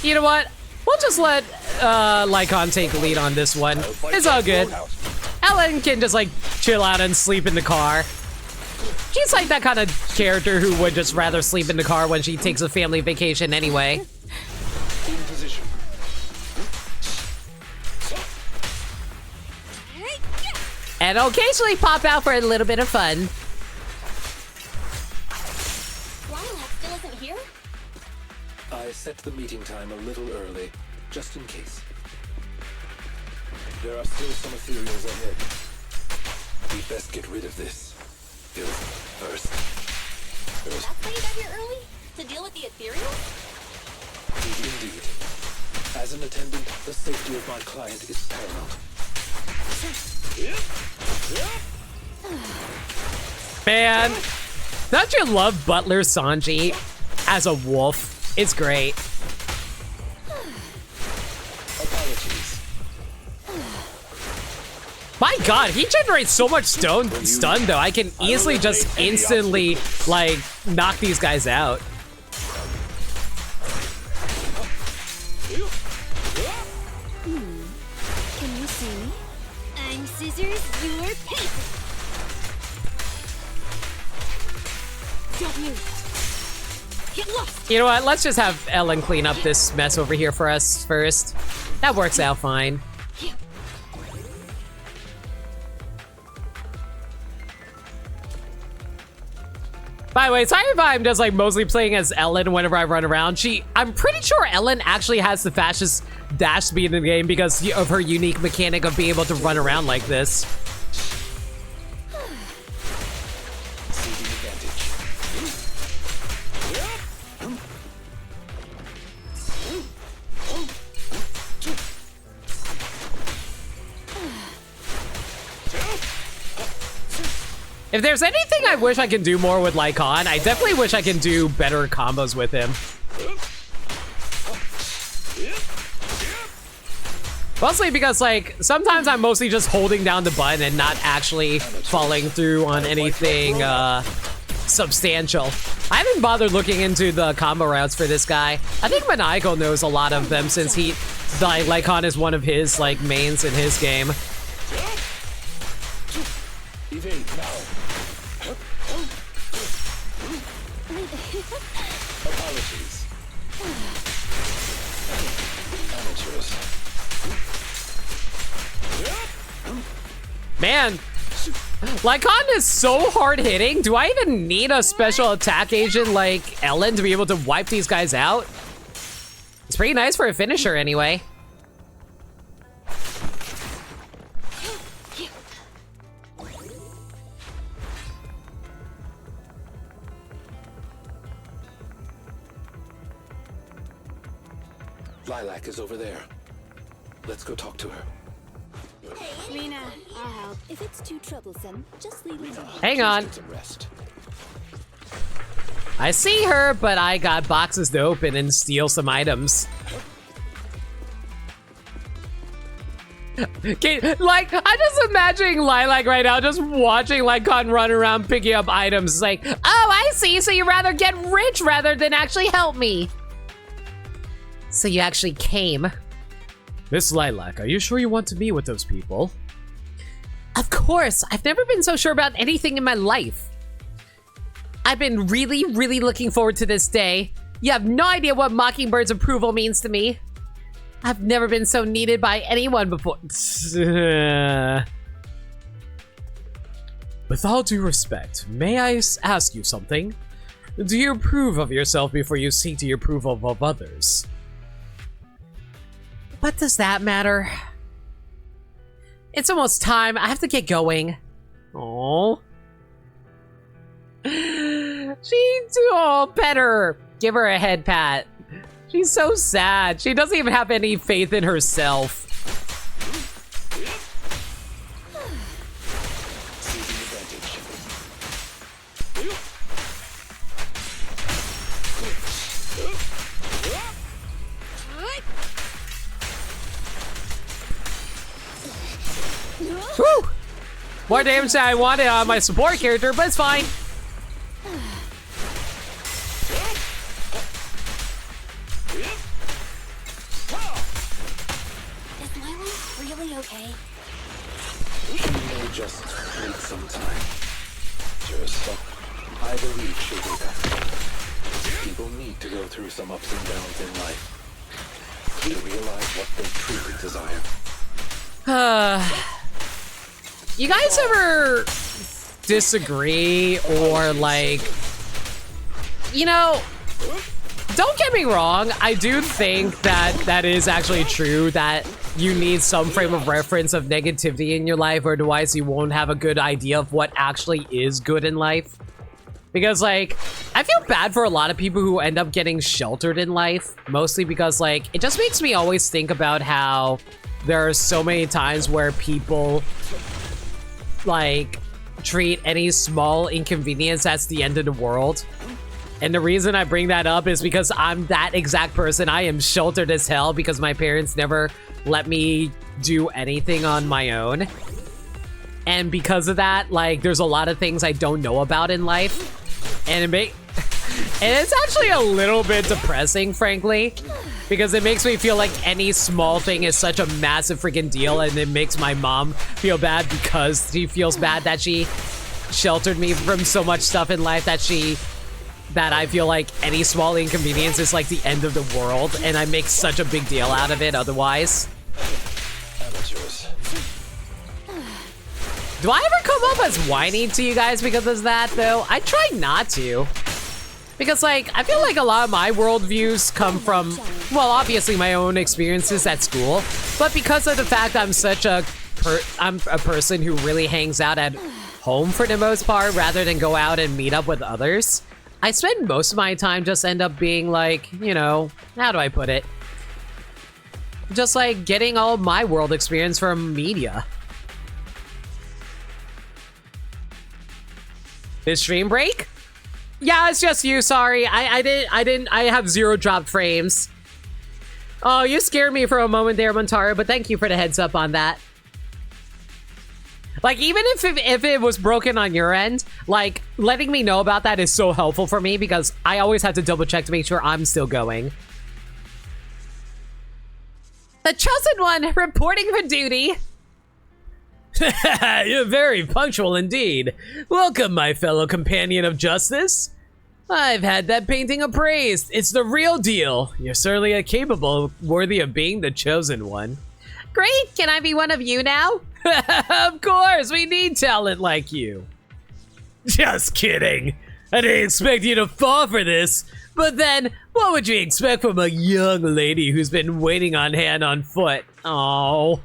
You know what? We'll just let Lycaon take lead on this one. It's all good. Ellen can just like chill out and sleep in the car. She's like that kind of character who would just rather sleep in the car when she takes a family vacation anyway. In position. And occasionally pop out for a little bit of fun. Lilac still isn't here? I set the meeting time a little early, just in case. There are still some ethereals ahead. We best get rid of this filth first. That's why you got here early? To deal with the ethereal? Indeed. As an attendant, the safety of my client is paramount. Man, don't you love Butler Sanji as a wolf? It's great. Apologies. My god, he generates so much stun though. I can easily just instantly, like, knock these guys out. Can you see me? I'm scissors, you're paper. Don't move. Get lost. You know what? Let's just have Ellen clean up this mess over here for us first. That works out fine. By the way, sorry if I'm just like mostly playing as Ellen whenever I run around. I'm pretty sure Ellen actually has the fastest dash speed in the game because of her unique mechanic of being able to run around like this. Seizing advantage. If there's anything I wish I can do more with Lycaon, I definitely wish I can do better combos with him. Mostly because, like, sometimes I'm mostly just holding down the button and not actually following through on anything substantial. I haven't bothered looking into the combo routes for this guy. I think Maniacal knows a lot of them since Lycaon is one of his, like, mains in his game. Evade now. Apologies. Amateurs. Man, Lycaon is so hard-hitting. Do I even need a special attack agent like Ellen to be able to wipe these guys out? It's pretty nice for a finisher anyway. Lilac is over there. Let's go talk to her. Rena, I'll help. If it's too troublesome, just leave me alone. Hang on. Get some rest. I see her, but I got boxes to open and steal some items. Okay, like, I'm just imagining Lilac right now, just watching Lycaon run around picking up items. It's like, oh, I see, so you rather get rich rather than actually help me. So you actually came. Miss Lilac, are you sure you want to meet with those people? Of course, I've never been so sure about anything in my life. I've been really, really looking forward to this day. You have no idea what Mockingbird's approval means to me. I've never been so needed by anyone before. With all due respect, may I ask you something? Do you approve of yourself before you seek the approval of others? What does that matter? It's almost time. I have to get going. Oh. Oh, pet her. Give her a head pat. She's so sad. She doesn't even have any faith in herself. Whew! More damage than I wanted on my support character, but it's fine. Okay. You may just need some time. Just, I believe she'll do that. People need to go through some ups and downs in life to realize what they truly desire. You guys ever disagree or like, you know, don't get me wrong, I do think that that is actually true, that you need some frame of reference of negativity in your life, or otherwise you won't have a good idea of what actually is good in life. Because, like, I feel bad for a lot of people who end up getting sheltered in life, mostly because, like, it just makes me always think about how there are so many times where people, like, treat any small inconvenience as the end of the world. And the reason I bring that up is because I'm that exact person. I am sheltered as hell because my parents never let me do anything on my own. And because of that, like, there's a lot of things I don't know about in life. And it's actually a little bit depressing, frankly, because it makes me feel like any small thing is such a massive freaking deal, and it makes my mom feel bad because she feels bad that she sheltered me from so much stuff in life that I feel like any small inconvenience is like the end of the world, and I make such a big deal out of it otherwise. Amateurs. Do I ever come up as whiny to you guys because of that, though? I try not to. Because, like, I feel like a lot of my worldviews come from, well, obviously my own experiences at school, but because of the fact I'm such I'm a person who really hangs out at home for the most part, rather than go out and meet up with others, I spend most of my time just end up being like, you know, how do I put it? Just like getting all of my world experience from media. This stream break? Yeah, it's just you, sorry. I have 0 dropped frames. Oh, you scared me for a moment there, Montaro, but thank you for the heads up on that. Like, even if it was broken on your end, like, letting me know about that is so helpful for me because I always have to double check to make sure I'm still going. The Chosen One reporting for duty. You're very punctual indeed. Welcome, my fellow companion of justice. I've had that painting appraised. It's the real deal. You're certainly capable, worthy of being the Chosen One. Great, can I be one of you now? Of course, we need talent like you. Just kidding. I didn't expect you to fall for this. But then, what would you expect from a young lady who's been waiting on hand on foot? Oh.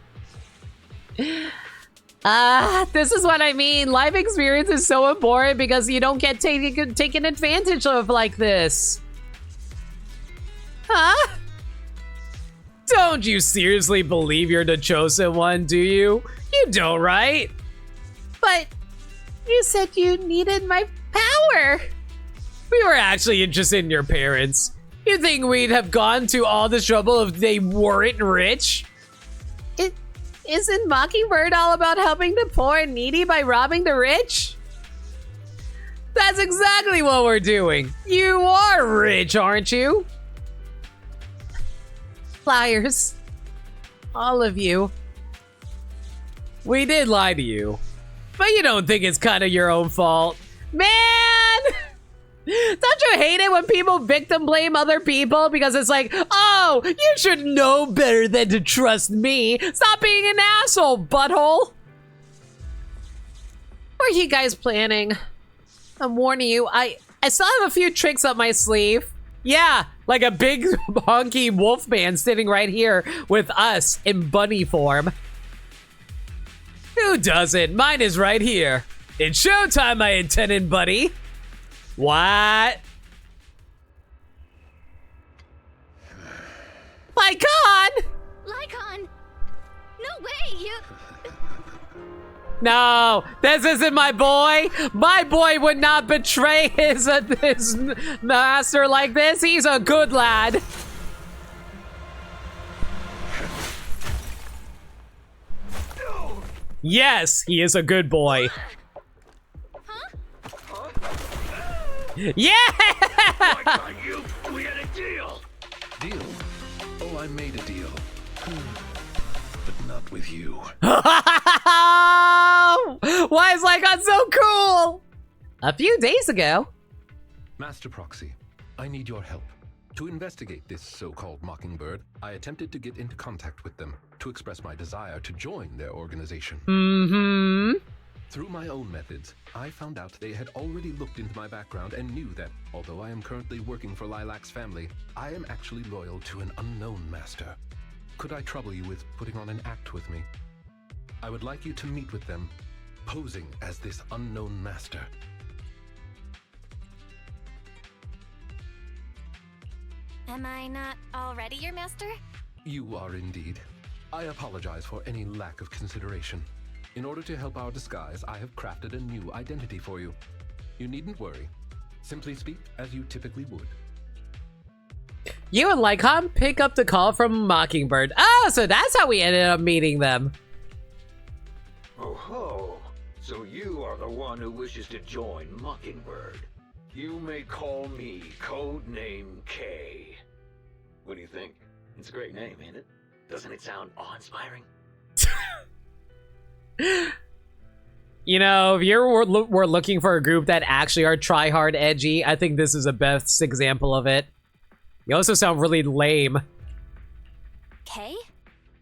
This is what I mean. Life experience is so important because you don't get taken advantage of like this. Huh? Don't you seriously believe you're the chosen one, do you? You don't, right? But you said you needed my power. We were actually interested in your parents. You think we'd have gone to all this trouble if they weren't rich? Isn't Mockingbird all about helping the poor and needy by robbing the rich? That's exactly what we're doing. You are rich, aren't you? Liars. All of you. We did lie to you. But you don't think it's kind of your own fault. Man! Don't you hate it when people victim blame other people because it's like, oh, you should know better than to trust me. Stop being an asshole, butthole. What are you guys planning? I'm warning you, I still have a few tricks up my sleeve. Yeah, like a big honky Wolfman sitting right here with us in bunny form. Who doesn't? Mine is right here. It's showtime, my attendant buddy. What? Lycaon! Lycaon! No way! You... No, this isn't my boy. My boy would not betray his master like this. He's a good lad. Yes, he is a good boy. Yeah! Why not you? We had a deal. Deal? Oh, I made a deal. But not with you. Why is Lycaon so cool? A few days ago. Master Proxy, I need your help. To investigate this so-called Mockingbird, I attempted to get into contact with them to express my desire to join their organization. Mm-hmm. Through my own methods, I found out they had already looked into my background and knew that, although I am currently working for Lilac's family, I am actually loyal to an unknown master. Could I trouble you with putting on an act with me? I would like you to meet with them, posing as this unknown master. Am I not already your master? You are indeed. I apologize for any lack of consideration. In order to help our disguise, I have crafted a new identity for you. You needn't worry. Simply speak as you typically would. You and Lycaon pick up the call from Mockingbird. Oh, so that's how we ended up meeting them. Oh ho! So you are the one who wishes to join Mockingbird. You may call me Codename K. What do you think? It's a great name, ain't it? Doesn't it sound awe-inspiring? You know, if we're looking for a group that actually are try-hard edgy, I think this is the best example of it. You also sound really lame. K?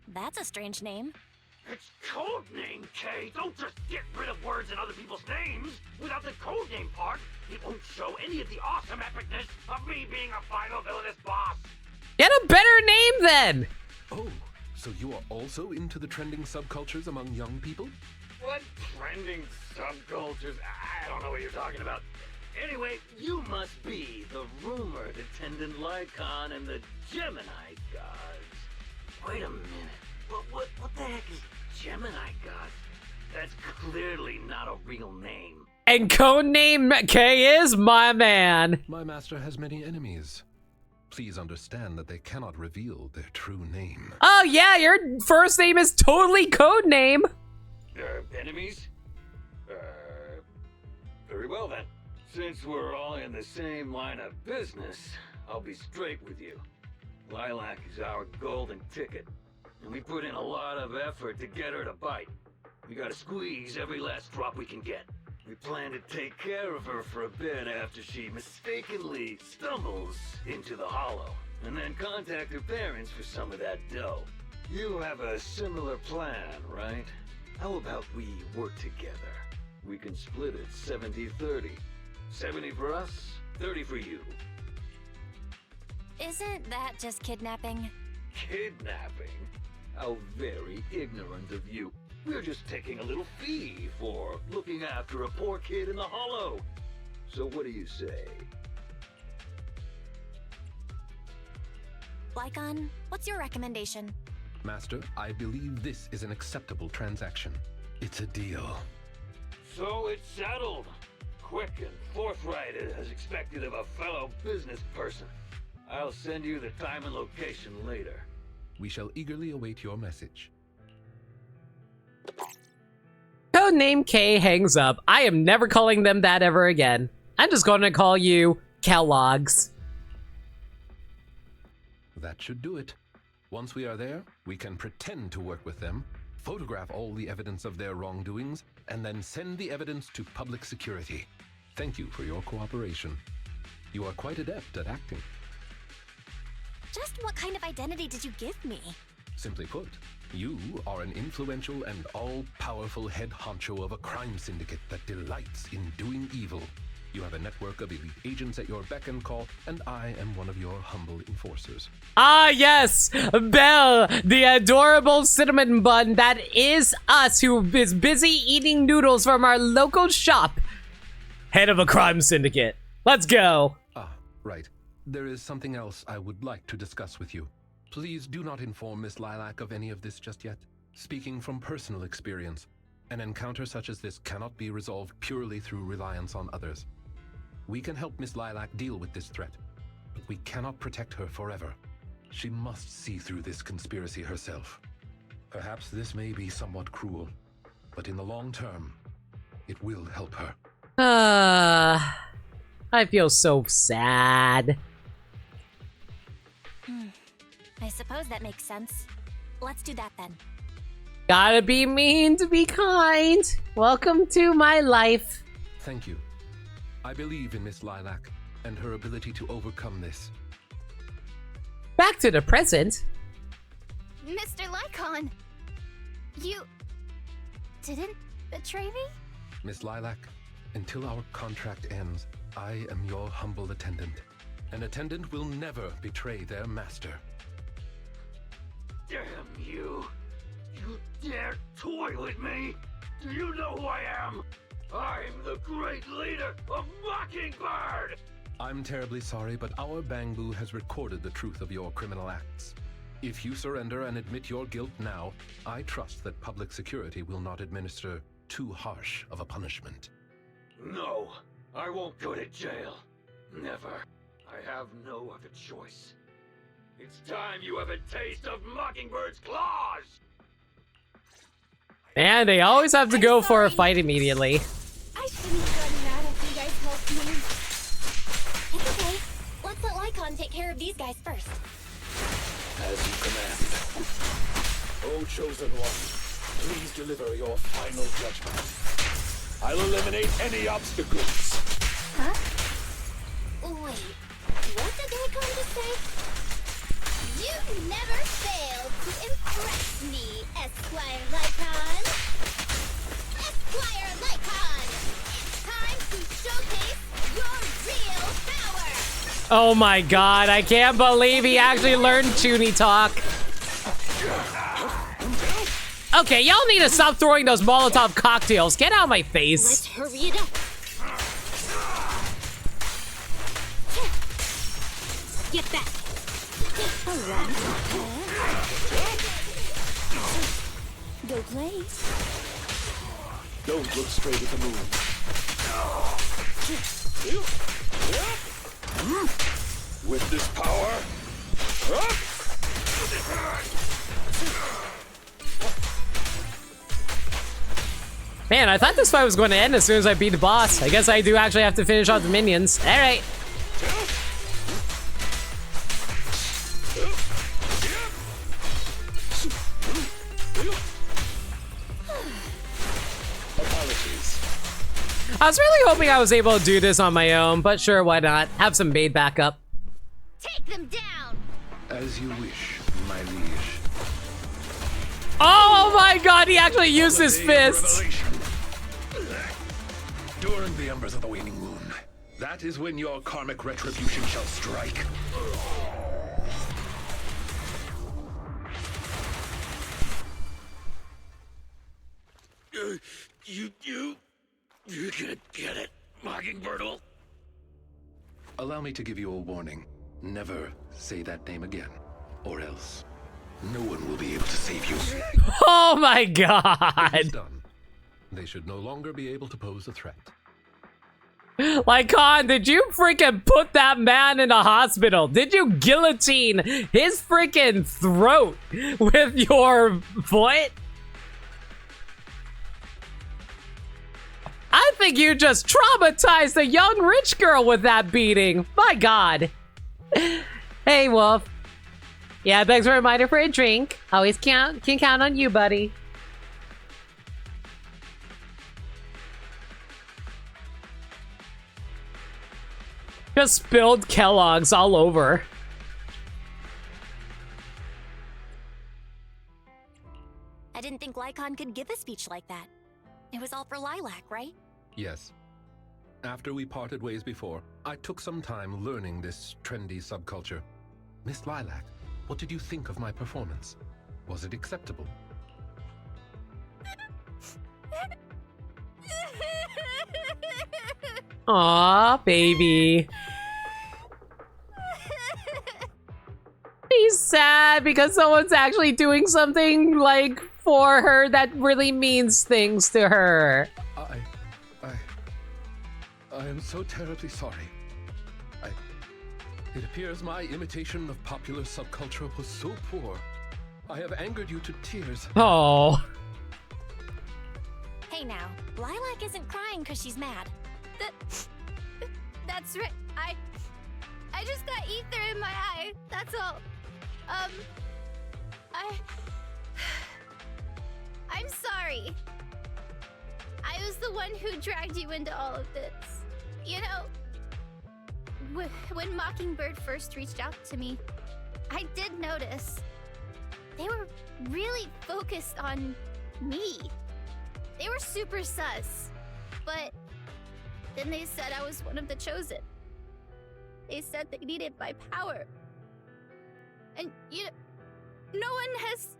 That's a strange name. It's Codename K! Don't just get rid of words in other people's names! Without the codename part, it won't show any of the awesome epicness of me being a final villainous boss! Get a better name then! Oh, so you are also into the trending subcultures among young people? What trending subcultures? I don't know what you're talking about. Anyway, you must be the rumored attendant Lycaon and the Gemini gods. Wait a minute. What the heck is Gemini gods? That's clearly not a real name. And codename K is my man. My master has many enemies. Please understand that they cannot reveal their true name. Oh yeah, your first name is totally codename. Enemies? Very well then. Since we're all in the same line of business, I'll be straight with you. Lilac is our golden ticket, and we put in a lot of effort to get her to bite. We gotta squeeze every last drop we can get. We plan to take care of her for a bit after she mistakenly stumbles into the hollow, and then contact her parents for some of that dough. You have a similar plan, right? How about we work together? We can split it 70-30. 70 for us, 30 for you. Isn't that just kidnapping? Kidnapping? How very ignorant of you. We're just taking a little fee for looking after a poor kid in the hollow. So what do you say? Lycaon, what's your recommendation? Master, I believe this is an acceptable transaction. It's a deal. So it's settled. Quick and forthright as expected of a fellow business person. I'll send you the time and location later. We shall eagerly await your message. Codename K hangs up. I am never calling them that ever again. I'm just going to call you Kellogg's. That should do it. Once we are there, we can pretend to work with them, photograph all the evidence of their wrongdoings, and then send the evidence to public security. Thank you for your cooperation. You are quite adept at acting. Just what kind of identity did you give me? Simply put, you are an influential and all-powerful head honcho of a crime syndicate that delights in doing evil. You have a network of elite agents at your beck and call, and I am one of your humble enforcers. Ah, yes! Belle, the adorable cinnamon bun that is us, who is busy eating noodles from our local shop. Head of a crime syndicate. Let's go. Ah, right. There is something else I would like to discuss with you. Please do not inform Miss Lilac of any of this just yet. Speaking from personal experience, an encounter such as this cannot be resolved purely through reliance on others. We can help Miss Lilac deal with this threat, but we cannot protect her forever. She must see through this conspiracy herself. Perhaps this may be somewhat cruel, but in the long term, it will help her. I feel so sad. I suppose that makes sense. Let's do that then. Gotta be mean to be kind. Welcome to my life. Thank you. I believe in Miss Lilac and her ability to overcome this. Back to the present. Mr. Lycaon, you didn't betray me? Miss Lilac, until our contract ends, I am your humble attendant. An attendant will never betray their master. Damn you! You dare toy with me? Do you know who I am? I'm the great leader of Mockingbird! I'm terribly sorry, but our Bangbu has recorded the truth of your criminal acts. If you surrender and admit your guilt now, I trust that public security will not administer too harsh of a punishment. No, I won't go to jail. Never. I have no other choice. It's time you have a taste of Mockingbird's claws! And they always have to go for a fight immediately. I shouldn't have done that after you guys helped me. It's okay. Let's let Lycaon take care of these guys first. As you command. O Chosen One, please deliver your final judgment. I'll eliminate any obstacles. Huh? Wait, what did Lycaon just say? You never failed to impress me, Esquire Lycaon. Esquire Lycaon, it's time to showcase your real power. Oh my god, I can't believe he actually learned chunni talk. Okay, y'all need to stop throwing those Molotov cocktails. Get out of my face. Let's hurry it up. Get back. Alright. Go play. Don't look straight at the moon. With this power, Man, I thought this fight was going to end as soon as I beat the boss. I guess I do actually have to finish off the minions. Alright. I was really hoping I was able to do this on my own, but sure, why not? Have some maid backup. Take them down. As you wish, my liege. Oh my god, he actually used his fists! During the embers of the waning moon, that is when your karmic retribution shall strike. You can't get it, Mockingbirdle. Allow me to give you a warning. Never say that name again. or else no one will be able to save you. Oh my It god! is done. They should no longer be able to pose a threat. Lycaon, did you freaking put that man in a hospital? Did you guillotine his freaking throat with your foot? I think you just traumatized a young rich girl with that beating. My god. Hey, Wolf. Yeah, thanks for a reminder for a drink. Always can count on you, buddy. Just spilled Kellogg's all over. I didn't think Lycaon could give a speech like that. It was all for Lilac, right? Yes. After we parted ways before, I took some time learning this trendy subculture. Miss Lilac, what did you think of my performance? Was it acceptable? Aw, baby. He's sad because someone's actually doing something, like, for her that really means things to her. I am so terribly sorry. It appears my imitation of popular subculture was so poor. I have angered you to tears. Oh. Hey now, Lilac isn't crying because she's mad. That's right. I just got ether in my eye. That's all. I'm sorry. I was the one who dragged you into all of this. You know, when Mockingbird first reached out to me, I did notice they were really focused on me. They were super sus, but then they said I was one of the chosen. They said they needed my power. And no one has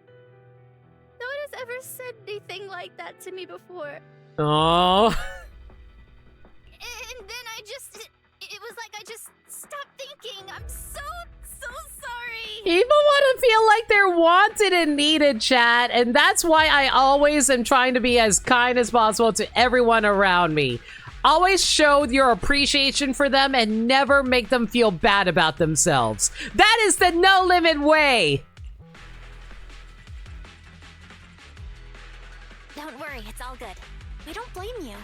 ever said anything like that to me before. Oh. And then it was like I just stopped thinking. I'm so sorry. People want to feel like they're wanted and needed, chat, and that's why I always am trying to be as kind as possible to everyone around me. Always show your appreciation for them and never make them feel bad about themselves. That is the no limit way. Don't worry, it's all good. We don't blame you.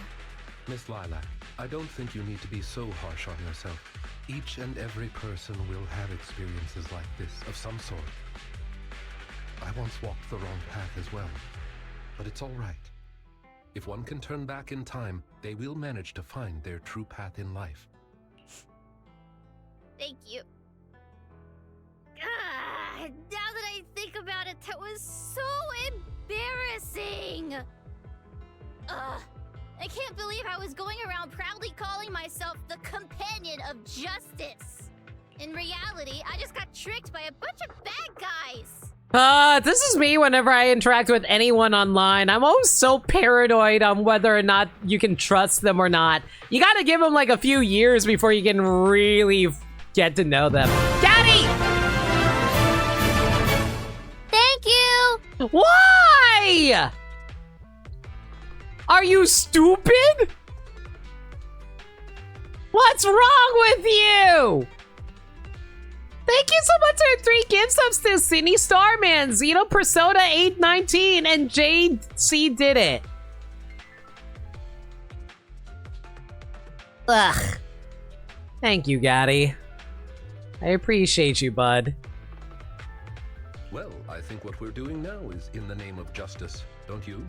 Miss Lilac, I don't think you need to be so harsh on yourself. Each and every person will have experiences like this of some sort. I once walked the wrong path as well, but it's all right. If one can turn back in time, they will manage to find their true path in life. Thank you. Now that I think about it, that was so embarrassing. I can't believe I was going around proudly calling myself the companion of justice. In reality, I just got tricked by a bunch of bad guys. This is me whenever I interact with anyone online. I'm always so paranoid on whether or not you can trust them or not. You gotta give them like a few years before you can really get to know them. Daddy! Thank you! Why? Are you stupid? What's wrong with you? Thank you so much for 3 gift subs to Sydney Starman, Zeno Persona 819, and JC did it. Ugh. Thank you, Gaddy. I appreciate you, bud. Well, I think what we're doing now is in the name of justice, don't you?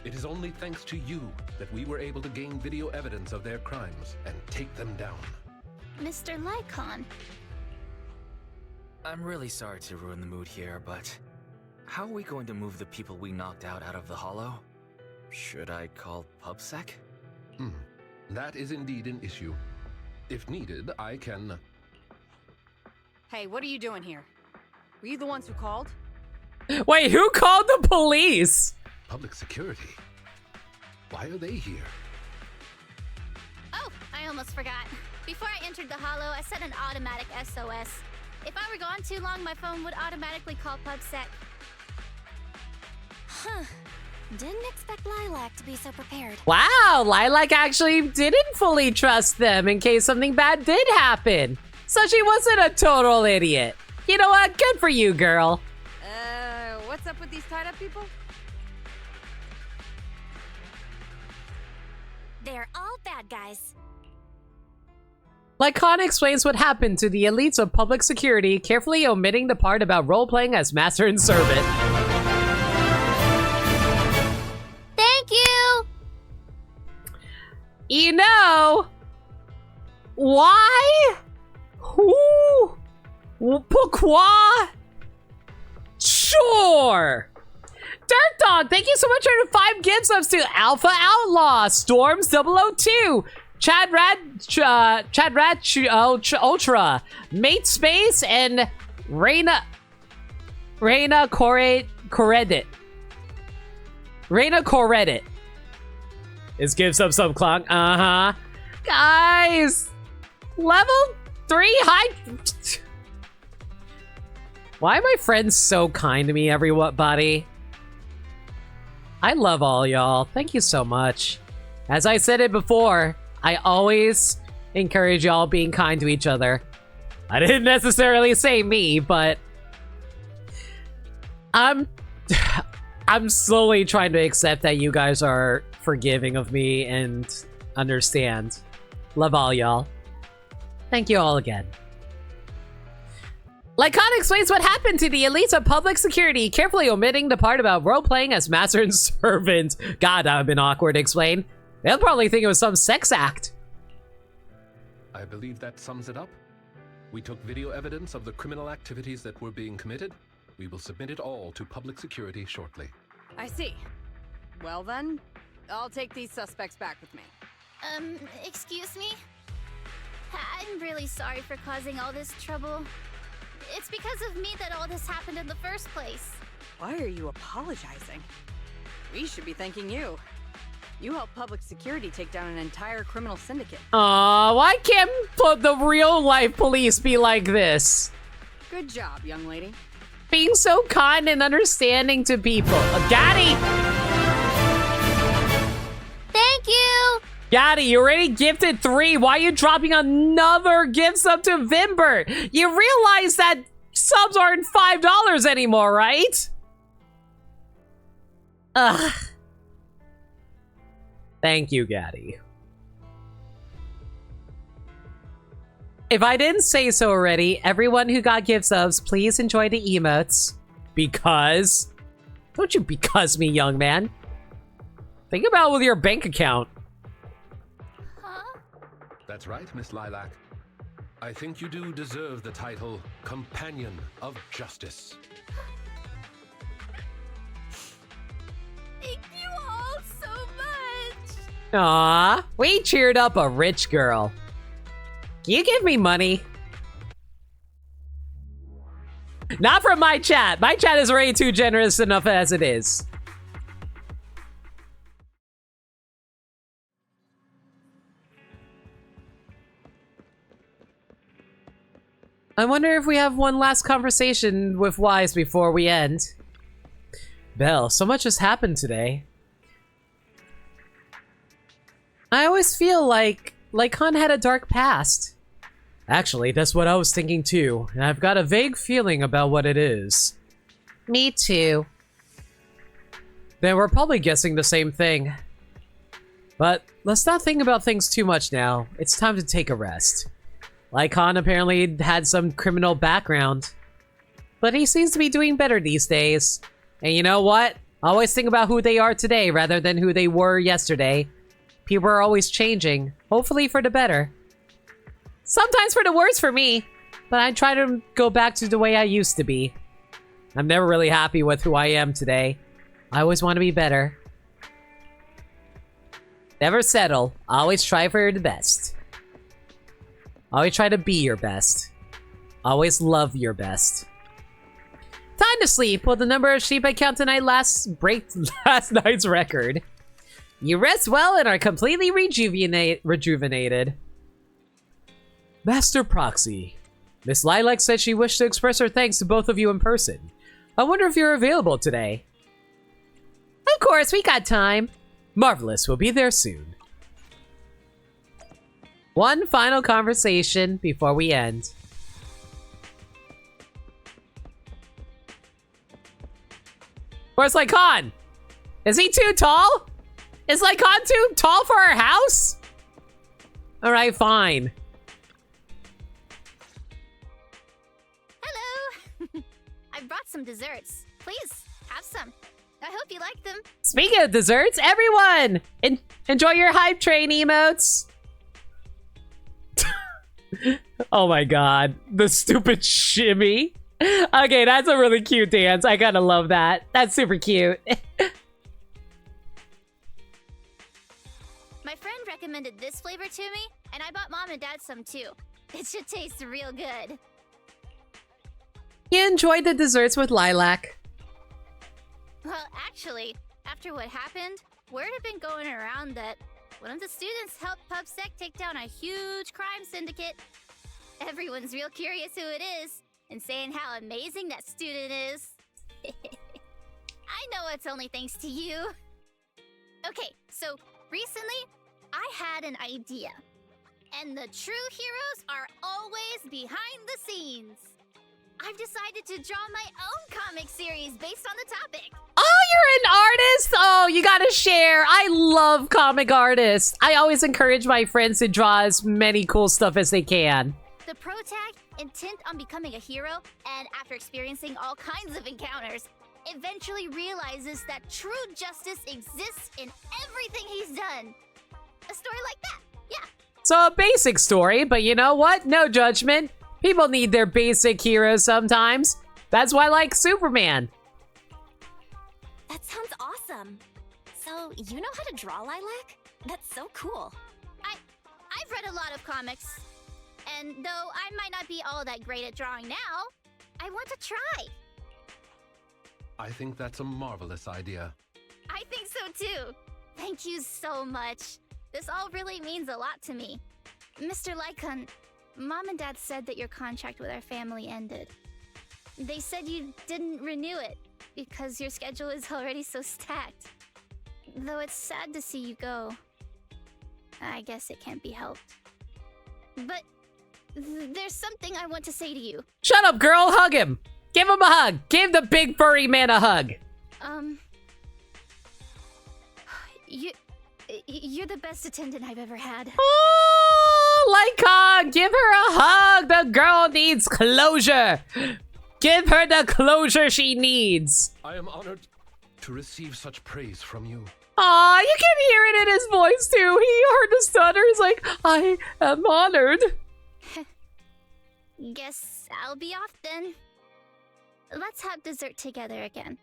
It is only thanks to you that we were able to gain video evidence of their crimes and take them down. Mr. Lycaon. I'm really sorry to ruin the mood here, but how are we going to move the people we knocked out of the hollow? Should I call PubSec? That is indeed an issue. If needed, I can... Hey, what are you doing here? Were you the ones who called? Wait, who called the police? Public security? Why are they here? Oh, I almost forgot. Before I entered the hollow, I set an automatic SOS. If I were gone too long, my phone would automatically call PubSec. Huh. Didn't expect Lilac to be so prepared. Wow, Lilac actually didn't fully trust them in case something bad did happen. So she wasn't a total idiot. You know what? Good for you, girl. What's up with these tied-up people? They're all bad guys. Lycaon explains what happened to the elites of public security, carefully omitting the part about role-playing as master and servant. Thank you! You know... why? Who? Pourquoi? Sure! Dirt Dog, thank you so much for the 5 gift subs to Alpha Outlaw, Storms 002, Ultra, Mate Space, and Reina Corredit. Reina Corredit. Is gives up some clock. Guys! Level 3 high... Why are my friends so kind to me, everybody? I love all y'all. Thank you so much. As I said it before, I always encourage y'all being kind to each other. I didn't necessarily say me, but I'm slowly trying to accept that you guys are forgiving of me and understand. Love all y'all. Thank you all again. Lycaon explains what happened to the elites of public security, carefully omitting the part about role-playing as master and servant. God, that would have been awkward to explain. They'll probably think it was some sex act. I believe that sums it up. We took video evidence of the criminal activities that were being committed. We will submit it all to public security shortly. I see. Well then, I'll take these suspects back with me. Excuse me? I'm really sorry for causing all this trouble. It's because of me that all this happened in the first place. Why are you apologizing? We should be thanking you. You helped public security take down an entire criminal syndicate. Aw, why can't the real-life police be like this? Good job, young lady. Being so kind and understanding to people. Gaddy! Thank you! Gaddy, you already gifted 3. Why are you dropping another gift sub to Vimber? You realize that subs aren't $5 anymore, right? Ugh. Thank you, Gaddy. If I didn't say so already, everyone who got gift subs, please enjoy the emotes. Because... Don't you because me, young man. Think about it with your bank account. That's right, Miss Lilac. I think you do deserve the title Companion of Justice. Thank you all so much! Aw, we cheered up a rich girl. Can you give me money? Not from my chat. My chat is already too generous enough as it is. I wonder if we have one last conversation with Wise before we end. Belle, so much has happened today. I always feel like Lycaon had a dark past. Actually, that's what I was thinking too, and I've got a vague feeling about what it is. Me too. Then we're probably guessing the same thing. But let's not think about things too much now. It's time to take a rest. Lycaon apparently had some criminal background, but he seems to be doing better these days. And you know what? Always think about who they are today rather than who they were yesterday. People are always changing, hopefully for the better. Sometimes for the worse for me, but I try to go back to the way I used to be. I'm never really happy with who I am today. I always want to be better. Never settle, always try for the best. Always try to be your best. Always love your best. Time to sleep. Will the number of sheep I count tonight break last night's record? You rest well and are completely rejuvenated. Master Proxy. Miss Lilac said she wished to express her thanks to both of you in person. I wonder if you're available today. Of course, we got time. Marvelous, we'll be there soon. One final conversation before we end. Where's Lycaon? Is he too tall? Is Lycaon too tall for our house? Alright, fine. Hello! I brought some desserts. Please, have some. I hope you like them. Speaking of desserts, everyone! Enjoy your hype train emotes! Oh my god, the stupid shimmy. Okay, that's a really cute dance. I gotta love that. That's super cute. My friend recommended this flavor to me, and I bought Mom and Dad some too. It should taste real good. You enjoyed the desserts with Lilac. Well, actually, after what happened, word had been going around that one of the students helped PubSec take down a huge crime syndicate. Everyone's real curious who it is, and saying how amazing that student is. I know it's only thanks to you. Okay, so recently, I had an idea. And the true heroes are always behind the scenes. I've decided to draw my own comic series based on the topic. Oh, you're an artist? Oh, you gotta share. I love comic artists. I always encourage my friends to draw as many cool stuff as they can. The protag, intent on becoming a hero, and after experiencing all kinds of encounters, eventually realizes that true justice exists in everything he's done. A story like that, yeah. So a basic story, but you know what? No judgment. People need their basic heroes sometimes. That's why I like Superman. That sounds awesome. So, you know how to draw, Lilac? That's so cool. I've read a lot of comics. And though I might not be all that great at drawing now, I want to try. I think that's a marvelous idea. I think so too. Thank you so much. This all really means a lot to me. Mr. Lycaon, Mom and Dad said that your contract with our family ended. They said you didn't renew it because your schedule is already so stacked. Though it's sad to see you go. I guess it can't be helped. But there's something I want to say to you. Shut up, girl. Hug him. Give him a hug. Give the big furry man a hug. You're the best attendant I've ever had. Oh, Lycaon, give her a hug. The girl needs closure. Give her the closure she needs. I am honored to receive such praise from you. Aw, you can hear it in his voice too. He heard the stutter. He's like, I am honored. Guess I'll be off then. Let's have dessert together again.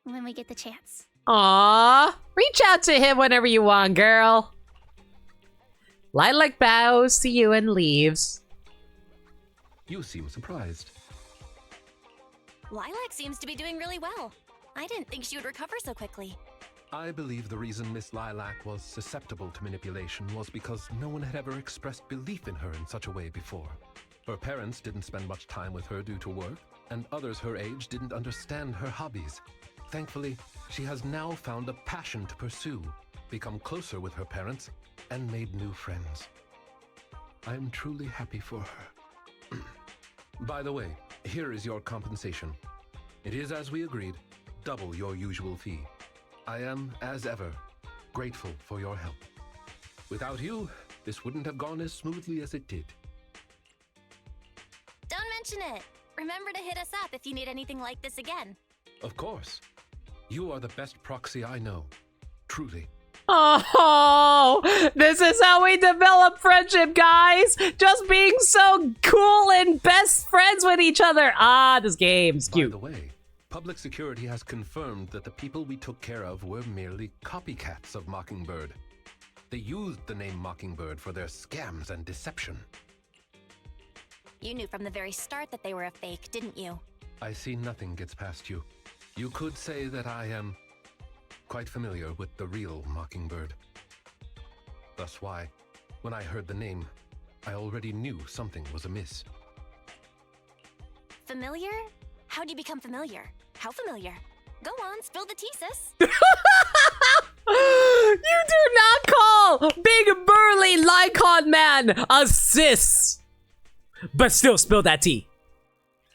When we get the chance. Aw, reach out to him whenever you want, girl. Lilac bows to you and leaves. You seem surprised. Lilac seems to be doing really well. I didn't think she would recover so quickly. I believe the reason Miss Lilac was susceptible to manipulation was because no one had ever expressed belief in her in such a way before. Her parents didn't spend much time with her due to work, and others her age didn't understand her hobbies. Thankfully, she has now found a passion to pursue, become closer with her parents, and made new friends. I am truly happy for her. By the way, here is your compensation. It is as we agreed, double your usual fee. I am, as ever, grateful for your help. Without you, this wouldn't have gone as smoothly as it did. Don't mention it. Remember to hit us up if you need anything like this again. Of course. You are the best proxy I know. Truly. Oh, this is how we develop friendship, guys. Just being so cool and best friends with each other. Ah, this game's cute. By the way, public security has confirmed that the people we took care of were merely copycats of Mockingbird. They used the name Mockingbird for their scams and deception. You knew from the very start that they were a fake, didn't you? I see nothing gets past you. You could say that I am quite familiar with the real Mockingbird. Thus why, when I heard the name, I already knew something was amiss. Familiar? How do you become familiar? How familiar? Go on, spill the tea, sis. You do not call big burly Lycaon man a sis! But still, spill that tea.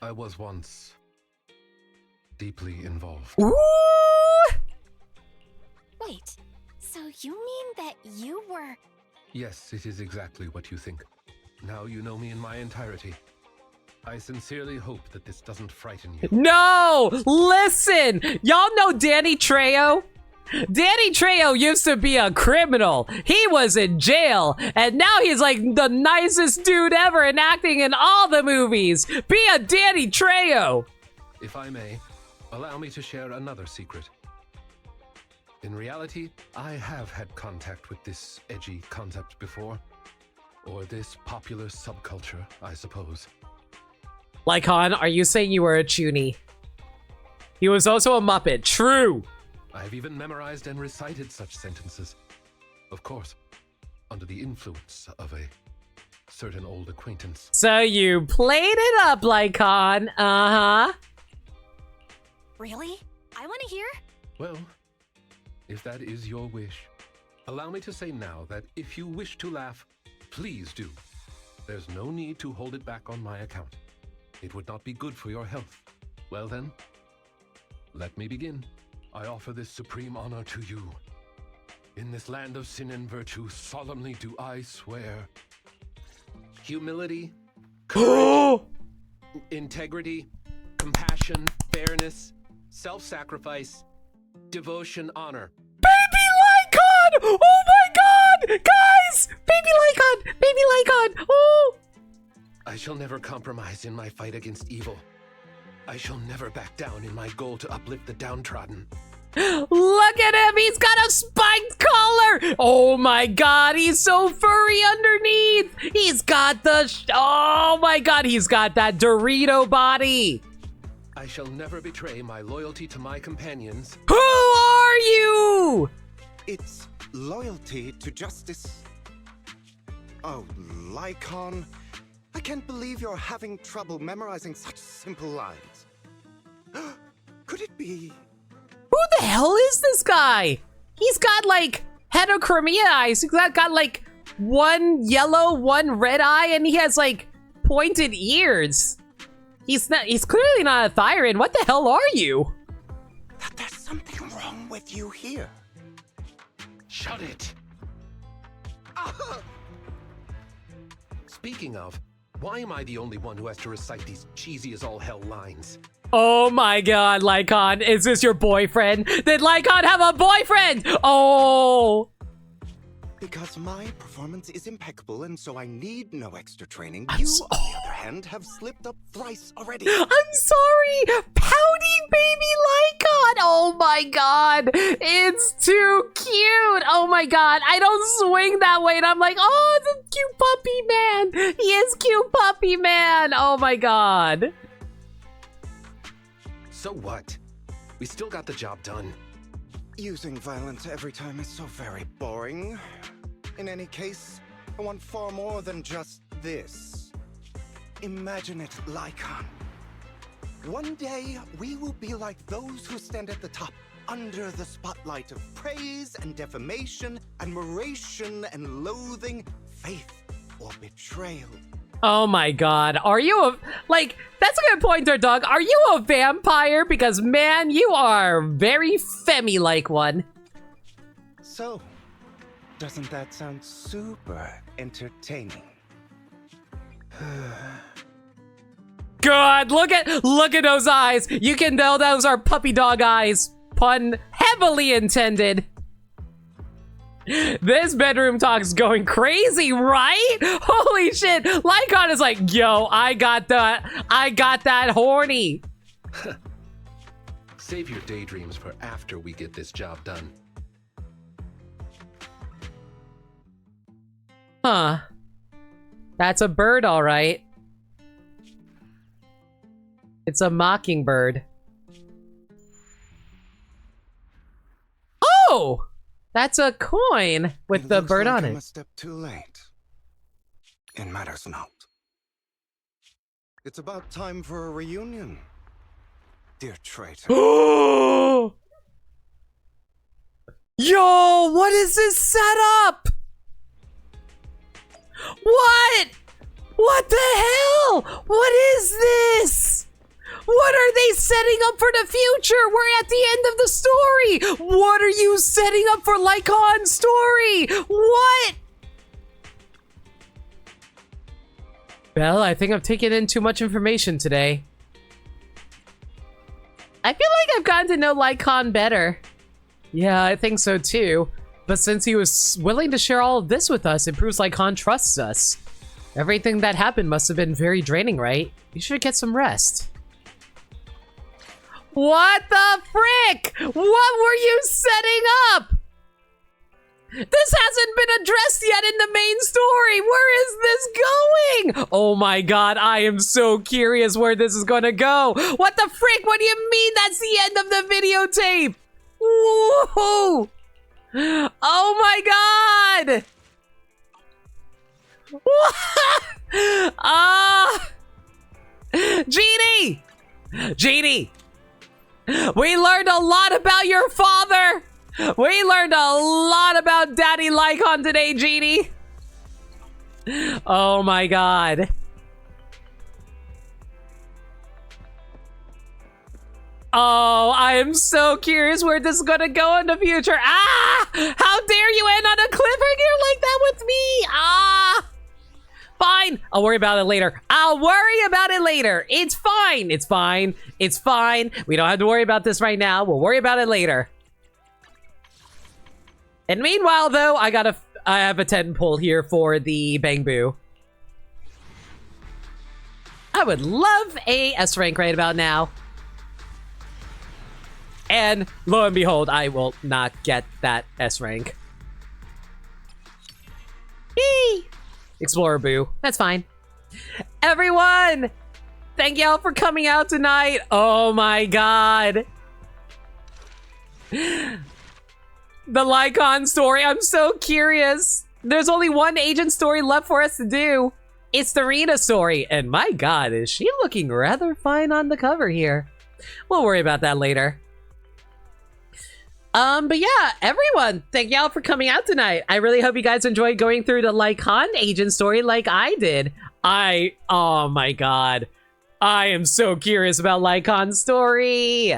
I was once deeply involved. Ooh! Wait, so you mean that you were... Yes, it is exactly what you think. Now you know me in my entirety. I sincerely hope that this doesn't frighten you. No! Listen! Y'all know Danny Trejo? Danny Trejo used to be a criminal. He was in jail, and now he's like the nicest dude ever and acting in all the movies. Be a Danny Trejo! If I may, allow me to share another secret. In reality, I have had contact with this edgy concept before. Or this popular subculture, I suppose. Lycaon, are you saying you were a chunni? He was also a Muppet. True! I've even memorized and recited such sentences. Of course, under the influence of a certain old acquaintance. So you played it up, Lycaon. Uh-huh. Really? I want to hear? Well, if that is your wish, allow me to say now that if you wish to laugh, please do. There's no need to hold it back on my account. It would not be good for your health. Well then, let me begin. I offer this supreme honor to you. In this land of sin and virtue, solemnly do I swear. Humility, courage, integrity, compassion, fairness, self-sacrifice, devotion, honor. Baby Lycaon! Oh my god! Guys! Baby Lycaon! Baby Lycaon! Oh! I shall never compromise in my fight against evil. I shall never back down in my goal to uplift the downtrodden. Look at him! He's got a spiked collar! Oh my god, he's so furry underneath! He's got the... oh my god, he's got that Dorito body! I shall never betray my loyalty to my companions. Who are you? It's loyalty to justice. Oh, Lycaon. I can't believe you're having trouble memorizing such simple lines. Could it be... Who the hell is this guy? He's got like heterochromia eyes. He's got like one yellow, one red eye, and he has like pointed ears. He's clearly not a Thyran. What the hell are you? There's something wrong with you here. Shut it! Speaking of, why am I the only one who has to recite these cheesy as all hell lines? Oh my god, Lycaon, is this your boyfriend? Did Lycaon have a boyfriend? Oh! Because my performance is impeccable and so I need no extra training. On the other hand, have slipped up thrice already. I'm sorry! Pouty baby Lycaon! Oh my god! It's too cute! Oh my god, I don't swing that way and I'm like, oh, the cute puppy man! He is cute puppy man! Oh my god. So what? We still got the job done. Using violence every time is so very boring. In any case, I want far more than just this. Imagine it, Lycaon. One day, we will be like those who stand at the top, under the spotlight of praise and defamation, admiration and loathing, faith or betrayal. Oh my god, are you a... like, that's a good pointer, dog. Are you a vampire? Because, man, you are very femmy-like one. So, doesn't that sound super entertaining? God, look at those eyes. You can tell those are puppy dog eyes. Pun heavily intended. This bedroom talk's going crazy, right? Holy shit. Lycaon is like, yo, I got that horny. Save your daydreams for after we get this job done. Huh. That's a bird, all right. It's a mockingbird. Oh! That's a coin with the bird on it. I'm a step too late. It matters not. It's about time for a reunion. Dear traitor. Yo, what is this setup? What? What the hell? What is this? What are they setting up for the future? We're at the end of the story. What are you setting up for Lycaon's story? What? Well, I think I've taken in too much information today. I feel like I've gotten to know Lycaon better. Yeah, I think so too. But since he was willing to share all of this with us, it proves Lycaon trusts us. Everything that happened must have been very draining, right? You should get some rest. What the frick? What were you setting up? This hasn't been addressed yet in the main story. Where is this going? Oh my god, I am so curious where this is gonna go. What the frick? What do you mean that's the end of the videotape? Whoa! Oh my god! Genie! Genie! We learned a lot about your father! We learned a lot about Daddy Lycaon today, Genie! Oh my god. Oh, I am so curious where this is gonna go in the future. Ah! How dare you end on a cliffhanger like that with me? Ah! Fine. I'll worry about it later. I'll worry about it later. It's fine. It's fine. It's fine. We don't have to worry about this right now. We'll worry about it later. And meanwhile, though, I have a 10 pull here for the Bang Boo. I would love a S rank right about now. And lo and behold, I will not get that S rank. Yee! Explorer Boo. That's fine. Everyone! Thank y'all for coming out tonight. Oh my god. The Lycaon story. I'm so curious. There's only one agent story left for us to do. It's the Rena story. And my god, is she looking rather fine on the cover here. We'll worry about that later. But yeah, everyone, thank y'all for coming out tonight. I really hope you guys enjoyed going through the Lycaon agent story like I did. Oh my god. I am so curious about Lycaon's story.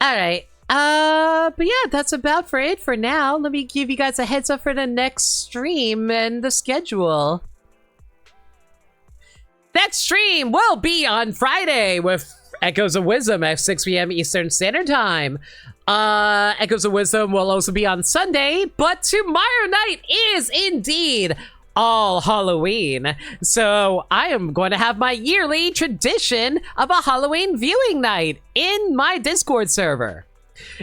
Alright, but yeah, that's about for it for now. Let me give you guys a heads up for the next stream and the schedule. Next stream will be on Friday with Echoes of Wisdom at 6 p.m. Eastern Standard Time. Echoes of Wisdom will also be on Sunday, but tomorrow night is indeed All Halloween. So I am going to have my yearly tradition of a Halloween viewing night in my Discord server.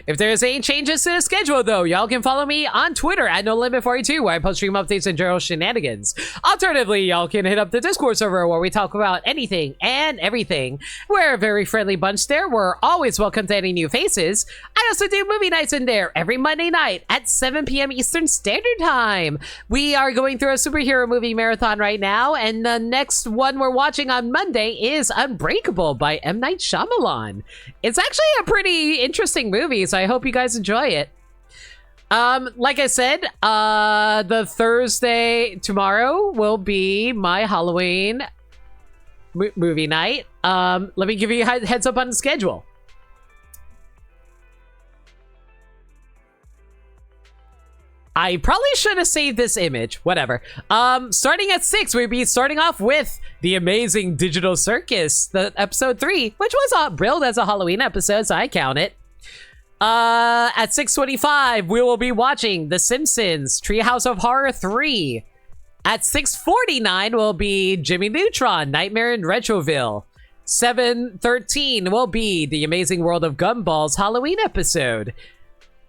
If there's any changes to the schedule, though, y'all can follow me on Twitter at NoLimit42, where I post stream updates and general shenanigans. Alternatively, y'all can hit up the Discord server where we talk about anything and everything. We're a very friendly bunch there. We're always welcome to any new faces. I also do movie nights in there every Monday night at 7 p.m. Eastern Standard Time. We are going through a superhero movie marathon right now, and the next one we're watching on Monday is Unbreakable by M. Night Shyamalan. It's actually a pretty interesting movie, so I hope you guys enjoy it. Like I said, the Thursday tomorrow will be my Halloween movie night. Let me give you a heads up on the schedule. I probably should have saved this image. Whatever. Starting at 6, we'll be starting off with The Amazing Digital Circus, the episode 3, which was billed as a Halloween episode, so I count it. At 6:25, we will be watching The Simpsons Treehouse of Horror 3. At 6:49 will be Jimmy Neutron Nightmare in Retroville. 7:13 will be The Amazing World of Gumball's Halloween episode.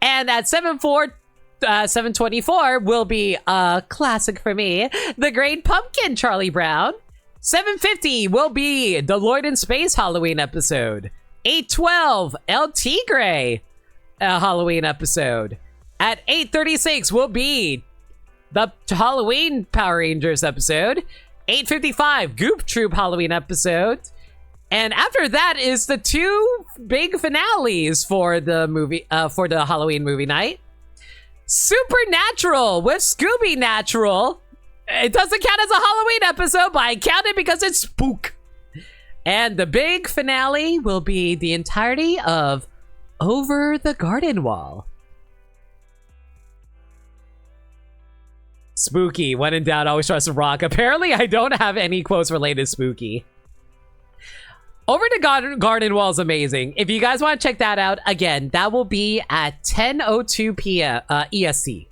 And at 7:24 will be a classic for me, The Great Pumpkin Charlie Brown. 7:50 will be The Lloyd in Space Halloween episode. 8:12 El Tigre Halloween episode. At 8:36 will be the Halloween Power Rangers episode. 8:55, Goop Troop Halloween episode. And after that is the two big finales for the movie, for the Halloween movie night. Supernatural with Scooby Natural. It doesn't count as a Halloween episode, but I count it because it's spook. And the big finale will be the entirety of Over the Garden Wall. Spooky. When in doubt, always trust a rock. Apparently, I don't have any quotes related to Spooky. Over the Garden Wall is amazing. If you guys want to check that out, again, that will be at 10:02 p.m. EST.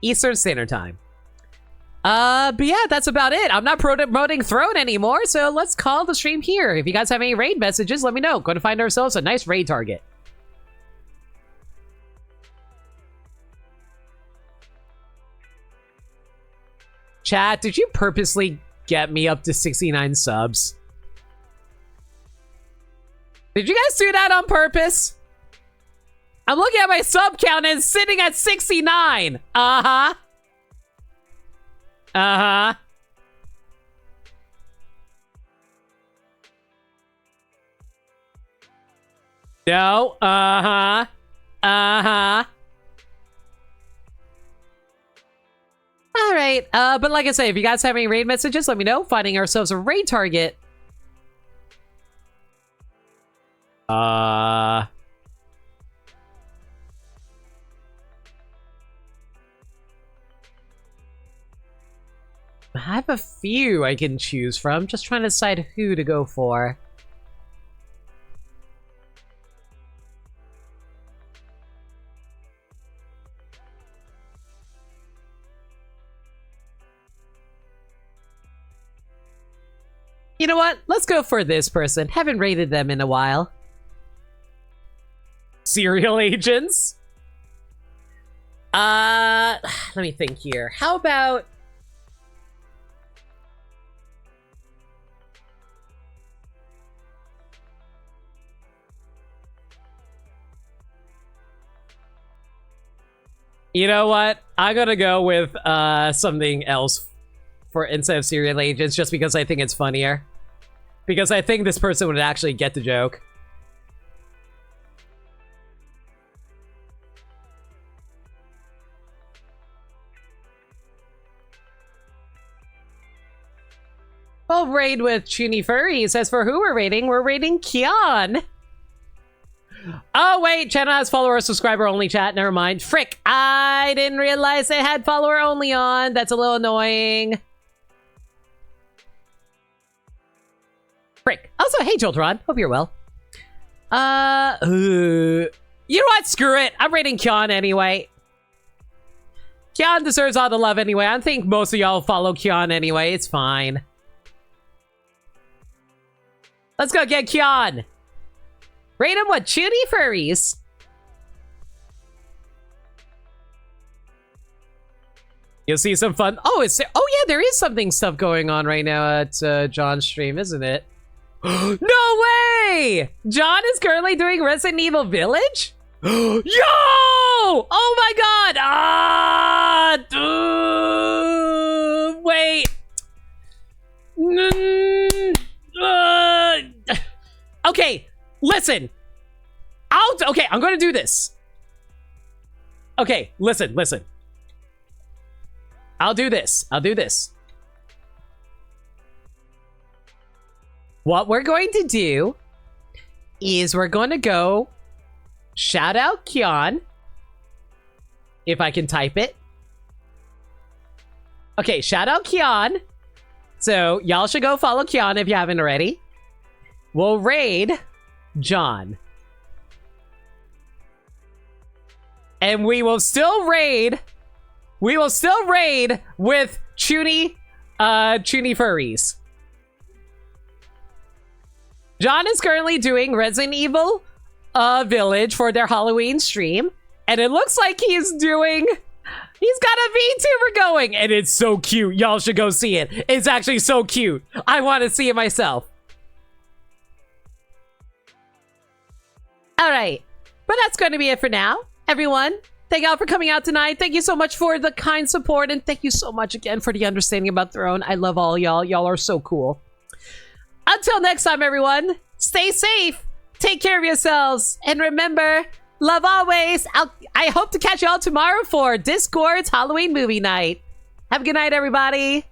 Eastern Standard Time. But yeah, that's about it. I'm not promoting Throne anymore, so let's call the stream here. If you guys have any raid messages, let me know. Going to find ourselves a nice raid target. Chat, did you purposely get me up to 69 subs? Did you guys do that on purpose? I'm looking at my sub count and it's sitting at 69. Uh-huh. Uh-huh. No. Uh-huh. Uh-huh. All right. But like I say, if you guys have any raid messages, let me know. Finding ourselves a raid target. I have a few I can choose from. Just trying to decide who to go for. You know what? Let's go for this person. Haven't rated them in a while. Serial agents? Let me think here. How about... You know what? I'm gonna go with something else for instead of serial agents, just because I think it's funnier. Because I think this person would actually get the joke. Well, raid with Chunni Furry says for who we're raiding Kion. Oh, wait, channel has follower subscriber only chat. Never mind. Frick, I didn't realize they had follower only on. That's a little annoying. Frick. Also, hey, Joltron. Hope you're well. You know what? Screw it. I'm raiding Kion anyway. Kion deserves all the love anyway. I think most of y'all follow Kion anyway. It's fine. Let's go get Kion. Raid him with Chunni Furries. You'll see some fun. Oh, yeah, there is stuff going on right now at John's stream, isn't it? No way! John is currently doing Resident Evil Village? Yo! Oh my god! Wait. Okay. Listen, okay, I'm gonna do this. Okay, listen. I'll do this. What we're going to do is we're going to go shout out Kion. If I can type it. Okay, shout out Kion. So y'all should go follow Kion if you haven't already. We'll raid John. And we will still raid with Chunni Furries. John is currently doing Resident Evil Village for their Halloween stream. And it looks like he's got a VTuber going. And it's so cute. Y'all should go see it. It's actually so cute. I want to see it myself. All right, but that's going to be it for now. Everyone, Thank y'all for coming out tonight. Thank you so much for the kind support, and thank you so much again for the understanding about Throne. I love all y'all. Y'all are so cool. Until next time, everyone, stay safe, take care of yourselves, and remember, love always. I hope to catch y'all tomorrow for Discord's Halloween movie night. Have a good night, everybody.